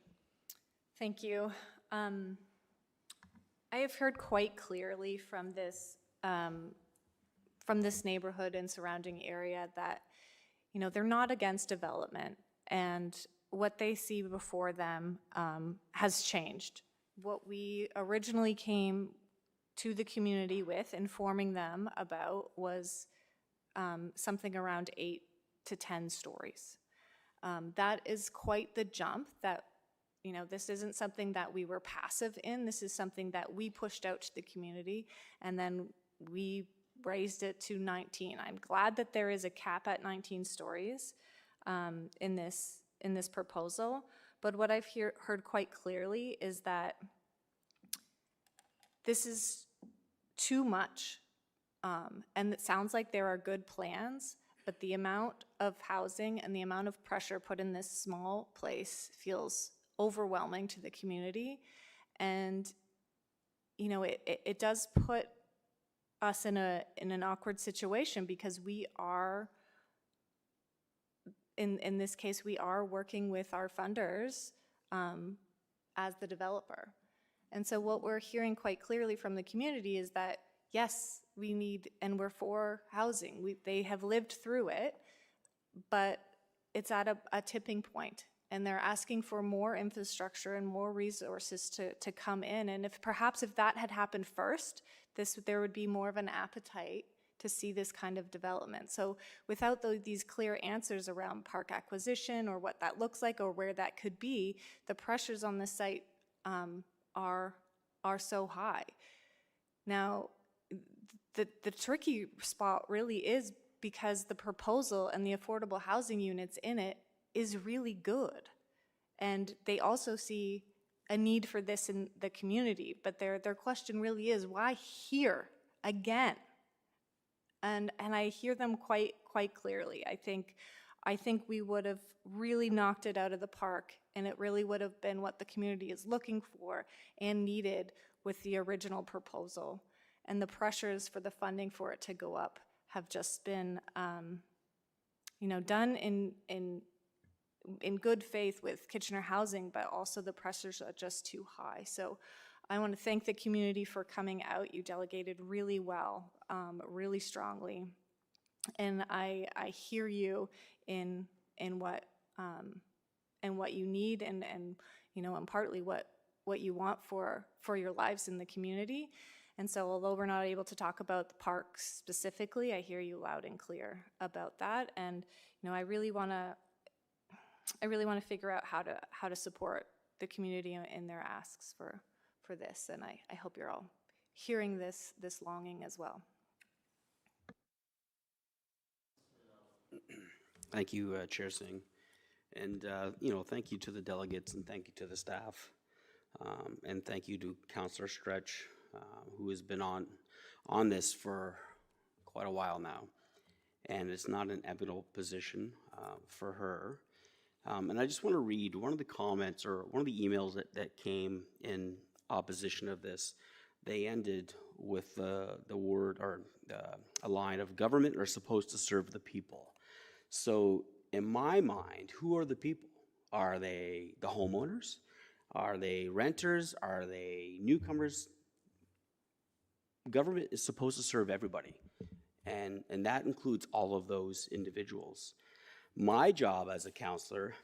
Thank you. I have heard quite clearly from this neighborhood and surrounding area that, you know, they're not against development, and what they see before them has changed. What we originally came to the community with, informing them about, was something around 8 to 10 stories. That is quite the jump. That, you know, this isn't something that we were passive in. This is something that we pushed out to the community, and then we raised it to 19. I'm glad that there is a cap at 19 stories in this proposal, but what I've heard quite clearly is that this is too much, and it sounds like there are good plans, but the amount of housing and the amount of pressure put in this small place feels overwhelming to the community. And, you know, it does put us in an awkward situation, because we are, in this case, we are working with our funders as the developer. And so what we're hearing quite clearly from the community is that, yes, we need, and we're for housing. They have lived through it, but it's at a tipping point, and they're asking for more infrastructure and more resources to come in. And perhaps if that had happened first, there would be more of an appetite to see this kind of development. So without these clear answers around park acquisition, or what that looks like, or where that could be, the pressures on the site are so high. Now, the tricky spot really is because the proposal and the affordable housing units in it is really good. And they also see a need for this in the community, but their question really is, why here again? And I hear them quite clearly. I think we would have really knocked it out of the park, and it really would have been what the community is looking for and needed with the original proposal. And the pressures for the funding for it to go up have just been, you know, done in good faith with Kitchener Housing, but also the pressures are just too high. So I want to thank the community for coming out. You delegated really well, really strongly, and I hear you in what you need, and you know, and partly what you want for your lives in the community. And so although we're not able to talk about the park specifically, I hear you loud and clear about that. And you know, I really want to figure out how to support the community in their asks for this. And I hope you're all hearing this longing as well. Thank you, Chair Singh. And, you know, thank you to the delegates, and thank you to the staff. And thank you to Councillor Stretch, who has been on this for quite a while now. And it's not an equitable position for her. And I just want to read one of the comments, or one of the emails that came in opposition of this. They ended with the word, or a line of, "Government are supposed to serve the people." So in my mind, who are the people? Are they the homeowners? Are they renters? Are they newcomers? Government is supposed to serve everybody, and that includes all of those individuals. My job as a councillor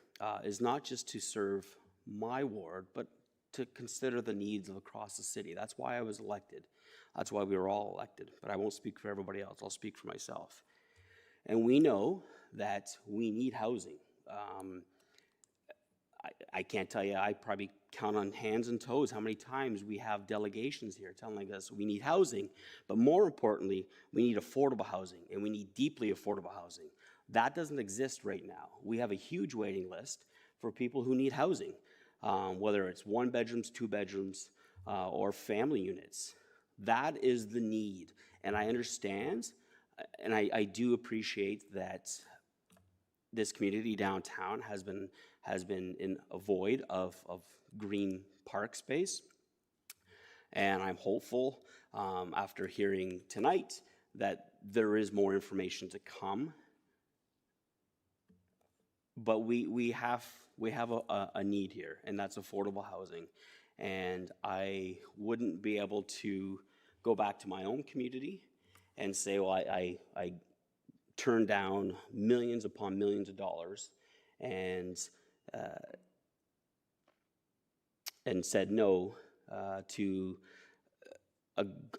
is not just to serve my ward, but to consider the needs of across the city. That's why I was elected. That's why we were all elected. But I won't speak for everybody else. I'll speak for myself. And we know that we need housing. I can't tell you, I probably count on hands and toes how many times we have delegations here telling us we need housing, but more importantly, we need affordable housing, and we need deeply affordable housing. That doesn't exist right now. We have a huge waiting list for people who need housing, whether it's 1 bedrooms, 2 bedrooms, or family units. That is the need, and I understand, and I do appreciate that this community downtown has been has been in a void of green park space. And I'm hopeful, after hearing tonight, that there is more information to come. But we have a need here, and that's affordable housing. And I wouldn't be able to go back to my own community and say, well, I turned down millions upon millions of dollars and said no to,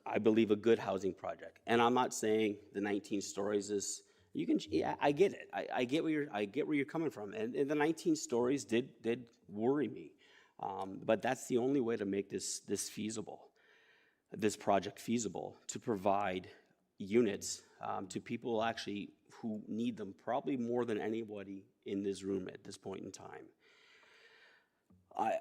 I believe, a good housing project. And I'm not saying the 19 stories is, you can, yeah, I get it. I get where you're coming from. And the 19 stories did worry me. But that's the only way to make this feasible, this project feasible, to provide units to people actually who need them, probably more than anybody in this room at this point in time.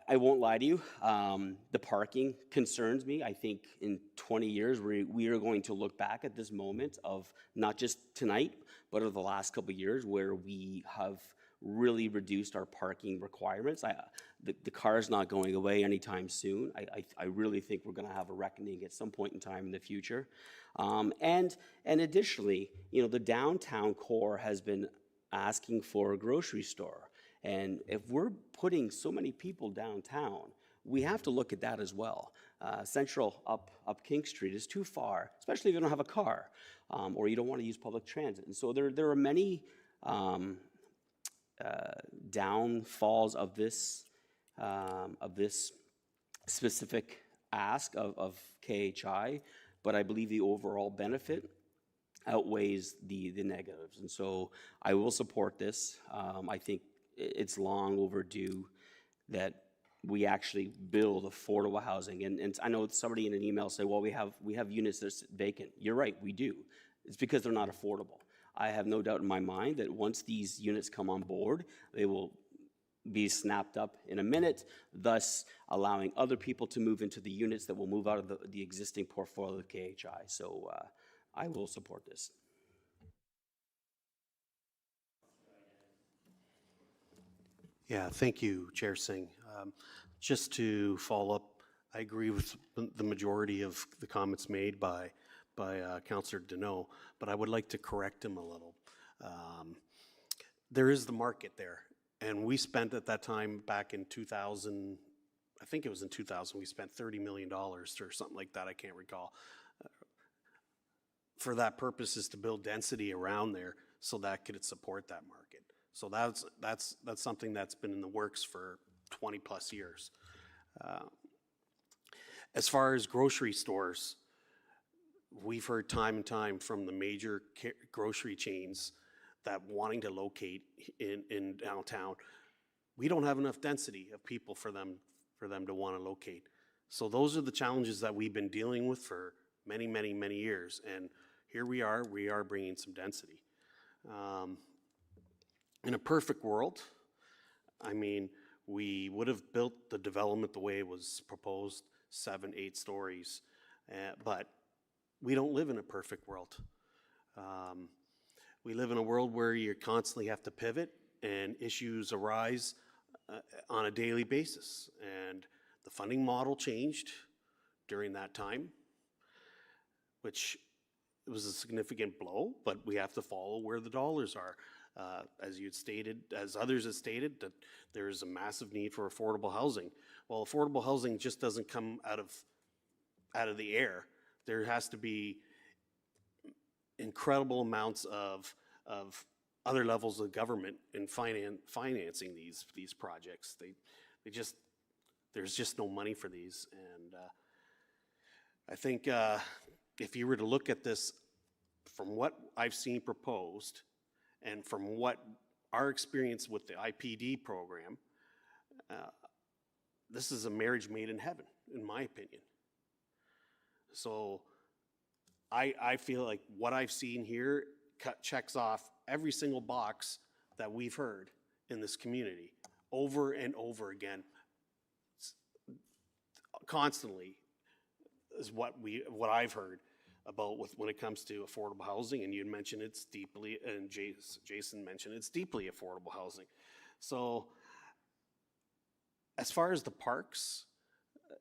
I won't lie to you, the parking concerns me. I think in 20 years, we are going to look back at this moment of not just tonight, but of the last couple of years where we have really reduced our parking requirements. The car is not going away anytime soon. I really think we're gonna have a reckoning at some point in time in the future. And additionally, you know, the downtown core has been asking for a grocery store. And if we're putting so many people downtown, we have to look at that as well. Central up King Street is too far, especially if you don't have a car or you don't want to use public transit. And so there are many downfalls of this specific ask of KHI, but I believe the overall benefit outweighs the negatives. And so I will support this. I think it's long overdue that we actually build affordable housing. And I know somebody in an email said, well, we have units that's vacant. You're right, we do. It's because they're not affordable. I have no doubt in my mind that once these units come on board, they will be snapped up in a minute, thus allowing other people to move into the units that will move out of the existing portfolio of KHI. So I will support this. Yeah, thank you, Chair Singh. Just to follow up, I agree with the majority of the comments made by Councillor Deneau, but I would like to correct him a little. There is the market there, and we spent at that time back in 2000, I think it was in 2000, we spent $30 million or something like that, I can't recall. For that purpose is to build density around there so that could support that market. So that's something that's been in the works for 20 plus years. As far as grocery stores, we've heard time and time from the major grocery chains that wanting to locate in downtown, we don't have enough density of people for them to want to locate. So those are the challenges that we've been dealing with for many, many, many years. And here we are bringing some density. In a perfect world, I mean, we would have built the development the way it was proposed, 7, 8 stories, but we don't live in a perfect world. We live in a world where you constantly have to pivot and issues arise on a daily basis. And the funding model changed during that time, which was a significant blow, but we have to follow where the dollars are. As you had stated, as others have stated, that there is a massive need for affordable housing. Well, affordable housing just doesn't come out of the air. There has to be incredible amounts of other levels of government in financing these projects. There's just no money for these, and I think if you were to look at this from what I've seen proposed, and from what our experience with the IPD program, this is a marriage made in heaven, in my opinion. So I feel like what I've seen here checks off every single box that we've heard in this community over and over again, constantly, is what I've heard about when it comes to affordable housing. And you mentioned it's deeply, and Jason mentioned it's deeply affordable housing. So as far as the parks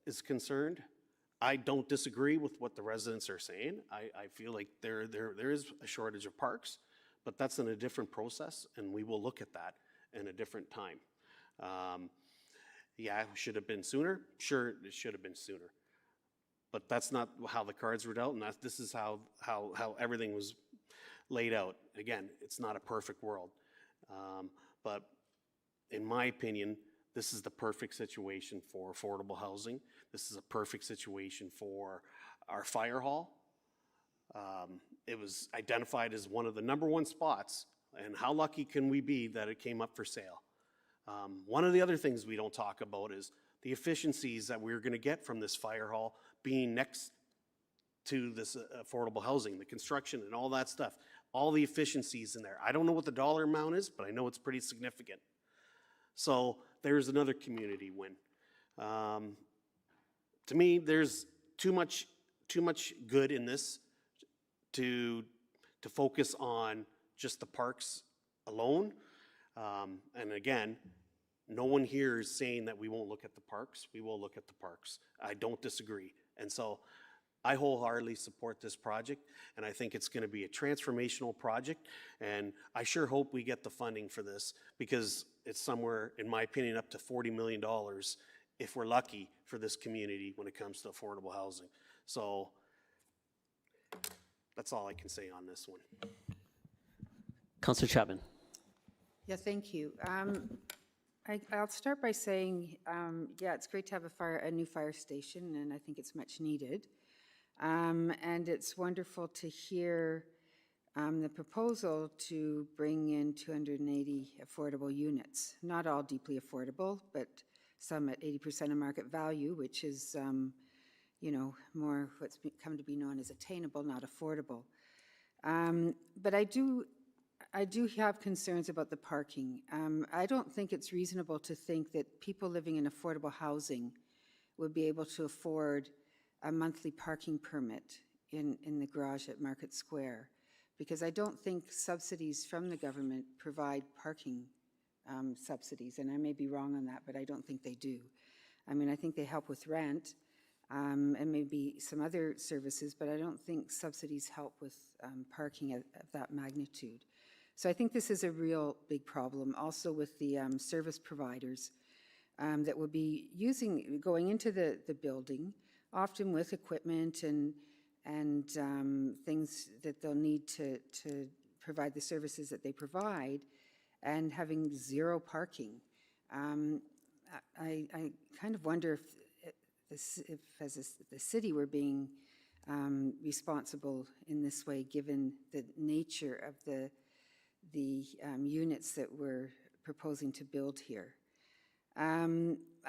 is concerned, I don't disagree with what the residents are saying. I feel like there is a shortage of parks, but that's in a different process, and we will look at that in a different time. Yeah, should have been sooner? Sure, it should have been sooner. But that's not how the cards were dealt, and this is how everything was laid out. Again, it's not a perfect world. But in my opinion, this is the perfect situation for affordable housing. This is a perfect situation for our fire hall. It was identified as one of the #1 spots, and how lucky can we be that it came up for sale? One of the other things we don't talk about is the efficiencies that we're going to get from this fire hall being next to this affordable housing, the construction and all that stuff, all the efficiencies in there. I don't know what the dollar amount is, but I know it's pretty significant. So there's another community win. To me, there's too much good in this to focus on just the parks alone. And again, no one here is saying that we won't look at the parks. We will look at the parks. I don't disagree. And so I wholeheartedly support this project, and I think it's going to be a transformational project, and I sure hope we get the funding for this, because it's somewhere, in my opinion, up to $40 million if we're lucky for this community when it comes to affordable housing. So that's all I can say on this one. Councillor Chapman. Yeah, thank you. I'll start by saying, yeah, it's great to have a new fire station, and I think it's much needed. And it's wonderful to hear the proposal to bring in 280 affordable units. Not all deeply affordable, but some at 80% of market value, which is, you know, more what's come to be known as attainable, not affordable. But I do have concerns about the parking. I don't think it's reasonable to think that people living in affordable housing would be able to afford a monthly parking permit in the garage at Market Square, because I don't think subsidies from the government provide parking subsidies, and I may be wrong on that, but I don't think they do. I mean, I think they help with rent and maybe some other services, but I don't think subsidies help with parking of that magnitude. So I think this is a real big problem, also with the service providers that will be going into the building, often with equipment and things that they'll need to provide the services that they provide, and having zero parking. I kind of wonder if as the city we're being responsible in this way, given the nature of the units that we're proposing to build here.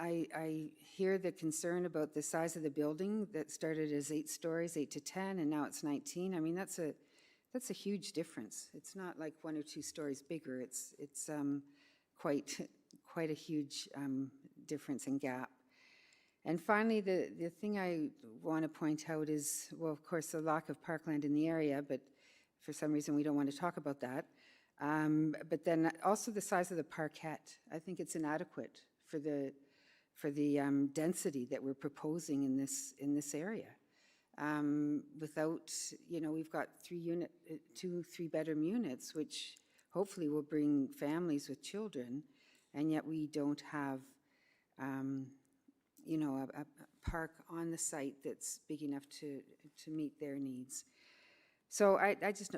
I hear the concern about the size of the building that started as 8 stories, 8 to 10, and now it's 19. I mean, that's a huge difference. It's not like 1 or 2 stories bigger. It's quite a huge difference and gap. And finally, the thing I want to point out is, well, of course, the lack of parkland in the area, but for some reason we don't want to talk about that. But then also the size of the parkette. I think it's inadequate for the density that we're proposing in this area. Without, you know, we've got 2 3-bedroom units, which hopefully will bring families with children, and yet we don't have, you know, a park on the site that's big enough to meet their needs. So I just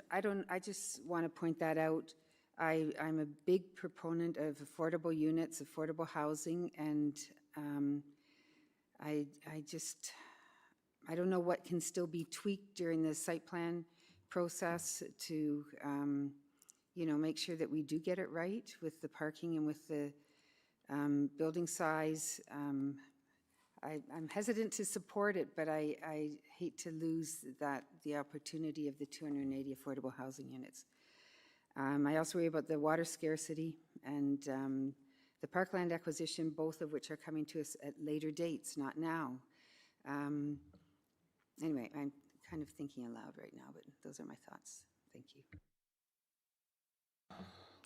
want to point that out. I'm a big proponent of affordable units, affordable housing, and I don't know what can still be tweaked during the site plan process to, you know, make sure that we do get it right with the parking and with the building size. I'm hesitant to support it, but I hate to lose the opportunity of the 280 affordable housing units. I also worry about the water scarcity and the parkland acquisition, both of which are coming to us at later dates, not now. Anyway, I'm kind of thinking aloud right now, but those are my thoughts. Thank you.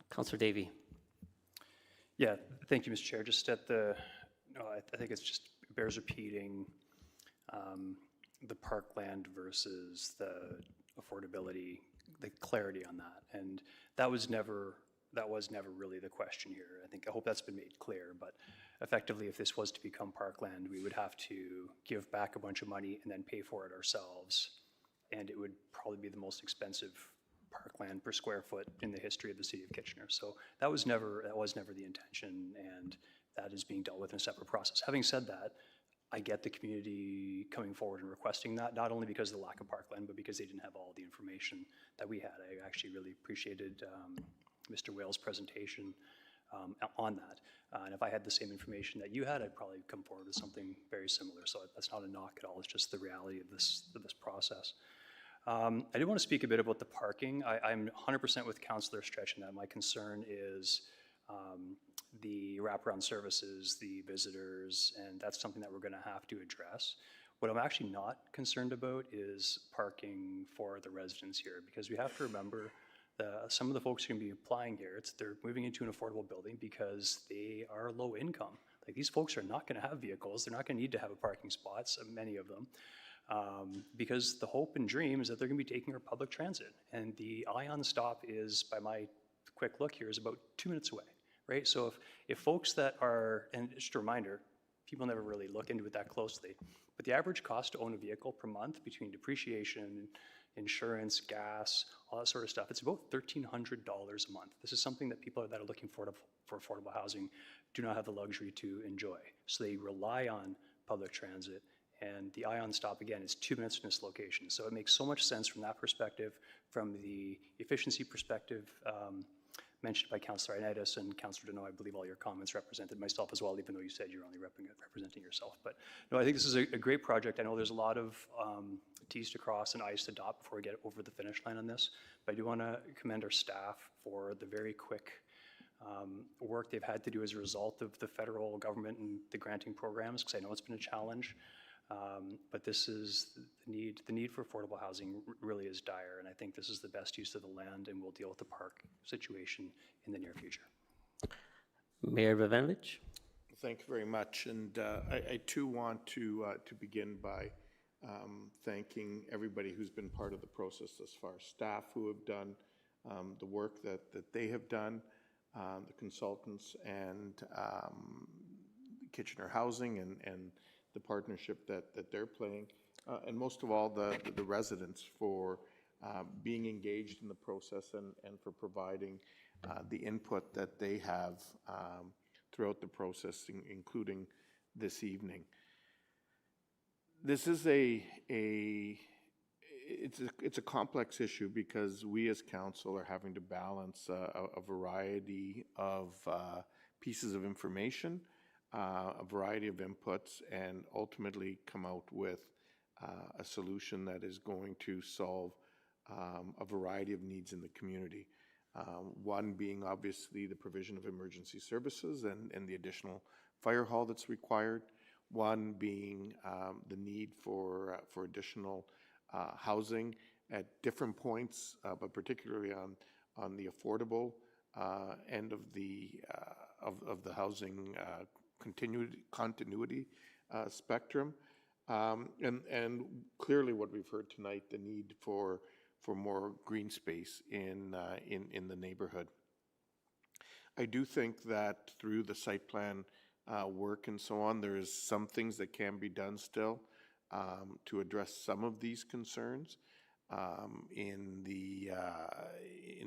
Councillor Davey. Yeah, thank you, Mr. Chair. Just at the No, I think it's just it bears repeating the parkland versus the affordability, the clarity on that, and that was never really the question here. I hope that's been made clear. But effectively, if this was to become parkland, we would have to give back a bunch of money and then pay for it ourselves, and it would probably be the most expensive parkland per square foot in the history of the city of Kitchener. So that was never the intention, and that is being dealt with in a separate process. Having said that, I get the community coming forward and requesting that, not only because of the lack of parkland, but because they didn't have all the information that we had. I actually really appreciated Mr. Wales' presentation on that. And if I had the same information that you had, I'd probably come forward with something very similar. So that's not a knock at all. It's just the reality of this process. I do want to speak a bit about the parking. I'm 100% with Councillor Stretch in that. My concern is the wraparound services, the visitors, and that's something that we're going to have to address. What I'm actually not concerned about is parking for the residents here, because we have to remember some of the folks who are going to be applying here, they're moving into an affordable building because they are low income. Like, these folks are not going to have vehicles. They're not going to need to have a parking spot, many of them, because the hope and dream is that they're going to be taking our public transit. And the Ion stop is, by my quick look here, is about 2 minutes away, right? So if folks that are, and just a reminder, people never really look into it that closely, but the average cost to own a vehicle per month between depreciation, insurance, gas, all that sort of stuff, it's about $1,300 a month. This is something that people that are looking for affordable housing do not have the luxury to enjoy. So they rely on public transit, and the Ion stop, again, is 2 minutes from this location. So it makes so much sense from that perspective, from the efficiency perspective, mentioned by Councillor Ioannidis and Councillor Deneau. I believe all your comments represented myself as well, even though you said you're only representing yourself. But no, I think this is a great project. I know there's a lot of T's to cross and I's to dot before we get over the finish line on this. But I do want to commend our staff for the very quick work they've had to do as a result of the federal government and the granting programs, because I know it's been a challenge. But this is the need for affordable housing really is dire, and I think this is the best use of the land, and we'll deal with the park situation in the near future. Mayor Vivanovic. Thank you very much, and I too want to begin by thanking everybody who's been part of the process thus far. Staff who have done the work that they have done, the consultants, and Kitchener Housing and the partnership that they're playing, and most of all the residents for being engaged in the process and for providing the input that they have throughout the process, including this evening. This is it's a complex issue because we as council are having to balance a variety of pieces of information, a variety of inputs, and ultimately come out with a solution that is going to solve a variety of needs in the community. One being obviously the provision of emergency services and the additional fire hall that's required. One being the need for additional housing at different points, but particularly on the affordable end of the housing continuity spectrum, and clearly what we've heard tonight, the need for more green space in the neighborhood. I do think that through the site plan work and so on, there is some things that can be done still to address some of these concerns in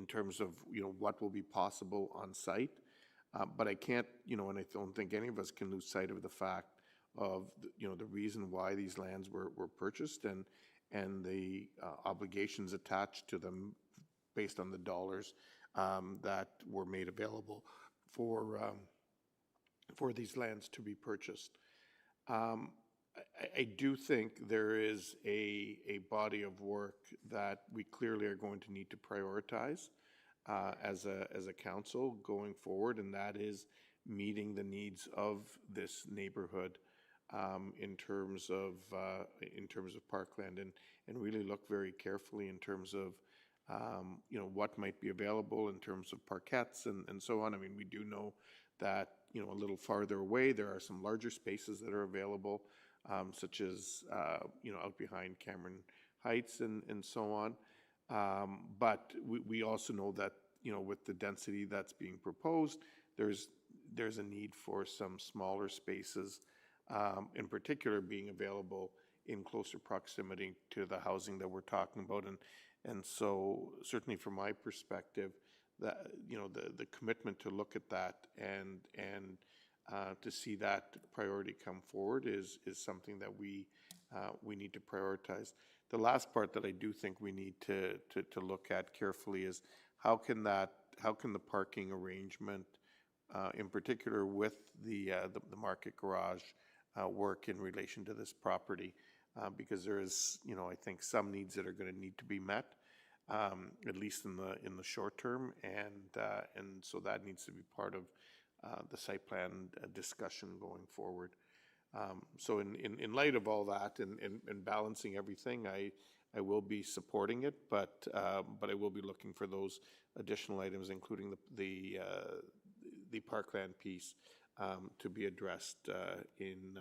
terms of what will be possible on site. But I can't, and I don't think any of us can lose sight of the fact of the reason why these lands were purchased and the obligations attached to them based on the dollars that were made available for these lands to be purchased. I do think there is a body of work that we clearly are going to need to prioritize as a council going forward, and that is meeting the needs of this neighborhood in terms of parkland, and really look very carefully in terms of what might be available in terms of parkettes and so on. I mean, we do know that, you know, a little farther away, there are some larger spaces that are available, such as, you know, out behind Cameron Heights and so on. But we also know that, you know, with the density that's being proposed, there's a need for some smaller spaces, in particular being available in closer proximity to the housing that we're talking about. And so certainly from my perspective, that, you know, the commitment to look at that and to see that priority come forward is something that we need to prioritize. The last part that I do think we need to look at carefully is how can the parking arrangement, in particular with the market garage, work in relation to this property, because there is, you know, I think some needs that are going to need to be met, at least in the short term, and so that needs to be part of the site plan discussion going forward. So in light of all that and balancing everything, I will be supporting it, but I will be looking for those additional items, including the parkland piece, to be addressed in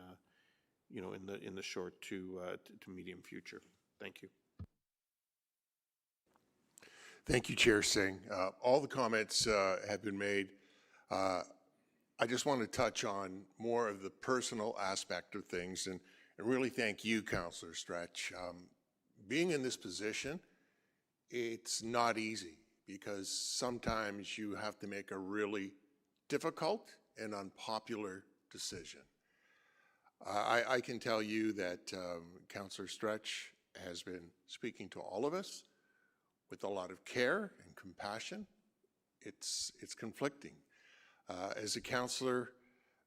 the short to medium future. Thank you. Thank you, Chair Singh. All the comments have been made. I just want to touch on more of the personal aspect of things and really thank you, Councillor Stretch. Being in this position, it's not easy because sometimes you have to make a really difficult and unpopular decision. I can tell you that Councillor Stretch has been speaking to all of us with a lot of care and compassion. It's conflicting. As a councillor,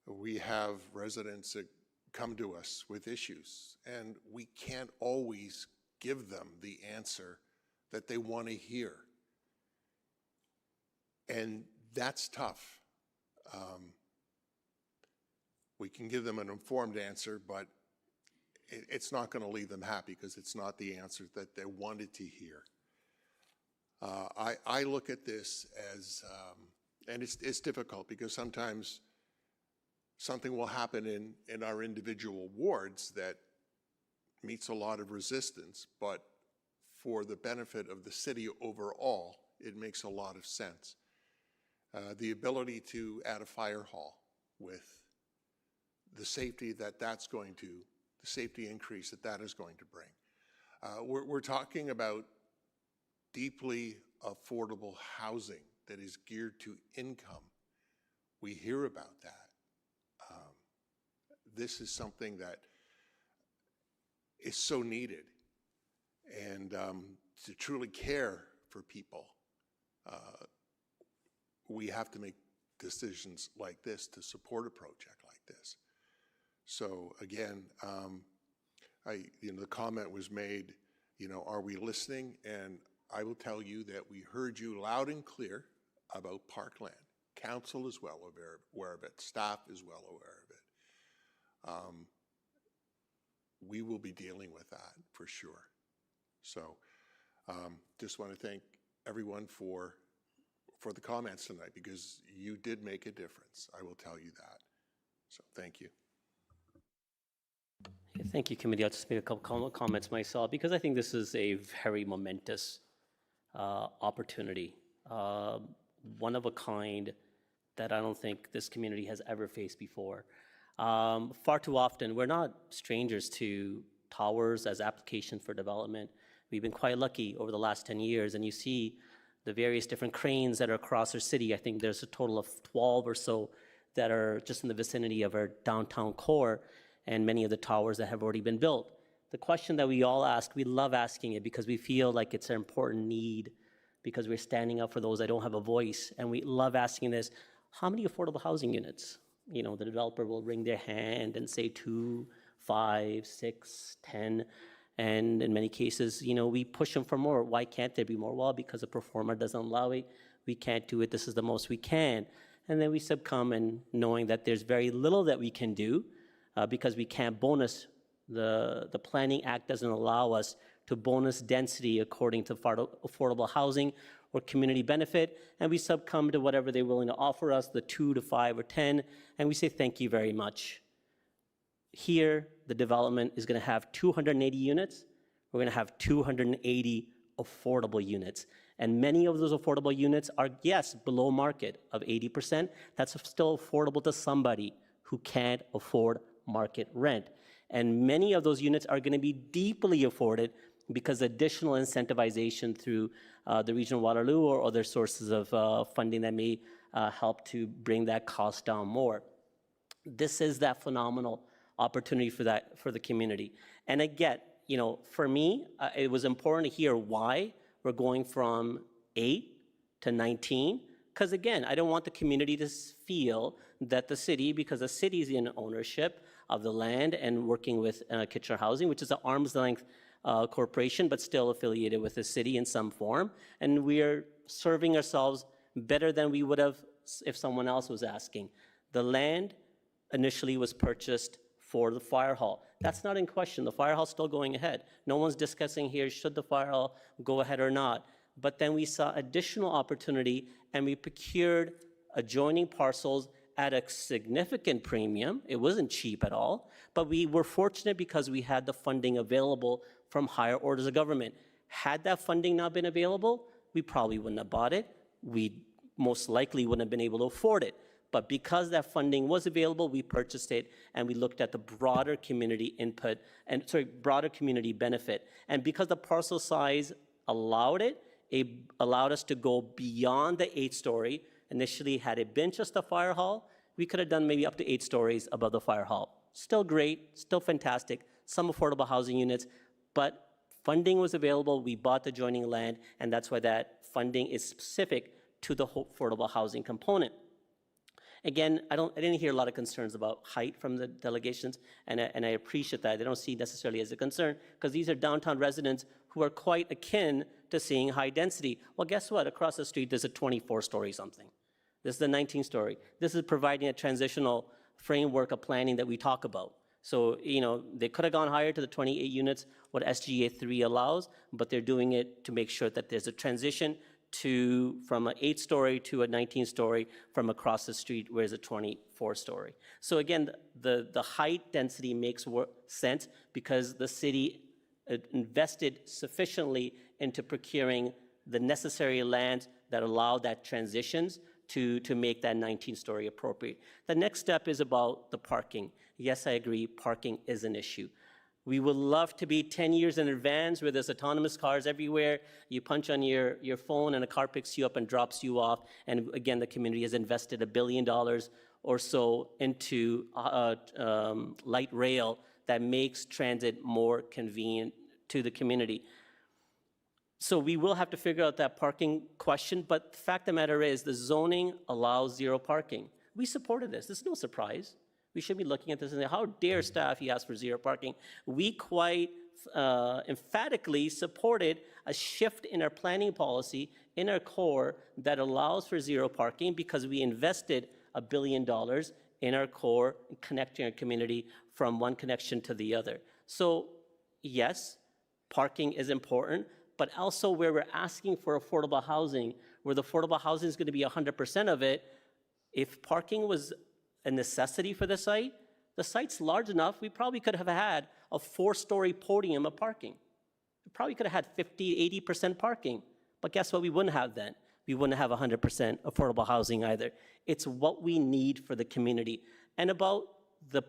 we have residents that come to us with issues, and we can't always give them the answer that they want to hear. And that's tough. We can give them an informed answer, but it's not going to leave them happy because it's not the answer that they wanted to hear. I look at this as, and it's difficult because sometimes something will happen in our individual wards that meets a lot of resistance, but for the benefit of the city overall, it makes a lot of sense. The ability to add a fire hall with the safety that's going to, the safety increase that is going to bring. We're talking about deeply affordable housing that is geared to income. We hear about that. This is something that is so needed. And to truly care for people, we have to make decisions like this to support a project like this. So again, the comment was made, are we listening? And I will tell you that we heard you loud and clear about Parkland. Council is well aware of it. Staff is well aware of it. We will be dealing with that for sure. So just want to thank everyone for the comments tonight because you did make a difference. I will tell you that. So thank you. Thank you, committee. I'll just make a couple comments myself because I think this is a very momentous opportunity, one of a kind that I don't think this community has ever faced before. Far too often, we're not strangers to towers as applications for development. We've been quite lucky over the last 10 years, and you see the various different cranes that are across our city. I think there's a total of 12 or so that are just in the vicinity of our downtown core, and many of the towers that have already been built. The question that we all ask, we love asking it because we feel like it's an important need because we're standing up for those that don't have a voice. And we love asking this, how many affordable housing units? The developer will wring their hand and say 2, 5, 6, 10. And in many cases, we push them for more. Why can't there be more? Well, because the performer doesn't allow it. We can't do it. This is the most we can. And then we succumb and knowing that there's very little that we can do because we can't bonus. The Planning Act doesn't allow us to bonus density according to affordable housing or community benefit, and we succumb to whatever they're willing to offer us, the 2 to 5 or 10, and we say thank you very much. Here, the development is going to have 280 units. We're going to have 280 affordable units. And many of those affordable units are, yes, below market of 80%. That's still affordable to somebody who can't afford market rent. And many of those units are going to be deeply afforded because additional incentivization through the Region of Waterloo or other sources of funding that may help to bring that cost down more. This is that phenomenal opportunity for the community. And again, you know, for me, it was important to hear why we're going from 8 to 19. Because again, I don't want the community to feel that the city, because the city is in ownership of the land and working with Kitchener Housing, which is an arm's length corporation, but still affiliated with the city in some form. And we are serving ourselves better than we would have if someone else was asking. The land initially was purchased for the fire hall. That's not in question. The fire hall's still going ahead. No one's discussing here, should the fire hall go ahead or not? But then we saw additional opportunity and we procured adjoining parcels at a significant premium. It wasn't cheap at all, but we were fortunate because we had the funding available from higher orders of government. Had that funding not been available, we probably wouldn't have bought it. We most likely wouldn't have been able to afford it. But because that funding was available, we purchased it and we looked at the broader community input and broader community benefit. And because the parcel size allowed it, allowed us to go beyond the 8-story. Initially, had it been just a fire hall, we could have done maybe up to 8 stories above the fire hall. Still great, still fantastic, some affordable housing units, but funding was available, we bought the adjoining land, and that's why that funding is specific to the affordable housing component. Again, I didn't hear a lot of concerns about height from the delegations, and I appreciate that. They don't see necessarily as a concern, because these are downtown residents who are quite akin to seeing high density. Well, guess what? Across the street, there's a 24-story something. This is the 19-story. This is providing a transitional framework of planning that we talk about. So, you know, they could have gone higher to the 28 units, what SGA 3 allows, but they're doing it to make sure that there's a transition from an 8-story to a 19-story from across the street, whereas a 24-story. So again, the height density makes sense because the city invested sufficiently into procuring the necessary land that allow that transitions to make that 19-story appropriate. The next step is about the parking. Yes, I agree, parking is an issue. We would love to be 10 years in advance where there's autonomous cars everywhere. You punch on your phone and a car picks you up and drops you off. And again, the community has invested $1 billion or so into light rail that makes transit more convenient to the community. So we will have to figure out that parking question, but the fact of the matter is the zoning allows zero parking. We supported this. This is no surprise. We should be looking at this and say, how dare staff ask for zero parking? We quite emphatically supported a shift in our planning policy in our core that allows for zero parking because we invested $1 billion in our core, connecting our community from one connection to the other. So yes, parking is important, but also where we're asking for affordable housing, where the affordable housing is going to be 100% of it, if parking was a necessity for the site's large enough, we probably could have had a 4-story podium of parking. We probably could have had 50, 80% parking. But guess what we wouldn't have then? We wouldn't have 100% affordable housing either. It's what we need for the community. And about the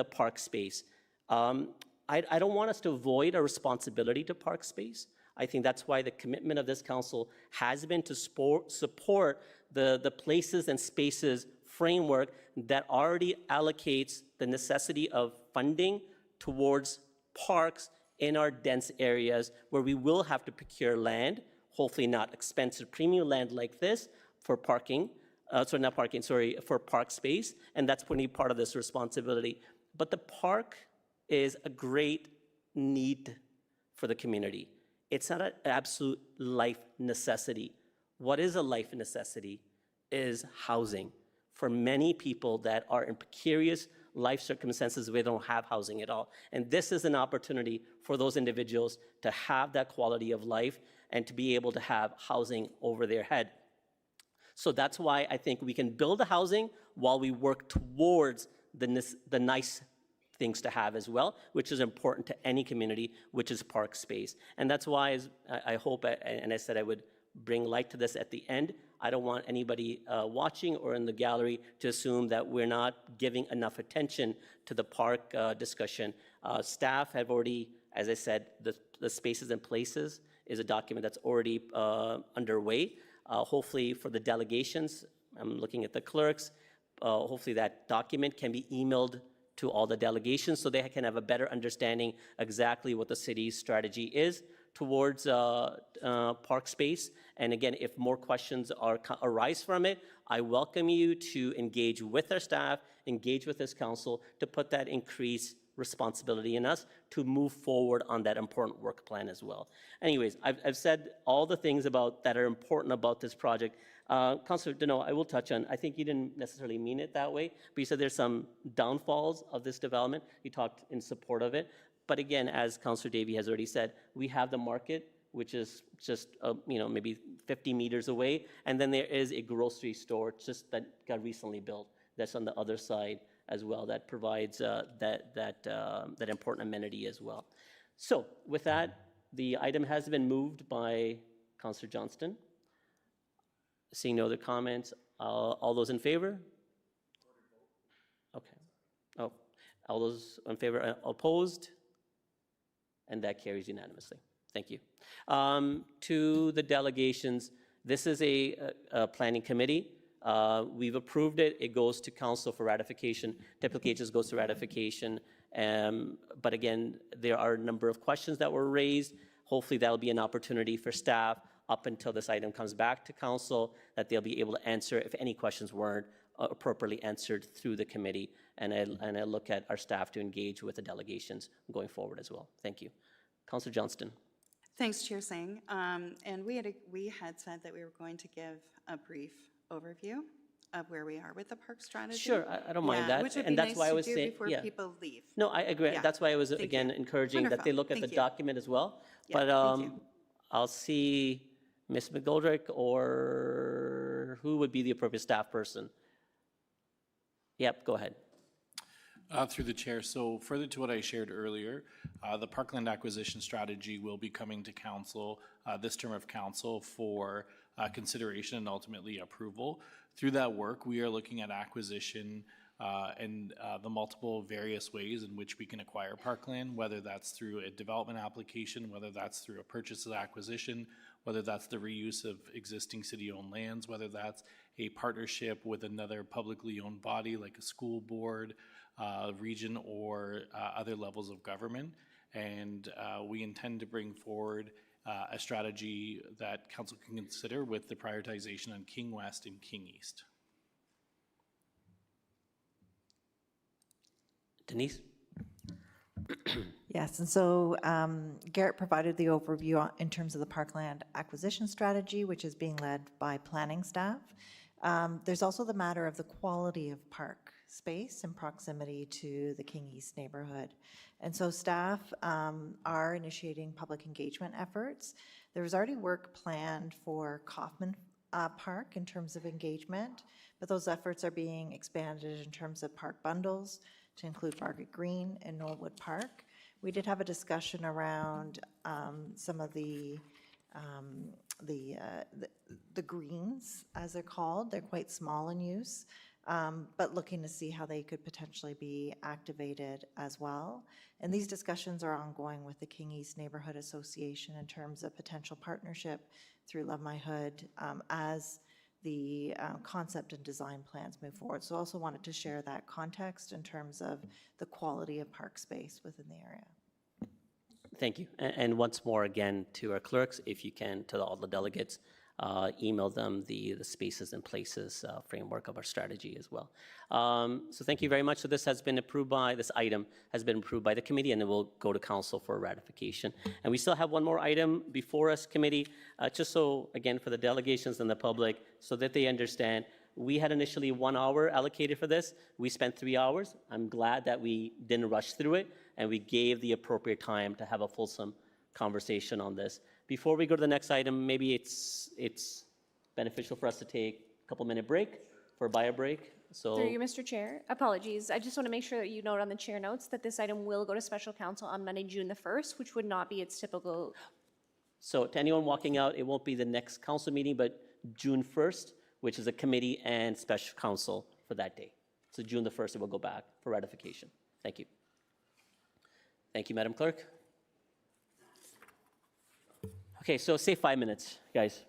park space, I don't want us to avoid our responsibility to park space. I think that's why the commitment of this council has been to support the places and spaces framework that already allocates the necessity of funding towards parks in our dense areas where we will have to procure land, hopefully not expensive premium land like this for parking, for park space, and that's going to be part of this responsibility. But the park is a great need for the community. It's not an absolute life necessity. What is a life necessity is housing. For many people that are in precarious life circumstances where they don't have housing at all. And this is an opportunity for those individuals to have that quality of life and to be able to have housing over their head. So that's why I think we can build the housing while we work towards the nice things to have as well, which is important to any community, which is park space. And that's why I hope, and I said I would bring light to this at the end. I don't want anybody watching or in the gallery to assume that we're not giving enough attention to the park discussion. Staff have already, as I said, the Spaces and Places is a document that's already underway. Hopefully for the delegations, I'm looking at the clerks, hopefully that document can be emailed to all the delegations so they can have a better understanding exactly what the city's strategy is towards park space. And again, if more questions arise from it, I welcome you to engage with our staff, engage with this council to put that increased responsibility in us to move forward on that important work plan as well. Anyways, I've said all the things that are important about this project. Councillor Deneau, I will touch on, I think you didn't necessarily mean it that way, but you said there's some downfalls of this development. You talked in support of it. But again, as Councillor Davey has already said, we have the market, which is just maybe 50 meters away, and then there is a grocery store just that got recently built that's on the other side as well that provides that important amenity as well. So with that, the item has been moved by Councillor Johnston. Seeing no other comments, all those in favor? Okay. Oh, all those in favor opposed? And that carries unanimously. Thank you. To the delegations, this is a planning committee. We've approved it. It goes to council for ratification. Typically, it just goes to ratification. But again, there are a number of questions that were raised. Hopefully, that'll be an opportunity for staff up until this item comes back to council, that they'll be able to answer if any questions weren't appropriately answered through the committee. And I look at our staff to engage with the delegations going forward as well. Thank you. Councillor Johnston. Thanks, Chair Singh. And we had said that we were going to give a brief overview of where we are with the park strategy. Sure, I don't mind that. Which would and be that's nice why I to was do saying, before yeah. people leave. No, I agree. Yeah. That's why I was, Thank again, you. encouraging that they Wonderful. look at the Thank you. document as well. Yeah, But thank you. I'll see Ms. McGoldrick or who would be the appropriate staff person? Yep, go ahead. Through the chair, so further to what I shared earlier, the parkland acquisition strategy will be coming to council, this term of council, for consideration and ultimately approval. Through that work, we are looking at acquisition and the multiple various ways in which we can acquire parkland, whether that's through a development application, whether that's through a purchase and acquisition, whether that's the reuse of existing city-owned lands, whether that's a partnership with another publicly owned body like a school board, region, or other levels of government. And we intend to bring forward a strategy that council can consider with the prioritization on King West and King East. Denise? Yes, and so Garrett provided the overview in terms of the parkland acquisition strategy, which is being led by planning staff. There's also the matter of the quality of park space in proximity to the King East neighborhood. And so staff are initiating public engagement efforts. There was already work planned for Kaufman Park in terms of engagement, but those efforts are being expanded in terms of park bundles to include Margaret Green and Knollwood Park. We did have a discussion around some of the greens, as they're called. They're quite small in use, but looking to see how they could potentially be activated as well. And these discussions are ongoing with the King East Neighborhood Association in terms of potential partnership through Love My Hood as the concept and design plans move forward. So also wanted to share that context in terms of the quality of park space within the area. Thank you. And once more, again, to our clerks, if you can, to all the delegates, email them the spaces and places framework of our strategy as well. So thank you very much. So this has been approved by, this item has been approved by the committee, and it will go to council for ratification. And we still have one more item before us, committee, just so, again, for the delegations and the public, so that they understand, we had initially 1 hour allocated for this. We spent 3 hours. I'm glad that we didn't rush through it, and we gave the appropriate time to have a fulsome conversation on this. Before we go to the next item, maybe it's beneficial for us to take a couple-minute break for a bio break. So Through you, Mr. Chair. Apologies. I just want to make sure that you note on the chair notes that this item will go to special council on Monday, June the 1st, which would not be its typical. So to anyone walking out, it won't be the next council meeting, but June 1st, which is a committee and special council for that day. So June the 1st, it will go back for ratification. Thank you. Thank you, Madam Clerk. Okay, so say 5 minutes, guys.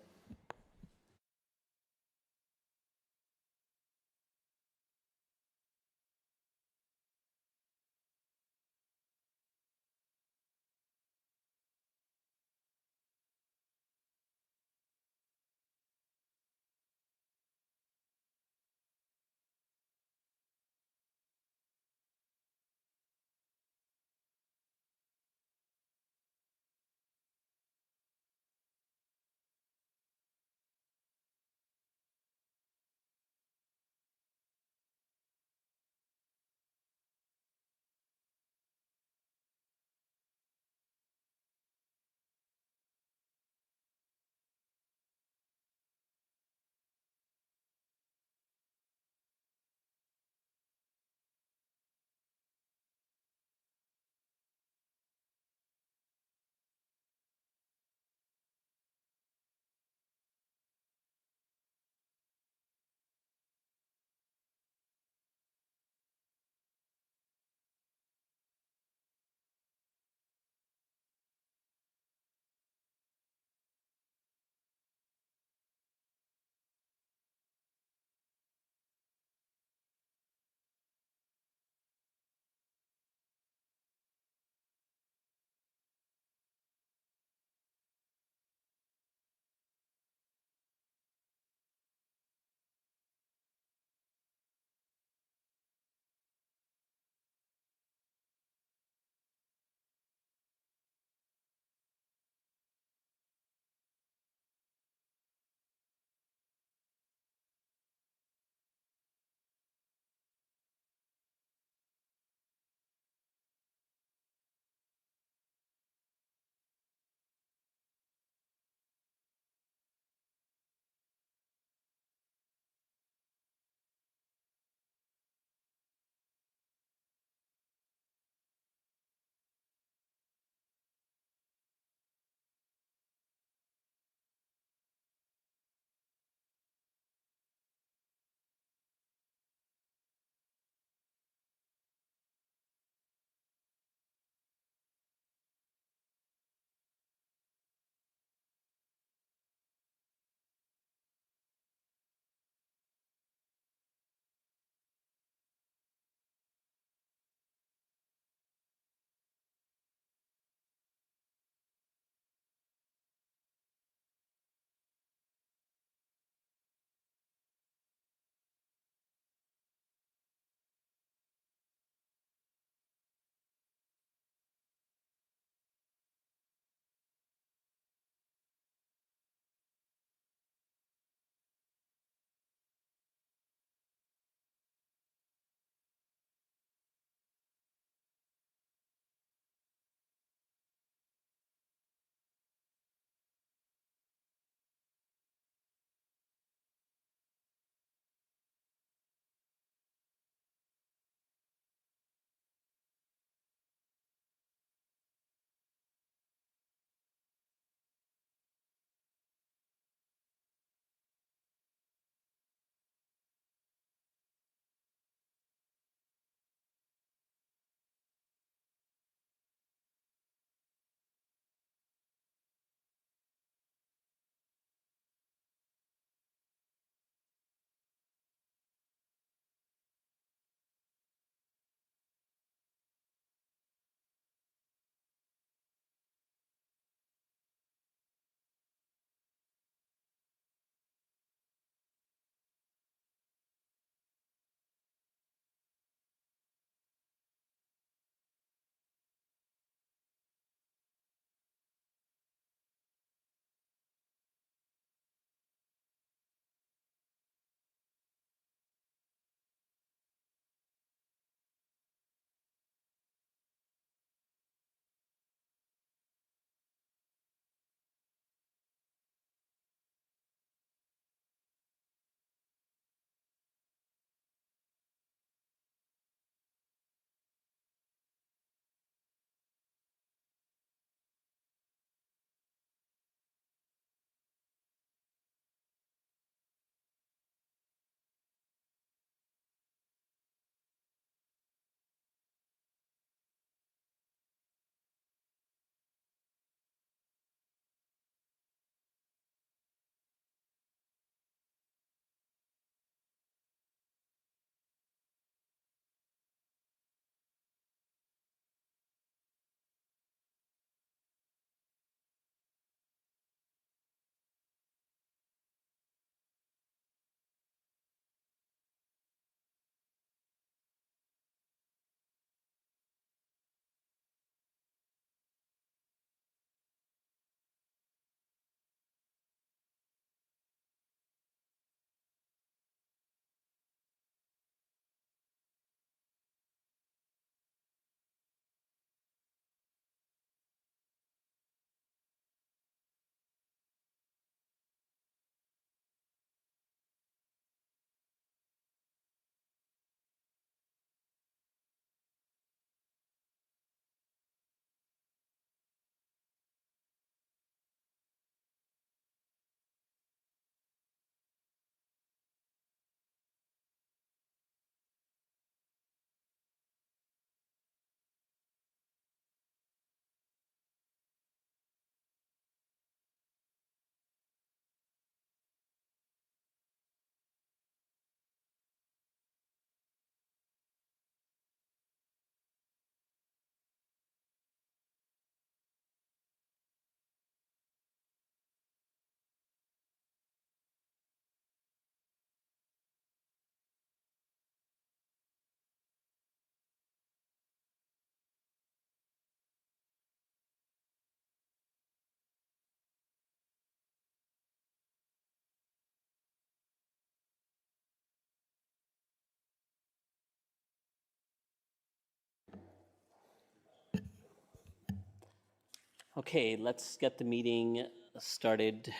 Okay, let's get the meeting started,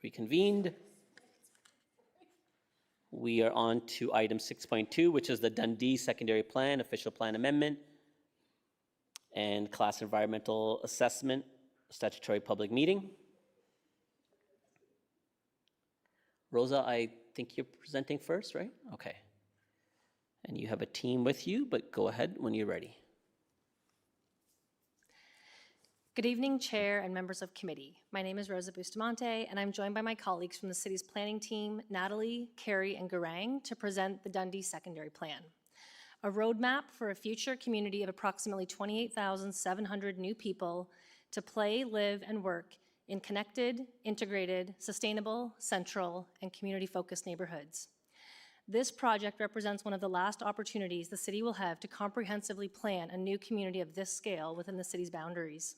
reconvened. We are on to item 6.2, which is the Dundee Secondary Plan, Official Plan Amendment, and Class Environmental Assessment, Statutory Public Meeting. Rosa, I think you're presenting first, right? Okay. And you have a team with you, but go ahead when you're ready. Good evening, Chair and members of committee. My name is Rosa Bustamante, and I'm joined by my colleagues from the city's planning team, Natalie, Carrie, and Garang, to present the Dundee Secondary Plan, a roadmap for a future community of approximately 28,700 new people to play, live, and work in connected, integrated, sustainable, central, and community-focused neighborhoods. This project represents one of the last opportunities the city will have to comprehensively plan a new community of this scale within the city's boundaries.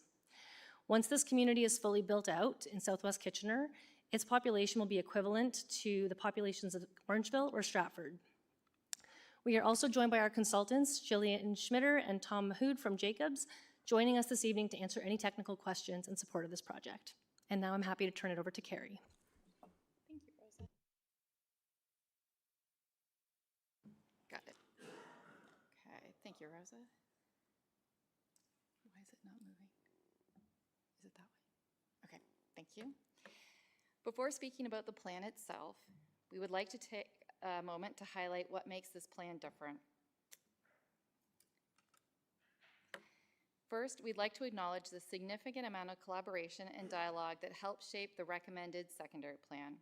Once this community is fully built out in Southwest Kitchener, its population will be equivalent to the populations of Orangeville or Stratford. We are also joined by our consultants, Jillian Schmitter and Tom Mahood from Jacobs, joining us this evening to answer any technical questions in support of this project. And now I'm happy to turn it over to Carrie. Thank you, Rosa. Got it. Okay, thank you, Rosa. Why is it not moving? Is it that way? Okay, thank you. Before speaking about the plan itself, we would like to take a moment to highlight what makes this plan different. First, we'd like to acknowledge the significant amount of collaboration and dialogue that helped shape the recommended secondary plan.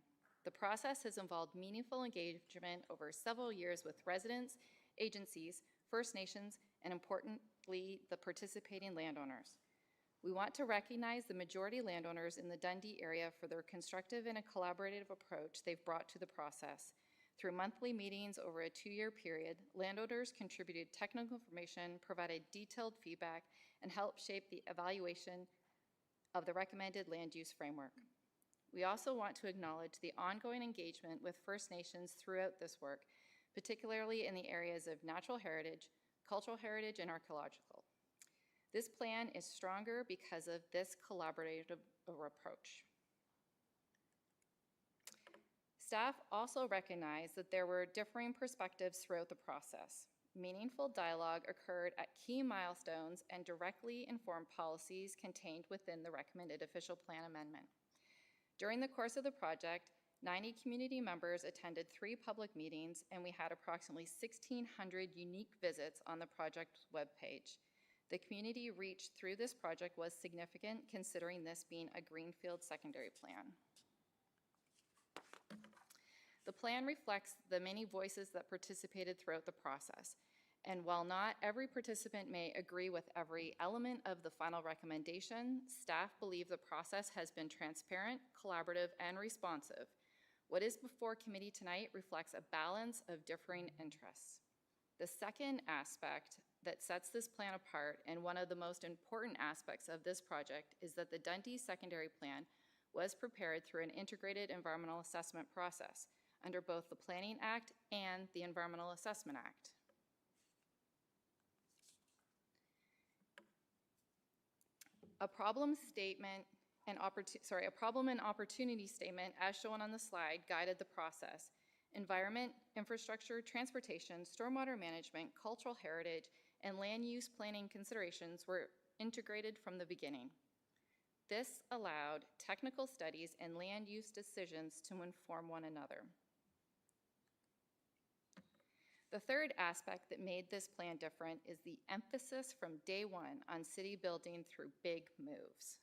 The process has involved meaningful engagement over several years with residents, agencies, First Nations, and importantly, the participating landowners. We want to recognize the majority landowners in the Dundee area for their constructive and a collaborative approach they've brought to the process. Through monthly meetings over a 2-year period, landowners contributed technical information, provided detailed feedback, and helped shape the evaluation of the recommended land use framework. We also want to acknowledge the ongoing engagement with First Nations throughout this work, particularly in the areas of natural heritage, cultural heritage, and archaeological. This plan is stronger because of this collaborative approach. Staff also recognized that there were differing perspectives throughout the process. Meaningful dialogue occurred at key milestones and directly informed policies contained within the recommended official plan amendment. During the course of the project, 90 community members attended 3 public meetings, and we had approximately 1,600 unique visits on the project webpage. The community reach through this project was significant, considering this being a greenfield secondary plan. The plan reflects the many voices that participated throughout the process. And while not every participant may agree with every element of the final recommendation, staff believe the process has been transparent, collaborative, and responsive. What is before committee tonight reflects a balance of differing interests. The second aspect that sets this plan apart, and one of the most important aspects of this project, is that the Dundee Secondary Plan was prepared through an integrated environmental assessment process under both the Planning Act and the Environmental Assessment Act. A problem and opportunity statement, as shown on the slide, guided the process. Environment, infrastructure, transportation, stormwater management, cultural heritage, and land use planning considerations were integrated from the beginning. This allowed technical studies and land use decisions to inform one another. The third aspect that made this plan different is the emphasis from day one on city building through big moves.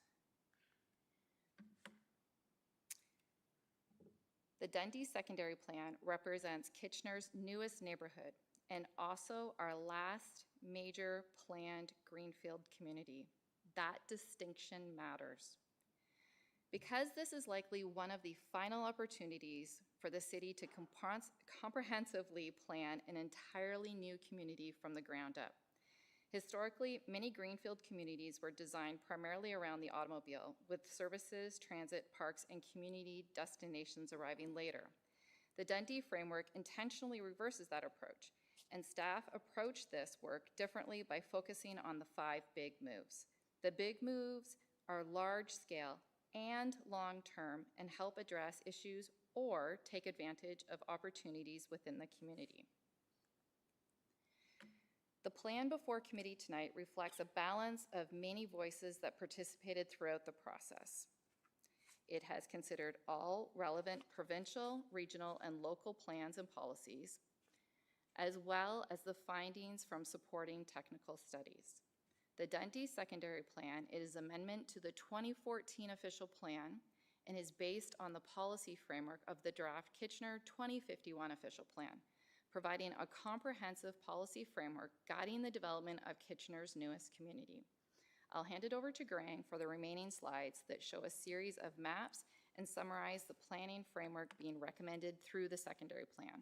The Dundee Secondary Plan represents Kitchener's newest neighborhood and also our last major planned greenfield community. That distinction matters. Because this is likely one of the final opportunities for the city to comprehensively plan an entirely new community from the ground up. Historically, many greenfield communities were designed primarily around the automobile, with services, transit, parks, and community destinations arriving later. The Dundee framework intentionally reverses that approach, and staff approach this work differently by focusing on the 5 big moves. The big moves are large-scale and long-term and help address issues or take advantage of opportunities within the community. The plan before committee tonight reflects a balance of many voices that participated throughout the process. It has considered all relevant provincial, regional, and local plans and policies, as well as the findings from supporting technical studies. The Dundee Secondary Plan is an amendment to the 2014 official plan and is based on the policy framework of the draft Kitchener 2051 official plan, providing a comprehensive policy framework guiding the development of Kitchener's newest community. I'll hand it over to Grang for the remaining slides that show a series of maps and summarize the planning framework being recommended through the secondary plan.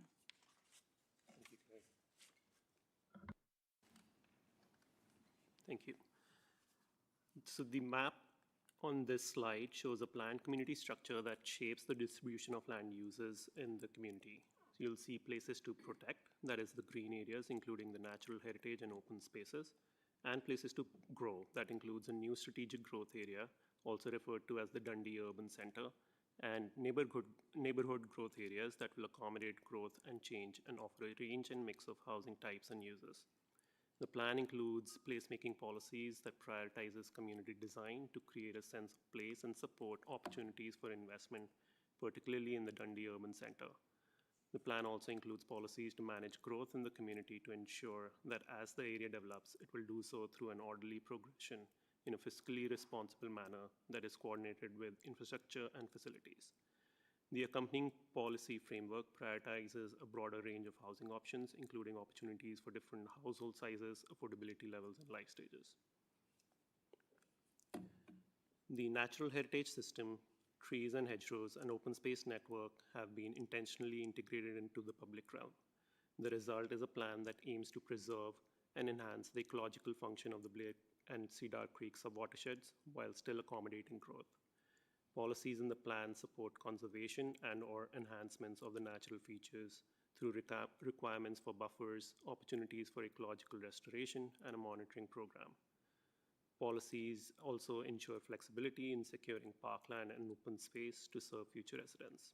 Thank you. So the map on this slide shows a planned community structure that shapes the distribution of land uses in the community. So you'll see places to protect, that is the green areas, including the natural heritage and open spaces, and places to grow, that includes a new strategic growth area, also referred to as the Dundee Urban Center, and neighborhood growth areas that will accommodate growth and change and offer a range and mix of housing types and uses. The plan includes placemaking policies that prioritizes community design to create a sense of place and support opportunities for investment, particularly in the Dundee Urban Center. The plan also includes policies to manage growth in the community to ensure that as the area develops, it will do so through an orderly progression in a fiscally responsible manner that is coordinated with infrastructure and facilities. The accompanying policy framework prioritizes a broader range of housing options, including opportunities for different household sizes, affordability levels, and life stages. The natural heritage system, trees and hedgerows, and open space network have been intentionally integrated into the public realm. The result is a plan that aims to preserve and enhance the ecological function of the Blake and Cedar Creek subwatersheds while still accommodating growth. Policies in the plan support conservation and/or enhancements of the natural features through requirements for buffers, opportunities for ecological restoration, and a monitoring program. Policies also ensure flexibility in securing parkland and open space to serve future residents.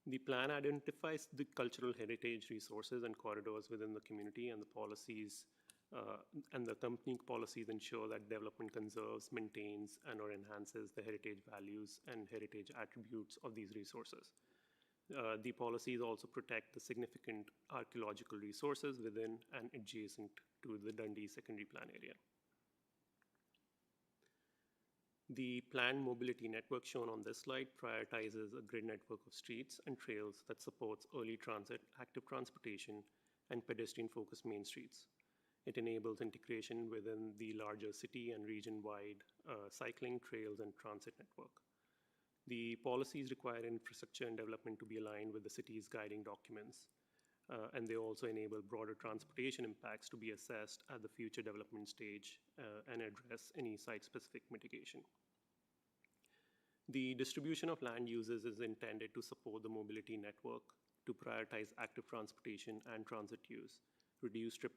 The plan identifies the cultural heritage resources and corridors within the community, and the policies and the accompanying policies ensure that development conserves, maintains, and/or enhances the heritage values and heritage attributes of these resources. The policies also protect the significant archaeological resources within and adjacent to the Dundee Secondary Plan area. The planned mobility network shown on this slide prioritizes a grid network of streets and trails that supports early transit, active transportation, and pedestrian-focused main streets. It enables integration within the larger city and region-wide cycling, trails, and transit network. The policies require infrastructure and development to be aligned with the city's guiding documents, and they also enable broader transportation impacts to be assessed at the future development stage and address any site-specific mitigation. The distribution of land uses is intended to support the mobility network to prioritize active transportation and transit use, reduce trip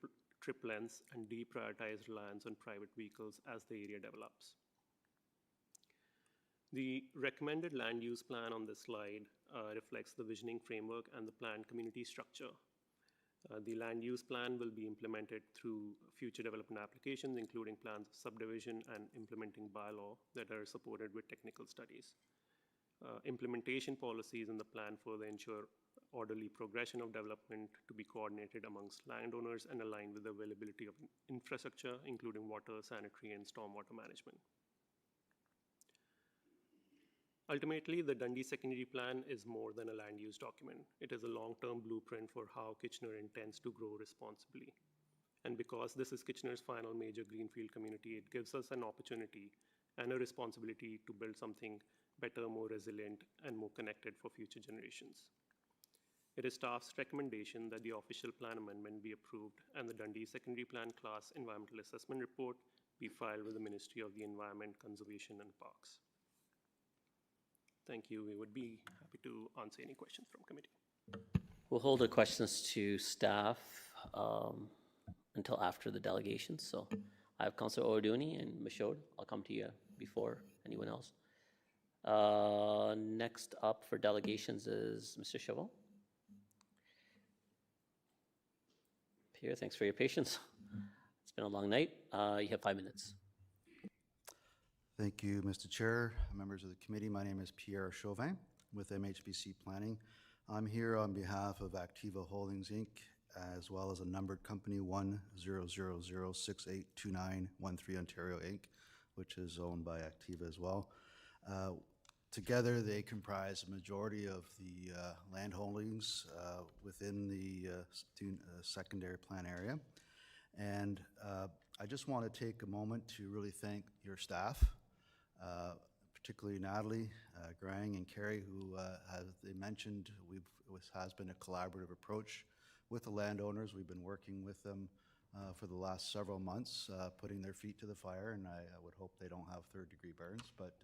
lengths, and deprioritize reliance on private vehicles as the area develops. The recommended land use plan on this slide reflects the visioning framework and the planned community structure. The land use plan will be implemented through future development applications, including plans of subdivision and implementing bylaw that are supported with technical studies. Implementation policies in the plan further ensure orderly progression of development to be coordinated amongst landowners and aligned with the availability of infrastructure, including water, sanitary, and stormwater management. Ultimately, the Dundee Secondary Plan is more than a land use document. It is a long-term blueprint for how Kitchener intends to grow responsibly. And because this is Kitchener's final major greenfield community, it gives us an opportunity and a responsibility to build something better, more resilient, and more connected for future generations. It is staff's recommendation that the official plan amendment be approved and the Dundee Secondary Plan Class Environmental Assessment Report be filed with the Ministry of the Environment, Conservation, and Parks. Thank you. We would be happy to answer any questions from committee. We'll hold the questions to staff until after the delegations. So I have Councillor O'Dooney and Michaud. I'll come to you before anyone else. Next up for delegations is Mr. Chavot. Pierre, thanks for your patience. It's been a long night. You have 5 minutes. Thank you, Mr. Chair, members of the committee. My name is Pierre Chauvin with MHBC Planning. I'm here on behalf of Activa Holdings, Inc., as well as a numbered company 100682913 Ontario, Inc., which is owned by Activa as well. Together, they comprise a majority of the land holdings within the secondary plan area. And I just want to take a moment to really thank your staff, particularly Natalie, Grang, and Carrie, who, as they mentioned, has been a collaborative approach with the landowners. We've been working with them for the last several months, putting their feet to the fire, and I would hope they don't have third-degree burns, but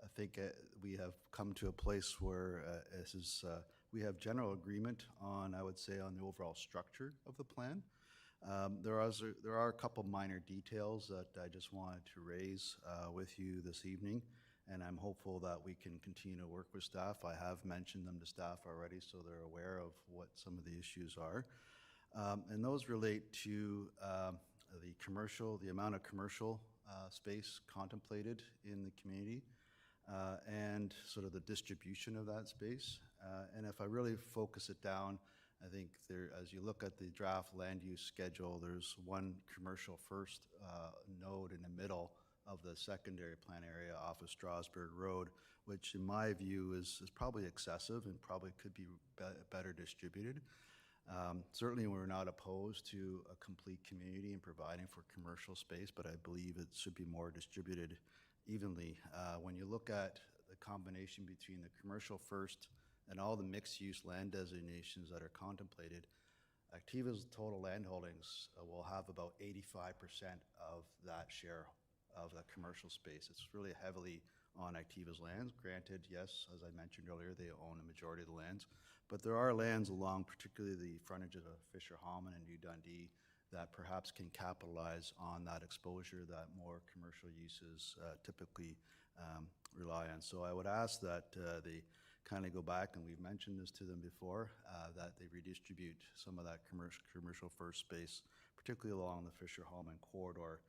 I think we have come to a place where we have general agreement on, I would say, on the overall structure of the plan. There are a couple minor details that I just wanted to raise with you this evening, and I'm hopeful that we can continue to work with staff. I have mentioned them to staff already, so they're aware of what some of the issues are. And those relate to the amount of commercial space contemplated in the community, and sort of the distribution of that space. And if I really focus it down, I think as you look at the draft land use schedule, there's one commercial first node in the middle of the secondary plan area off of Strasbourg Road, which in my view is probably excessive and probably could be better distributed. Certainly we're not opposed to a complete community and providing for commercial space, but I believe it should be more distributed evenly. When you look at the combination between the commercial first and all the mixed-use land designations that are contemplated, Activa's total land holdings will have about 85% of that share of the commercial space. It's really heavily on Activa's lands. Granted, yes, as I mentioned earlier, they own a majority of the lands, but there are lands along particularly the frontage of Fisher Hallman and New Dundee that perhaps can capitalize on that exposure that more commercial uses typically rely on. So I would ask that they kindly go back, and we've mentioned this to them before, that they redistribute some of that commercial first space, particularly along the Fisher Hallman corridor.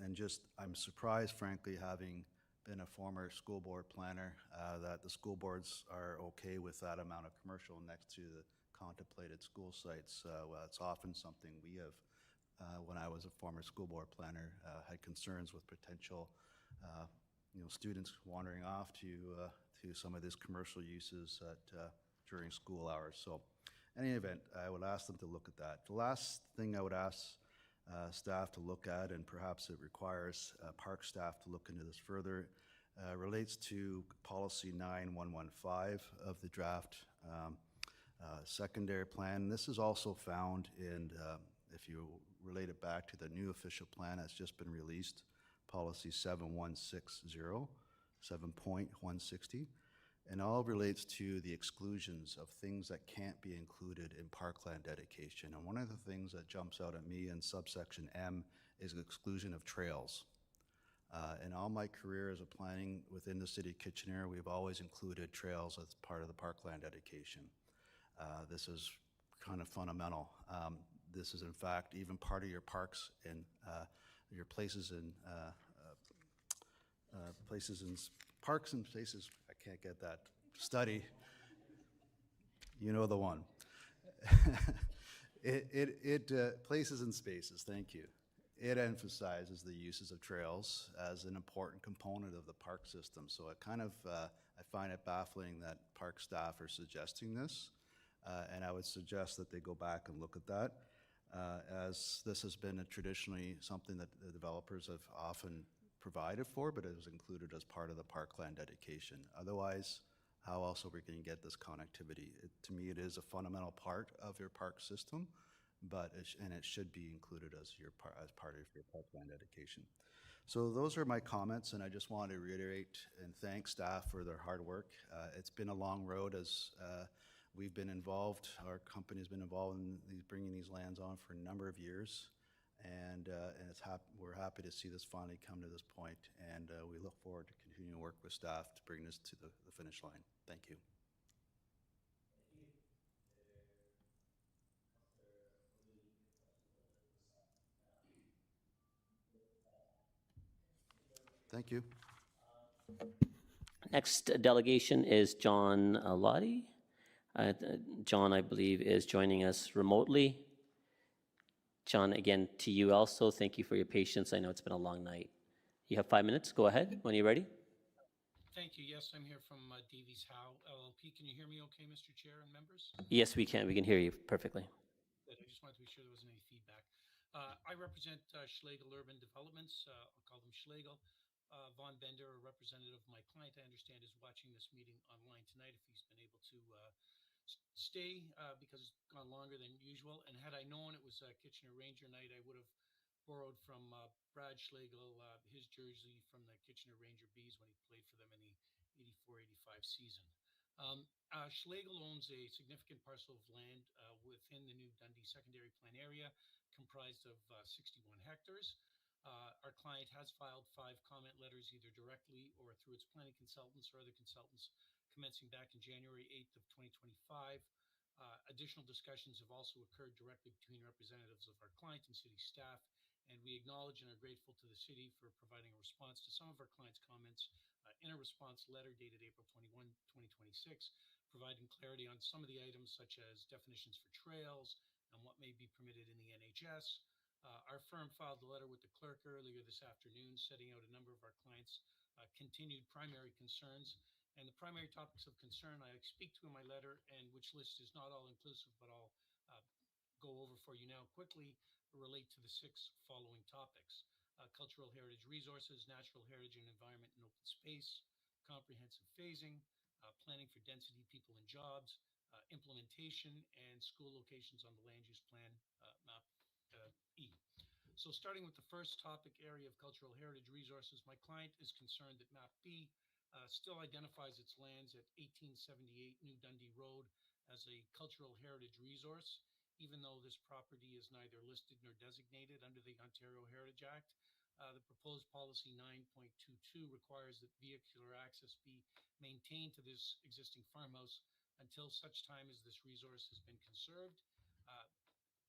And just, I'm surprised, frankly, having been a former school board planner, that the school boards are okay with that amount of commercial next to the contemplated school sites. Well, it's often something we have, when I was a former school board planner, had concerns with potential students wandering off to some of these commercial uses during school hours. So in any event, I would ask them to look at that. The last thing I would ask staff to look at, and perhaps it requires park staff to look into this further, relates to policy 9115 of the draft secondary plan. This is also found in, if you relate it back to the new official plan that's just been released, policy 7160, 7.160, and all relates to the exclusions of things that can't be included in parkland dedication. And one of the things that jumps out at me in subsection M is the exclusion of trails. In all my career as a planning within the city of Kitchener, we've always included trails as part of the parkland dedication. This is kind of fundamental. This is in fact even part of your parks and your places in parks and places, I can't get that, study, you know the one. Places and spaces, thank you. It emphasizes the uses of trails as an important component of the park system. So it kind of, I find it baffling that park staff are suggesting this. And I would suggest that they go back and look at that, as this has been traditionally something that the developers have often provided for, but it was included as part of the parkland dedication. Otherwise, how else are we going to get this connectivity? To me, it is a fundamental part of your park system, and it should be included as part of your parkland dedication. So those are my comments, and I just want to reiterate and thank staff for their hard work. It's been a long road as we've been involved, our company's been involved in bringing these lands on for a number of years, And we're happy to see this finally come to this point, and we look forward to continuing to work with staff to bring this to the finish line. Thank you. Thank you. Next delegation is John Lottie. John, I believe, is joining us remotely. John, again, to you also, thank you for your patience. I know it's been a long night. You have 5 minutes. Go ahead when you're ready. Thank you. Yes, I'm here from Davies Howe LLP. Can you hear me okay, Mr. Chair and members? Yes, we can. We can hear you perfectly. Good. I just wanted to be sure there wasn't any feedback. I represent Schlegel Urban Developments. I'll call them Schlegel. Vaughn Bender, a representative of my client, I understand, is watching this meeting online tonight if he's been able to stay because it's gone longer than usual. And had I known it was Kitchener Ranger night, I would have borrowed from Brad Schlegel his jersey from the Kitchener Ranger Bees when he played for them in the 84-85 season. Schlegel owns a significant parcel of land within the new Dundee secondary plan area comprised of 61 hectares. Our client has filed 5 comment letters either directly or through its planning consultants or other consultants commencing back in January 8th of 2025. Additional discussions have also occurred directly between representatives of our client and city staff, and we acknowledge and are grateful to the city for providing a response to some of our client's comments in a response letter dated April 21, 2026, providing clarity on some of the items such as definitions for trails and what may be permitted in the NHS. Our firm filed a letter with the clerk earlier this afternoon, setting out a number of our clients' continued primary concerns. And the primary topics of concern I speak to in my letter, and which list is not all inclusive, but I'll go over for you now quickly, relate to the 6 following topics: cultural heritage resources, natural heritage and environment and open space, comprehensive phasing, planning for density, people and jobs, implementation, and school locations on the land use plan, map E. So starting with the first topic area of cultural heritage resources, my client is concerned that map B still identifies its lands at 1878 New Dundee Road as a cultural heritage resource, even though this property is neither listed nor designated under the Ontario Heritage Act. The proposed policy 9.22 requires that vehicular access be maintained to this existing farmhouse until such time as this resource has been conserved.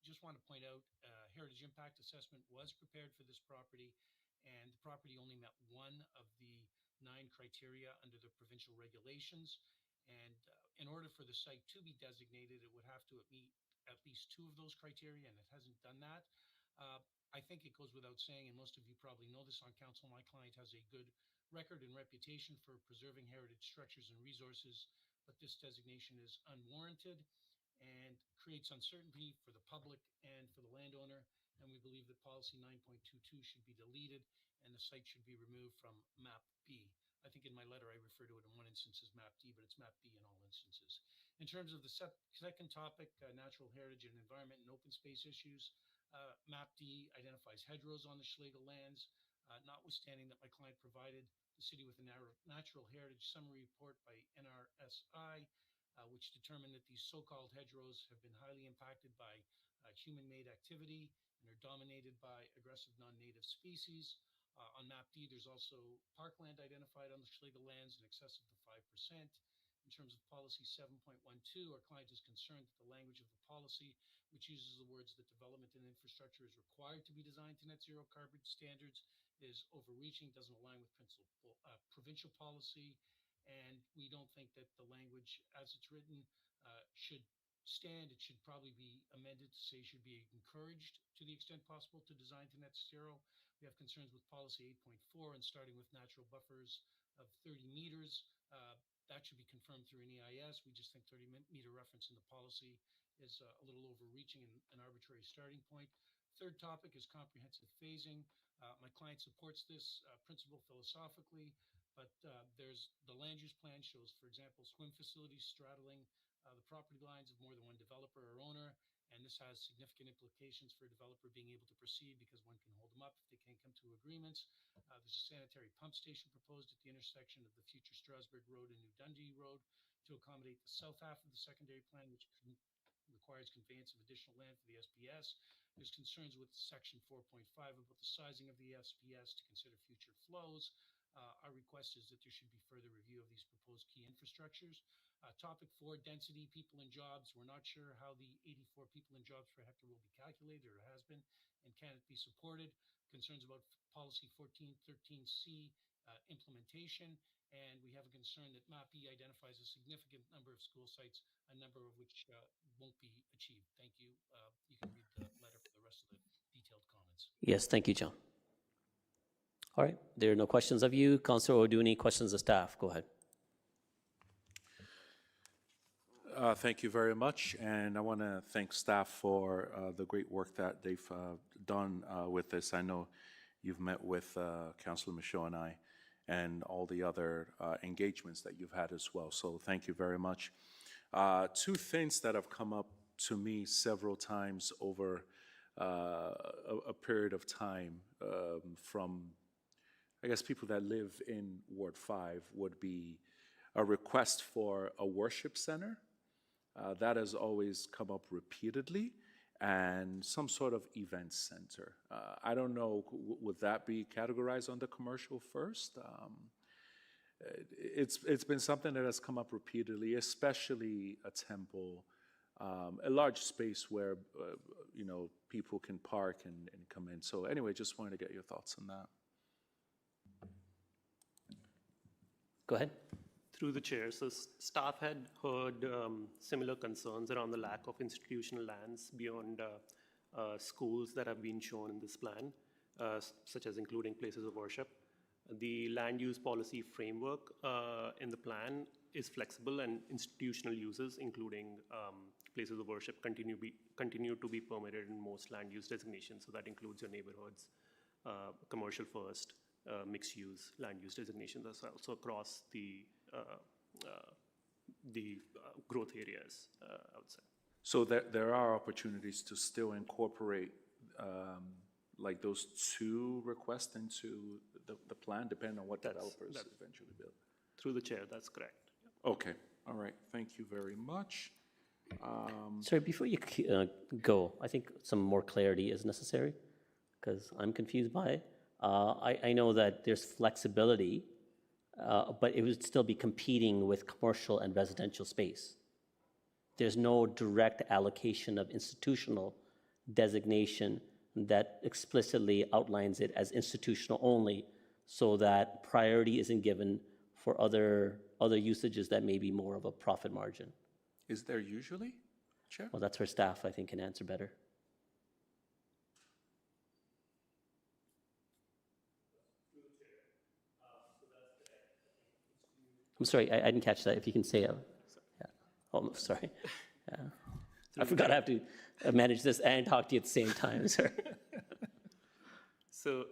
Just want to point out, heritage impact assessment was prepared for this property, and the property only met 1 of the 9 criteria under the provincial regulations. And in order for the site to be designated, it would have to meet at least 2 of those criteria, and it hasn't done that. I think it goes without saying, and most of you probably know this on council, my client has a good record and reputation for preserving heritage structures and resources, but this designation is unwarranted and creates uncertainty for the public and for the landowner. And we believe that policy 9.22 should be deleted and the site should be removed from map B. I think in my letter I refer to it in one instance as map D, but it's map B in all instances. In terms of the second topic, natural heritage and environment and open space issues, map D identifies hedgerows on the Schlegel lands, notwithstanding that my client provided the city with a natural heritage summary report by NRSI, which determined that these so-called hedgerows have been highly impacted by human-made activity and are dominated by aggressive non-native species. On map D, there's also parkland identified on the Schlegel lands in excess of the 5%. In terms of policy 7.12, our client is concerned that the language of the policy, which uses the words that development and infrastructure is required to be designed to net zero carbon standards, is overreaching, doesn't align with provincial policy. And we don't think that the language as it's written should stand. It should probably be amended to say should be encouraged to the extent possible to design to net zero. We have concerns with policy 8.4 and starting with natural buffers of 30 meters. That should be confirmed through an EIS. We just think 30-meter reference in the policy is a little overreaching and an arbitrary starting point. Third topic is comprehensive phasing. My client supports this principle philosophically, but there's the land use plan shows, for example, swim facilities straddling the property lines of more than one developer or owner, and this has significant implications for a developer being able to proceed because one can hold them up if they can't come to agreements. There's a sanitary pump station proposed at the intersection of the future Strasbourg Road and New Dundee Road to accommodate the south half of the secondary plan, which requires conveyance of additional land for the SPS. There's concerns with section 4.5 about the sizing of the SPS to consider future flows. Our request is that there should be further review of these proposed key infrastructures. Topic 4, density, people and jobs. We're not sure how the 84 people and jobs per hectare will be calculated or has been, and can it be supported. Concerns about policy 1413C implementation. And we have a concern that MAPI identifies a significant number of school sites, a number of which won't be achieved. Thank you. You can read the letter for the rest of the detailed comments. Yes, thank you, John. All right, there are no questions of you. Councillor Odu, any questions of staff? Go ahead. Thank you very much, and I want to thank staff for the great work that they've done with this. I know you've met with Councillor Michaud and I, and all the other engagements that you've had as well. So thank you very much. Two things that have come up to me several times over a period of time from, I guess, people that live in Ward 5 would be a request for a worship center. That has always come up repeatedly, and some sort of event center. I don't know, would that be categorized under commercial first? It's been something that has come up repeatedly, especially a temple, a large space where people can park and come in. So anyway, just wanted to get your thoughts on that. Go ahead. Through the chair, so staff had heard similar concerns around the lack of institutional lands beyond schools that have been shown in this plan, such as including places of worship. The land use policy framework in the plan is flexible, and institutional uses, including places of worship, continue to be permitted in most land use designations. So that includes your neighborhoods, commercial first, mixed use land use designations as well. So across the growth areas, I would say. So there are opportunities to still incorporate like those two requests into the plan, depending on what developers eventually build. Through the chair, that's correct. Okay, all right, thank you very much. Sorry, before you go, I think some more clarity is necessary, because I'm confused by it. I know that there's flexibility, but it would still be competing with commercial and residential space. There's no direct allocation of institutional designation that explicitly outlines it as institutional only, so that priority isn't given for other usages that may be more of a profit margin. Is there usually, Chair? Well, that's where staff, I think, can answer better. I'm sorry, I didn't catch that. If you can say it. Yeah. Oh, sorry. Yeah. I forgot I have to manage this and talk to you at the same time, sir. So,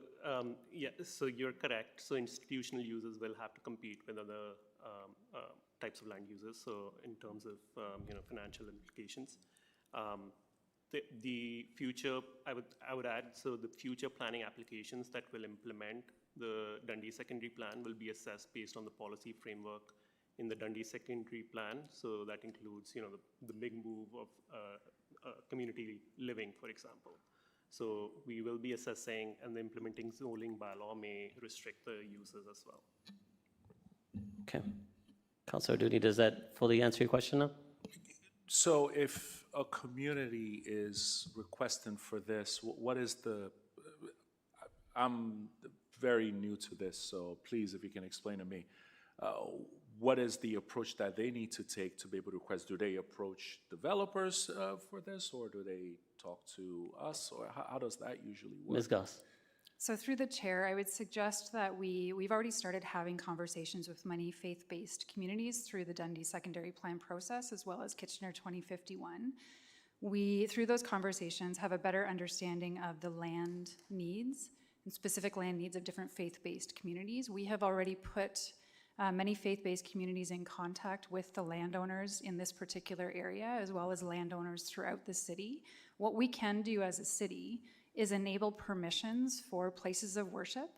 yeah, so you're correct. So institutional users will have to compete with other types of land users. So in terms of, financial implications. The future, I would add, so the future planning applications that will implement the Dundee Secondary Plan will be assessed based on the policy framework in the Dundee Secondary Plan. So that includes, the big move of community living, for example. So we will be assessing, and the implementing zoning bylaw may restrict the uses as well. Okay. Councillor Doody, does that fully answer your question now? So if a community is requesting for this, what is I'm very new to this, so please, if you can explain to me, what is the approach that they need to take to be able to request? Do they approach developers for this, or do they talk to us, or how does that usually work? Ms. Goss. So through the chair, I would suggest that we've already started having conversations with many faith-based communities through the Dundee Secondary Plan process, as well as Kitchener 2051. We, through those conversations, have a better understanding of the land needs and specific land needs of different faith-based communities. We have already put many faith-based communities in contact with the landowners in this particular area, as well as landowners throughout the city. What we can do as a city is enable permissions for places of worship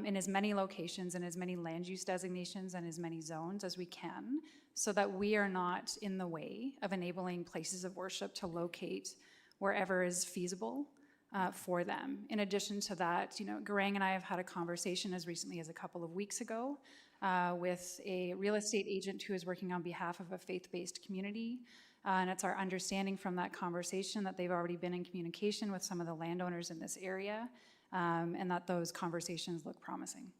in as many locations and as many land use designations and as many zones as we can, so that we are not in the way of enabling places of worship to locate wherever is feasible for them. In addition to that, Garang and I have had a conversation as recently as a couple of weeks ago with a real estate agent who is working on behalf of a faith-based community. And it's our understanding from that conversation that they've already been in communication with some of the landowners in this area, and that those conversations look promising.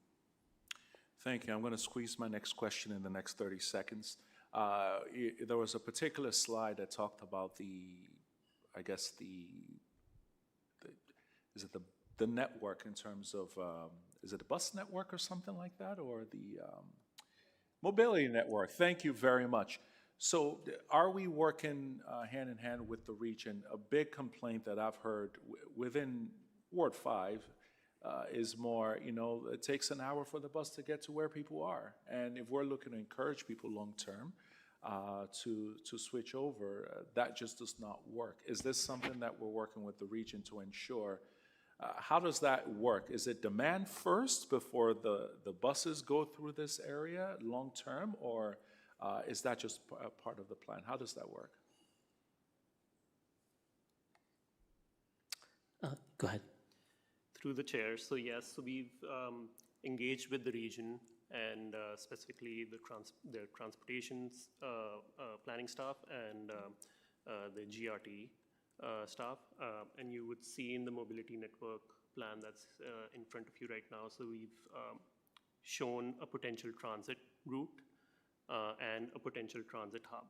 Thank you. I'm going to squeeze my next question in the next 30 seconds. There was a particular slide that talked about is it the network in terms of, is it a bus network or something like that, or the mobility network? Thank you very much. So are we working hand in hand with the region? A big complaint that I've heard within Ward 5 is more, it takes an hour for the bus to get to where people are. And if we're looking to encourage people long-term to switch over, that just does not work. Is this something that we're working with the region to ensure? How does that work? Is it demand first before the buses go through this area long-term, or is that just part of the plan? How does that work? Go ahead. Through the chair. So yes, so we've engaged with the region and specifically the transportation planning staff and the GRT staff. And you would see in the mobility network plan that's in front of you right now. So we've shown a potential transit route and a potential transit hub.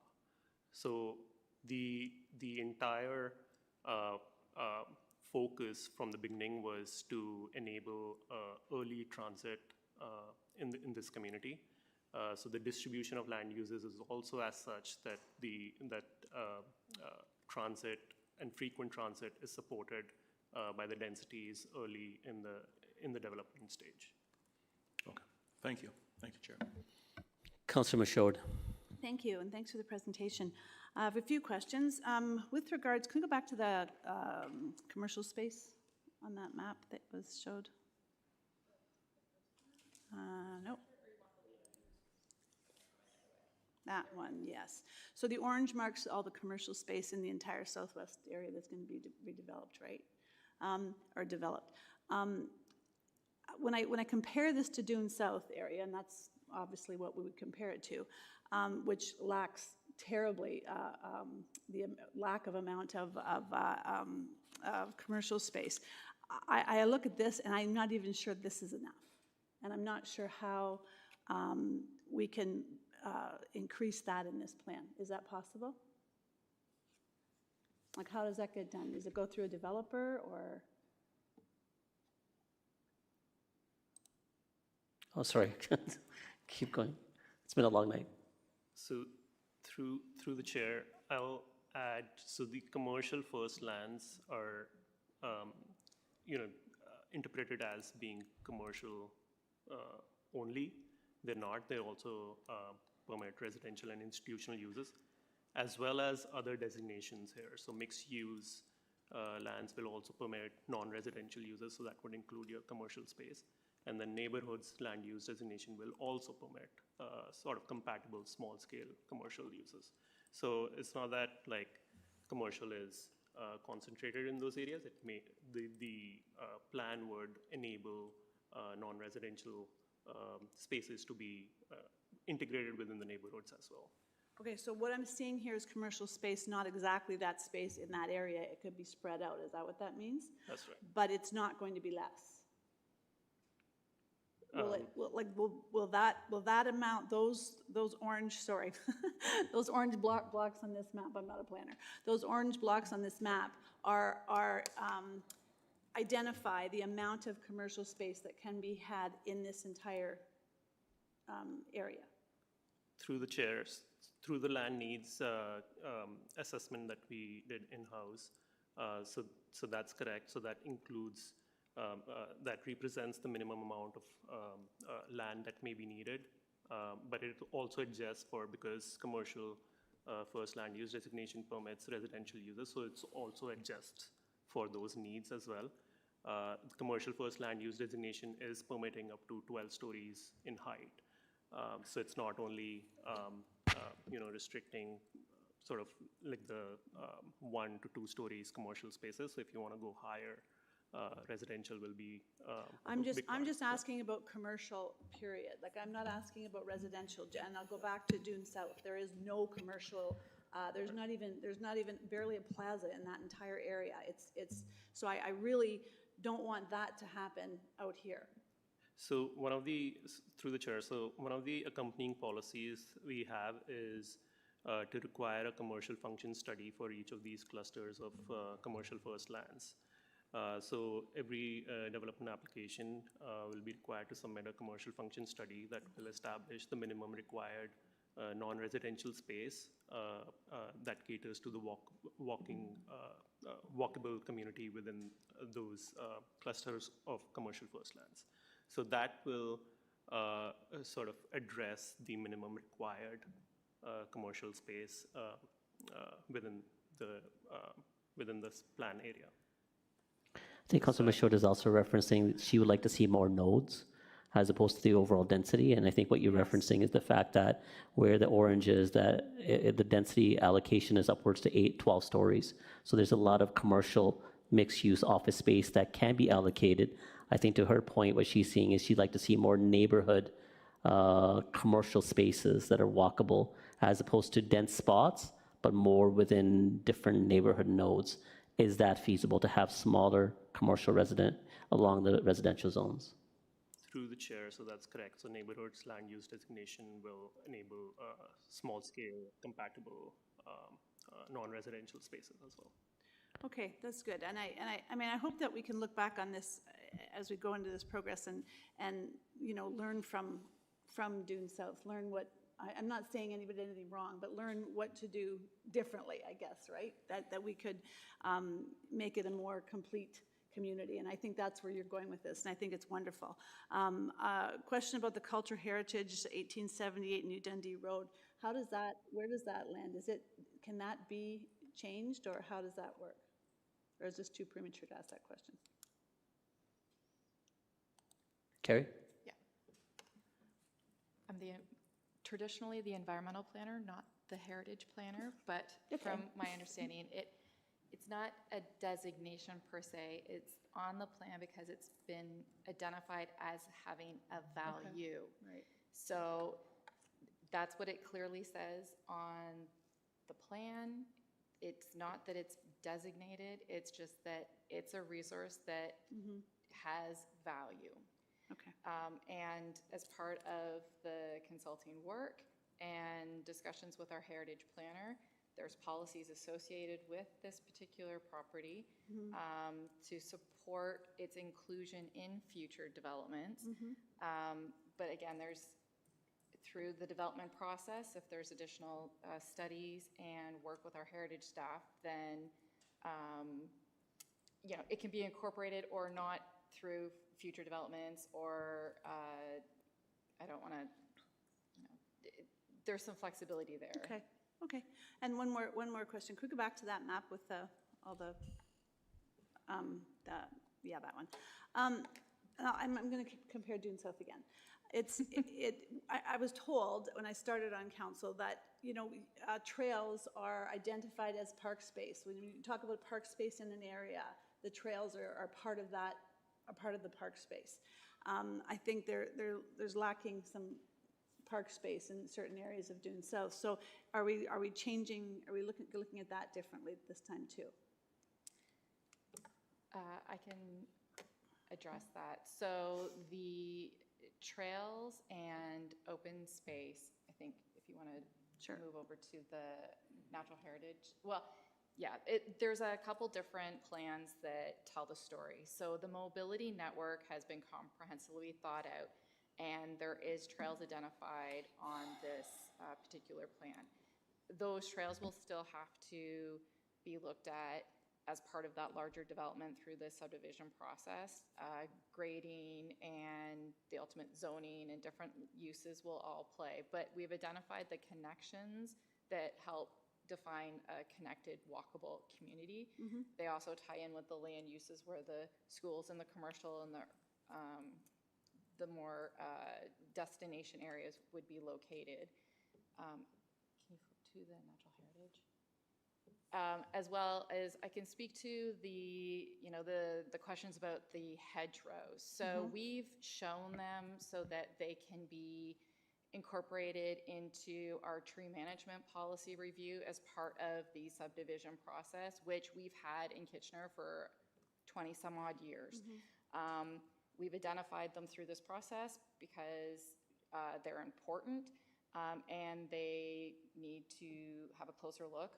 So the entire focus from the beginning was to enable early transit in this community. So the distribution of land uses is also as such that transit and frequent transit is supported by the densities early in the development stage. Okay, thank you. Thank you, Chair. Councillor Michaud. Thank you, and thanks for the presentation. I have a few questions. With regards, can we go back to the commercial space on that map that was showed? No. That one, yes. So the orange marks all the commercial space in the entire southwest area that's going to be redeveloped, right? Or developed. When I compare this to Dune South area, and that's obviously what we would compare it to, which lacks terribly the lack of amount of commercial space. I look at this and I'm not even sure this is enough. And I'm not sure how we can increase that in this plan. Is that possible? Like, how does that get done? Does it go through a developer, or? Oh, sorry. Keep going. It's been a long night. So through the chair, I'll add, so the commercial first lands are, interpreted as being commercial only. They're not. They also permit residential and institutional uses, as well as other designations here. So mixed use lands will also permit non-residential uses, so that would include your commercial space. And the neighborhoods land use designation will also permit sort of compatible small-scale commercial uses. So it's not that like commercial is concentrated in those areas. It may the plan would enable non-residential spaces to be integrated within the neighborhoods as well. Okay, so what I'm seeing here is commercial space, not exactly that space in that area. It could be spread out. Is that what that means? That's right. But it's not going to be less. Will that amount, those orange, sorry, those orange blocks on this map, I'm not a planner, those orange blocks on this map are identify the amount of commercial space that can be had in this entire area? Through the chairs, through the land needs assessment that we did in-house, so that's correct. So that includes that represents the minimum amount of land that may be needed, but it also adjusts for, because commercial first land use designation permits residential uses, so it's also adjusts for those needs as well. The commercial first land use designation is permitting up to 12 stories in height, so it's not only restricting sort of like the 1 to 2 stories commercial spaces. So if you want to go higher, residential will be. I'm just required. asking about commercial, period. Like, I'm not asking about residential, and I'll go back to Dune South. There is no commercial, there's not even barely a plaza in that entire area. So I really don't want that to happen out here. So through the chair, so one of the accompanying policies we have is to require a commercial function study for each of these clusters of commercial first lands. So every development application will be required to submit a commercial function study that will establish the minimum required non-residential space that caters to the walkable community within those clusters of commercial first lands. So that will sort of address the minimum required commercial space within this plan area. I think Councilor Michaud is also referencing that she would like to see more nodes as opposed to the overall density. And I think what you're referencing is the fact that where the orange is, that the density allocation is upwards to 12 stories. So there's a lot of commercial mixed-use office space that can be allocated. I think to her point, what she's seeing is she'd like to see more neighborhood commercial spaces that are walkable as opposed to dense spots, but more within different neighborhood nodes. Is that feasible to have smaller commercial resident along the residential zones? Through the chair, so that's correct. So neighborhoods land use designation will enable small-scale compatible non-residential spaces as well. Okay, that's good. And I mean, I hope that we can look back on this as we go into this progress and learn from Dune South, learn what, I'm not saying anybody did anything wrong, but learn what to do differently, I guess, right? That we could make it a more complete community. And I think that's where you're going with this, and I think it's wonderful. Question about the culture heritage, 1878 New Dundee Road. Where does that land? Can that be changed, or how does that work? Or is this too premature to ask that question? Carrie? Yeah. I'm traditionally the environmental planner, not the heritage planner, but from my understanding, it's not a designation per se. It's on the plan because it's been identified as having a value. Okay. Right. So that's what it clearly says on the plan. It's not that it's designated, it's just that it's a resource that has value. Okay. And as part of the consulting work and discussions with our heritage planner, there's policies associated with this particular property to support its inclusion in future developments. But again, through the development process, if there's additional studies and work with our heritage staff, then it can be incorporated or not through future developments, or I don't want to, there's some flexibility there. Okay. Okay. And one more question. Could we go back to that map with all the that one. I'm going to compare Dune South again. I was told when I started on council that trails are identified as park space. When you talk about park space in an area, the trails are part of that, are part of the park space. I think there's lacking some park space in certain areas of Dune South. So are we looking at that differently this time too? I can address that. So the trails and open space, I think if you want to move over to the natural heritage. Well, yeah, there's a couple different plans that tell the story. So the mobility network has been comprehensively thought out, and there is trails identified on this particular plan. Those trails will still have to be looked at as part of that larger development through the subdivision process. Grading and the ultimate zoning and different uses will all play. But we've identified the connections that help define a connected, walkable community. They also tie in with the land uses where the schools and the commercial and the more destination areas would be located. Can you flip to the natural heritage? As well as I can speak to the, the questions about the hedgerows. So we've shown them so that they can be incorporated into our tree management policy review as part of the subdivision process, which we've had in Kitchener for 20 some odd years. We've identified them through this process because they're important and they need to have a closer look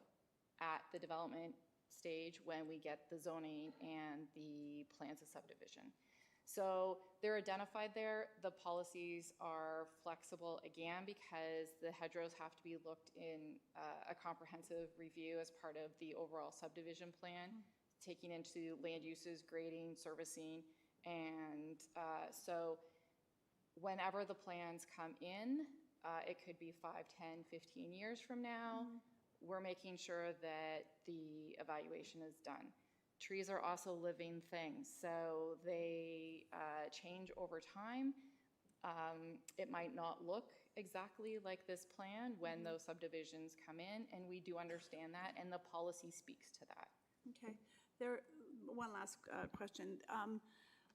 at the development stage when we get the zoning and the plans of subdivision. So they're identified there. The policies are flexible again because the hedgerows have to be looked in a comprehensive review as part of the overall subdivision plan, taking into land uses, grading, servicing. And so whenever the plans come in, it could be 5, 10, 15 years from now, we're making sure that the evaluation is done. Trees are also living things, so they change over time. It might not look exactly like this plan when those subdivisions come in, and we do understand that, and the policy speaks to that. Okay. One last question.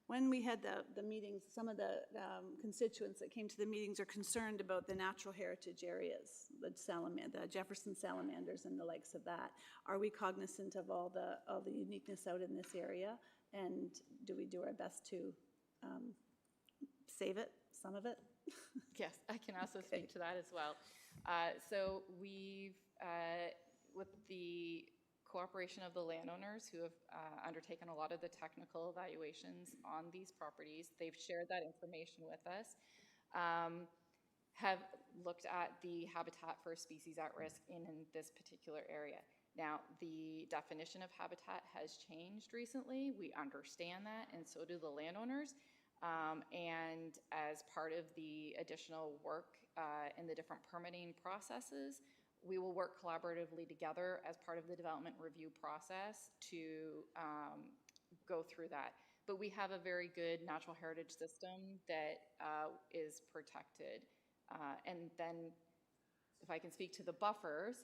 When we had the meetings, some of the constituents that came to the meetings are concerned about the natural heritage areas, the Jefferson salamanders and the likes of that. Are we cognizant of all the uniqueness out in this area? And do we do our best to save it, some of it? Yes, I can also speak to that as well. So we've, with the cooperation of the landowners who have undertaken a lot of the technical evaluations on these properties, they've shared that information with us, have looked at the habitat for species at risk in this particular area. Now, the definition of habitat has changed recently. We understand that, and so do the landowners. And as part of the additional work in the different permitting processes, we will work collaboratively together as part of the development review process to go through that. But we have a very good natural heritage system that is protected. And then if I can speak to the buffers,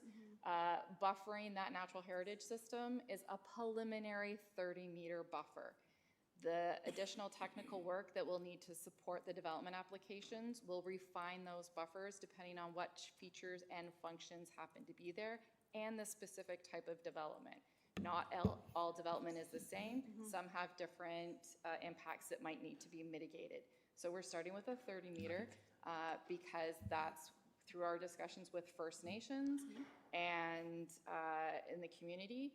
buffering that natural heritage system is a preliminary 30-meter buffer. The additional technical work that we'll need to support the development applications will refine those buffers depending on what features and functions happen to be there and the specific type of development. Not all development is the same. Some have different impacts that might need to be mitigated. So we're starting with a 30-meter because that's through our discussions with First Nations and in the community.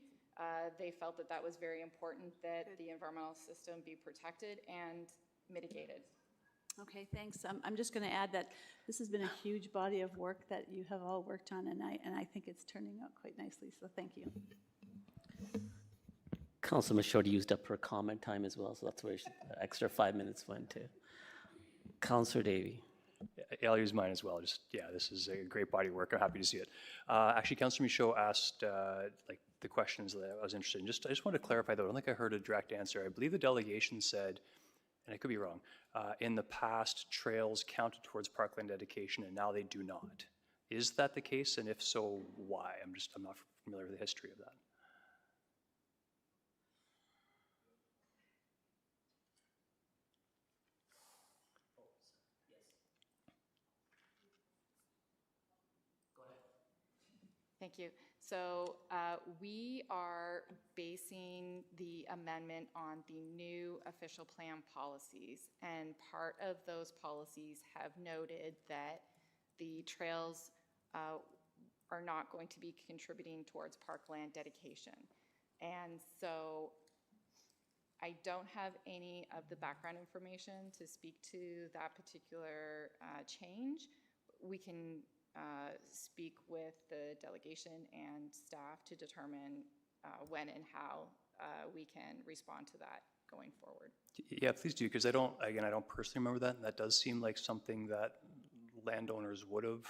They felt that that was very important, that the environmental system be protected and mitigated. Okay, thanks. I'm just going to add that this has been a huge body of work that you have all worked on, and I think it's turning out quite nicely, so thank you. Councilor Shorty used up her comment time as well, so that's where the extra 5 minutes went to. Councilor Davey. Yeah, I'll use mine as well. Just, yeah, this is a great body of work. I'm happy to see it. Actually, Councilor Michaud asked like the questions that I was interested in. I just want to clarify, though. I don't think I heard a direct answer. I believe the delegation said, and I could be wrong, in the past, trails counted towards parkland dedication, and now they do not. Is that the case? And if so, why? I'm not familiar with the history of that. Thank you. So we are basing the amendment on the new official plan policies, and part of those policies have noted that the trails are not going to be contributing towards parkland dedication. And so I don't have any of the background information to speak to that particular change. We can speak with the delegation and staff to determine when and how we can respond to that going forward. Yeah, please do, because I don't personally remember that, and that does seem like something that landowners would have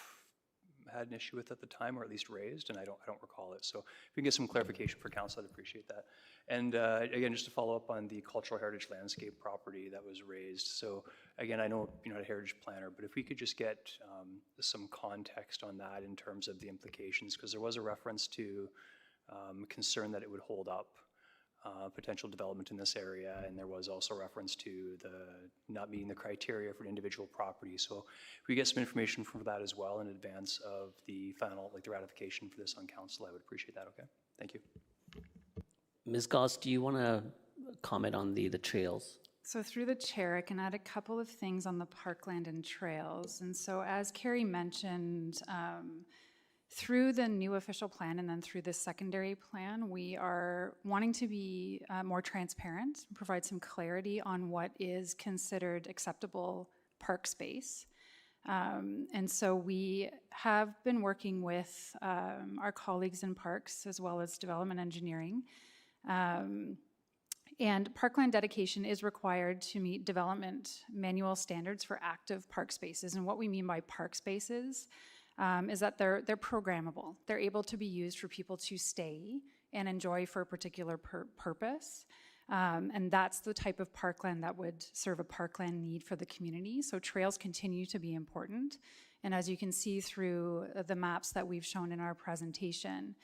had an issue with at the time, or at least raised, and I don't recall it. So if we can get some clarification for council, I'd appreciate that. And again, just to follow up on the cultural heritage landscape property that was raised. So again, I know you're not a heritage planner, but if we could just get some context on that in terms of the implications, because there was a reference to concern that it would hold up potential development in this area, and there was also reference to the not meeting the criteria for an individual property. So if we get some information from that as well in advance of the final, like the ratification for this on council, I would appreciate that, okay? Thank you. Ms. Goss, do you want to comment on the trails? So through the chair, I can add a couple of things on the parkland and trails. And so as Carrie mentioned, through the new official plan and then through the secondary plan, we are wanting to be more transparent, provide some clarity on what is considered acceptable park space. And so we have been working with our colleagues in parks as well as development engineering. And parkland dedication is required to meet development manual standards for active park spaces. And what we mean by park spaces is that they're programmable. They're able to be used for people to stay and enjoy for a particular purpose. And that's the type of parkland that would serve a parkland need for the community. So trails continue to be important. And as you can see through the maps that we've shown in our presentation,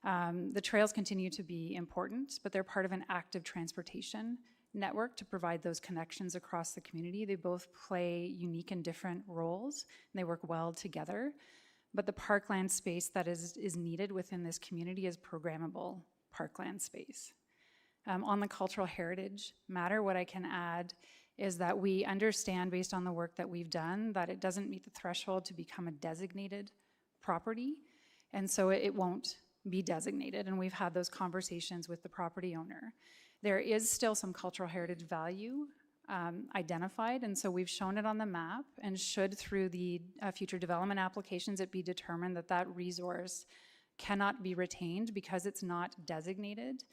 the trails continue to be important, but they're part of an active transportation network to provide those connections across the community. They both play unique and different roles, and they work well together. But the parkland space that is needed within this community is programmable parkland space. On the cultural heritage matter, what I can add is that we understand, based on the work that we've done, that it doesn't meet the threshold to become a designated property, and so it won't be designated, and we've had those conversations with the property owner. There is still some cultural heritage value identified, and so we've shown it on the map, and should through the future development applications it be determined that that resource cannot be retained because it's not designated,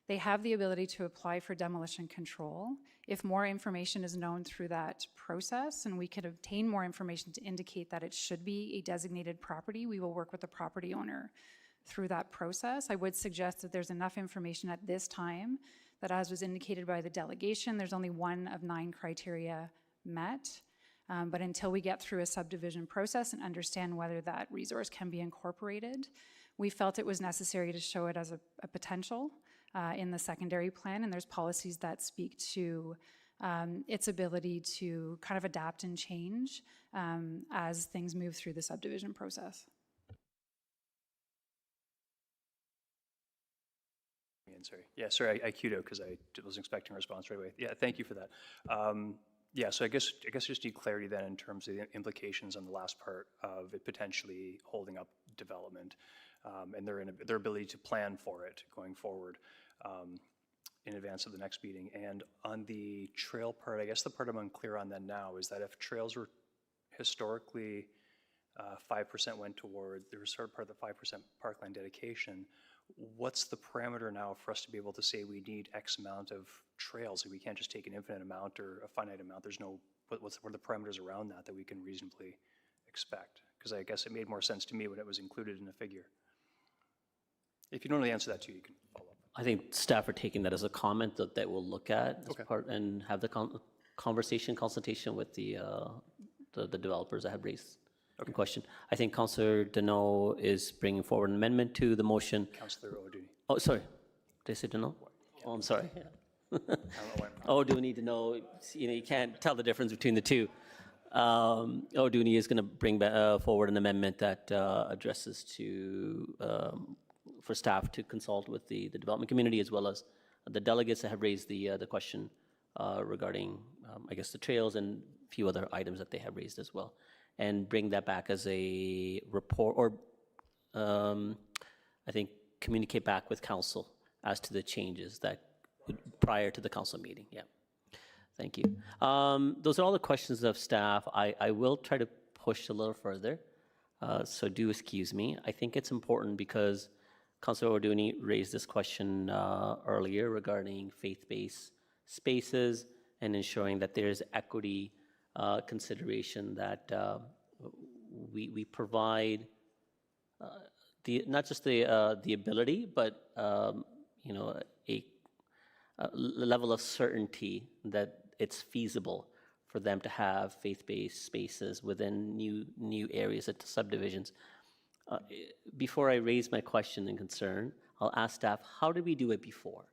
they have the ability to apply for demolition control. If more information is known through that process and we can obtain more information to indicate that it should be a designated property, we will work with the property owner through that process. I would suggest that there's enough information at this time that, as was indicated by the delegation, there's only 1 of 9 criteria met. But until we get through a subdivision process and understand whether that resource can be incorporated, we felt it was necessary to show it as a potential in the secondary plan, and there's policies that speak to its ability to kind of adapt and change as things move through the subdivision process. Sorry. Yeah, sorry, I queued out because I wasn't expecting a response right away. Yeah, thank you for that. Yeah, so I guess just need clarity then in terms of the implications on the last part of it potentially holding up development and their ability to plan for it going forward in advance of the next meeting. And on the trail part, I guess the part I'm unclear on then now is that if trails were historically 5% went toward the reserve part of the 5% parkland dedication, what's the parameter now for us to be able to say we need X amount of trails? We can't just take an infinite amount or a finite amount. There's no, what are the parameters around that we can reasonably expect? Because I guess it made more sense to me when it was included in a figure. If you don't know the answer to that too, you can follow up. I think staff are taking that as a comment that we'll look at as part and have the consultation with the developers that have raised the question. I think Councillor Deneau is bringing forward an amendment to the motion. Councillor O'Dooney. Oh, sorry. Did I say Deneau? Oh, I'm sorry. O'Dooney, Deneau, you can't tell the difference between the two. O'Dooney is going to bring forward an amendment that addresses for staff to consult with the development community as well as the delegates that have raised the question regarding, I guess, the trails and a few other items that they have raised as well, and bring that back as a report, or I think communicate back with council as to the changes that prior to the council meeting. Yeah, thank you. Those are all the questions of staff. I will try to push a little further, so do excuse me. I think it's important because Councillor O'Dooney raised this question earlier regarding faith-based spaces and ensuring that there's equity consideration, that we provide not just the ability, but you know, a level of certainty that it's feasible for them to have faith-based spaces within new areas and subdivisions. Before I raise my question and concern, I'll ask staff, how did we do it before?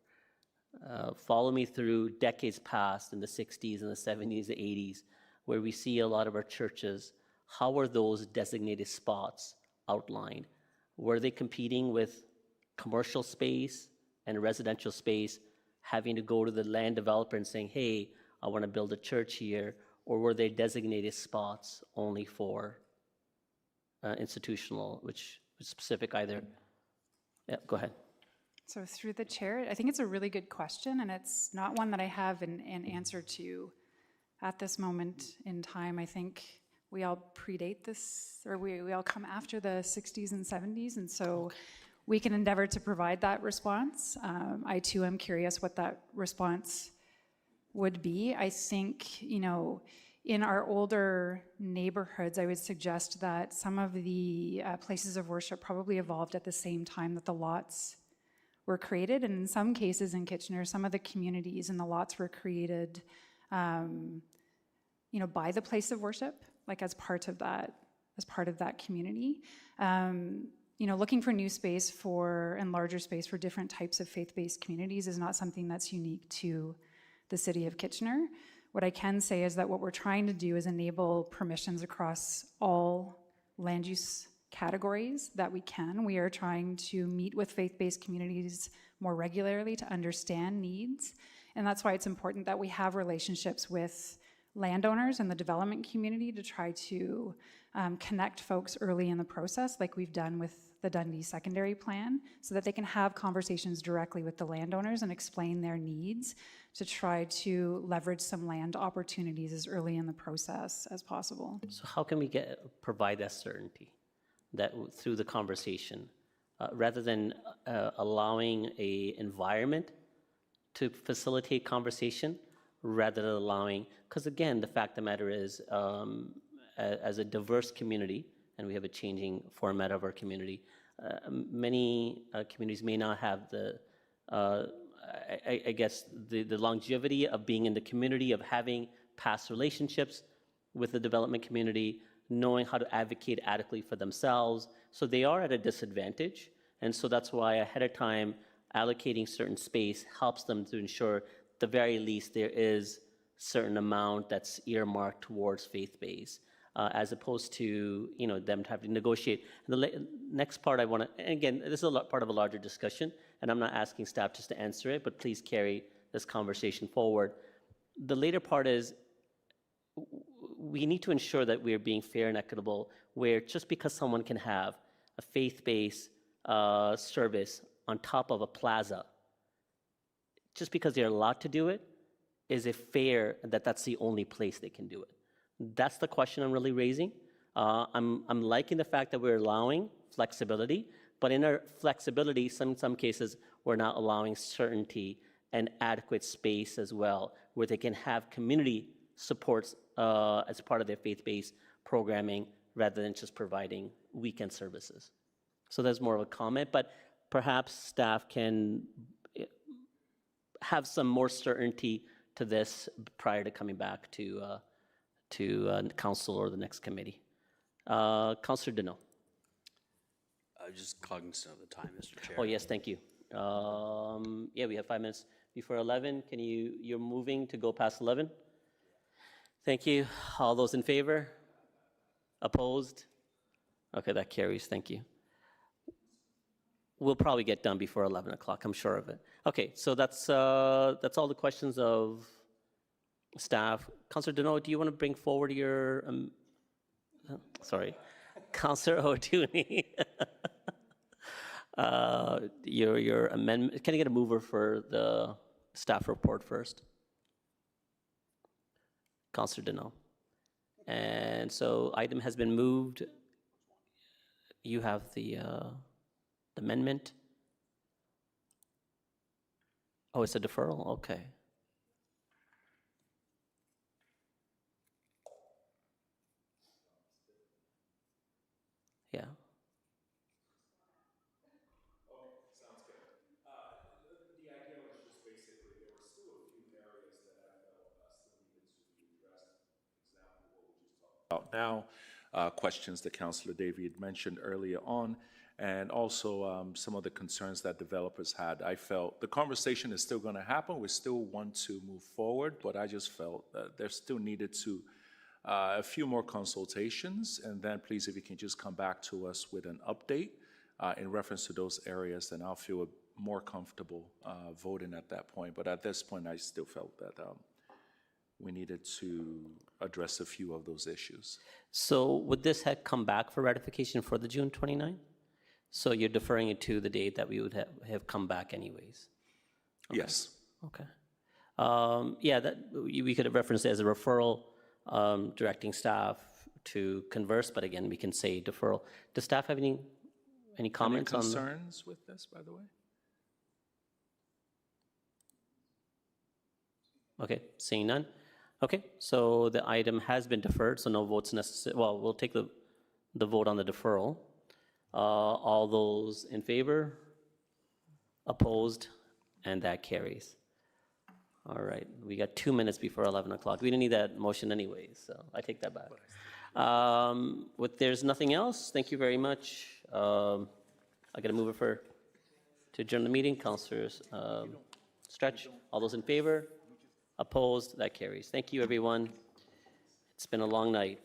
Follow me through decades past in the 60s and the 70s, the 80s, where we see a lot of our churches. How were those designated spots outlined? Were they competing with commercial space and residential space, having to go to the land developer and saying, hey, I want to build a church here? Or were they designated spots only for institutional, which was specific either? Yeah, go ahead. So through the chair, I think it's a really good question, and it's not one that I have an answer to at this moment in time. I think we all predate this, or we all come after the 60s and 70s, and so we can endeavor to provide that response. I too am curious what that response would be. I think, you know, in our older neighborhoods, I would suggest that some of the places of worship probably evolved at the same time that the lots were created. And in some cases in Kitchener, some of the communities and the lots were created, you know, by the place of worship, like as part of that community. You know, looking for new space and larger space for different types of faith-based communities is not something that's unique to the city of Kitchener. What I can say is that what we're trying to do is enable permissions across all land use categories that we can. We are trying to meet with faith-based communities more regularly to understand needs. And that's why it's important that we have relationships with landowners and the development community to try to connect folks early in the process, like we've done with the Dundee secondary plan, so that they can have conversations directly with the landowners and explain their needs to try to leverage some land opportunities as early in the process as possible. So how can we provide that certainty that through the conversation, rather than allowing a environment to facilitate conversation, rather than allowing, because again, the fact of the matter is, as a diverse community, and we have a changing format of our community, many communities may not have the, I guess, the longevity of being in the community, of having past relationships with the development community, knowing how to advocate adequately for themselves. So they are at a disadvantage. And so that's why ahead of time, allocating certain space helps them to ensure, at the very least, there is certain amount that's earmarked towards faith-based, as opposed to, you know, them having to negotiate. And the next part I want to, and again, this is part of a larger discussion, and I'm not asking staff just to answer it, but please carry this conversation forward. The later part is, we need to ensure that we're being fair and equitable, where just because someone can have a faith-based service on top of a plaza, just because they're allowed to do it, is it fair that that's the only place they can do it? That's the question I'm really raising. I'm liking the fact that we're allowing flexibility, but in our flexibility, in some cases, we're not allowing certainty and adequate space as well, where they can have community supports as part of their faith-based programming, rather than just providing weekend services. So that's more of a comment, but perhaps staff can have some more certainty to this prior to coming back to council or the next committee. Councillor Deneau. Just cognizant of the time, Mr. Chair. Oh, yes, thank you. Yeah, we have 5 minutes before 11. You're moving to go past 11? Thank you. All those in favor? Opposed? Okay, that carries. Thank you. We'll probably get done before 11 o'clock, I'm sure of it. Okay, so that's all the questions of staff. Councillor Deneau, do you want to bring forward your, sorry, Councillor O'Dooney, your amendment? Can I get a mover for the staff report first? Councillor Deneau. And so item has been moved. You have the amendment. Oh, it's a deferral? Okay. Yeah. now, questions that Councillor Davey had mentioned earlier on, and also some of the concerns that developers had. I felt the conversation is still going to happen. We still want to move forward, but I just felt that there still needed to a few more consultations, and then please, if you can just come back to us with an update in reference to those areas, then I'll feel more comfortable voting at that point. But at this point, I still felt that we needed to address a few of those issues. So would this have come back for ratification for the June 29th? So you're deferring it to the date that we would have come back anyways? Yes. Okay. Yeah, that, we could have referenced it as a referral, directing staff to converse, but again, we can say deferral. Does staff have any comments on? Any concerns with this, by the way? Okay, seeing none. Okay, so the item has been deferred, so no votes necessary. Well, we'll take the vote on the deferral. All those in favor? Opposed? And that carries. All right, we got 2 minutes before 11 o'clock. We didn't need that motion anyways, so I take that back. There's nothing else, thank you very much. I got to move it to adjourn the meeting. Councilors Stretch, all those in favor? Opposed? That carries. Thank you, everyone. It's been a long night.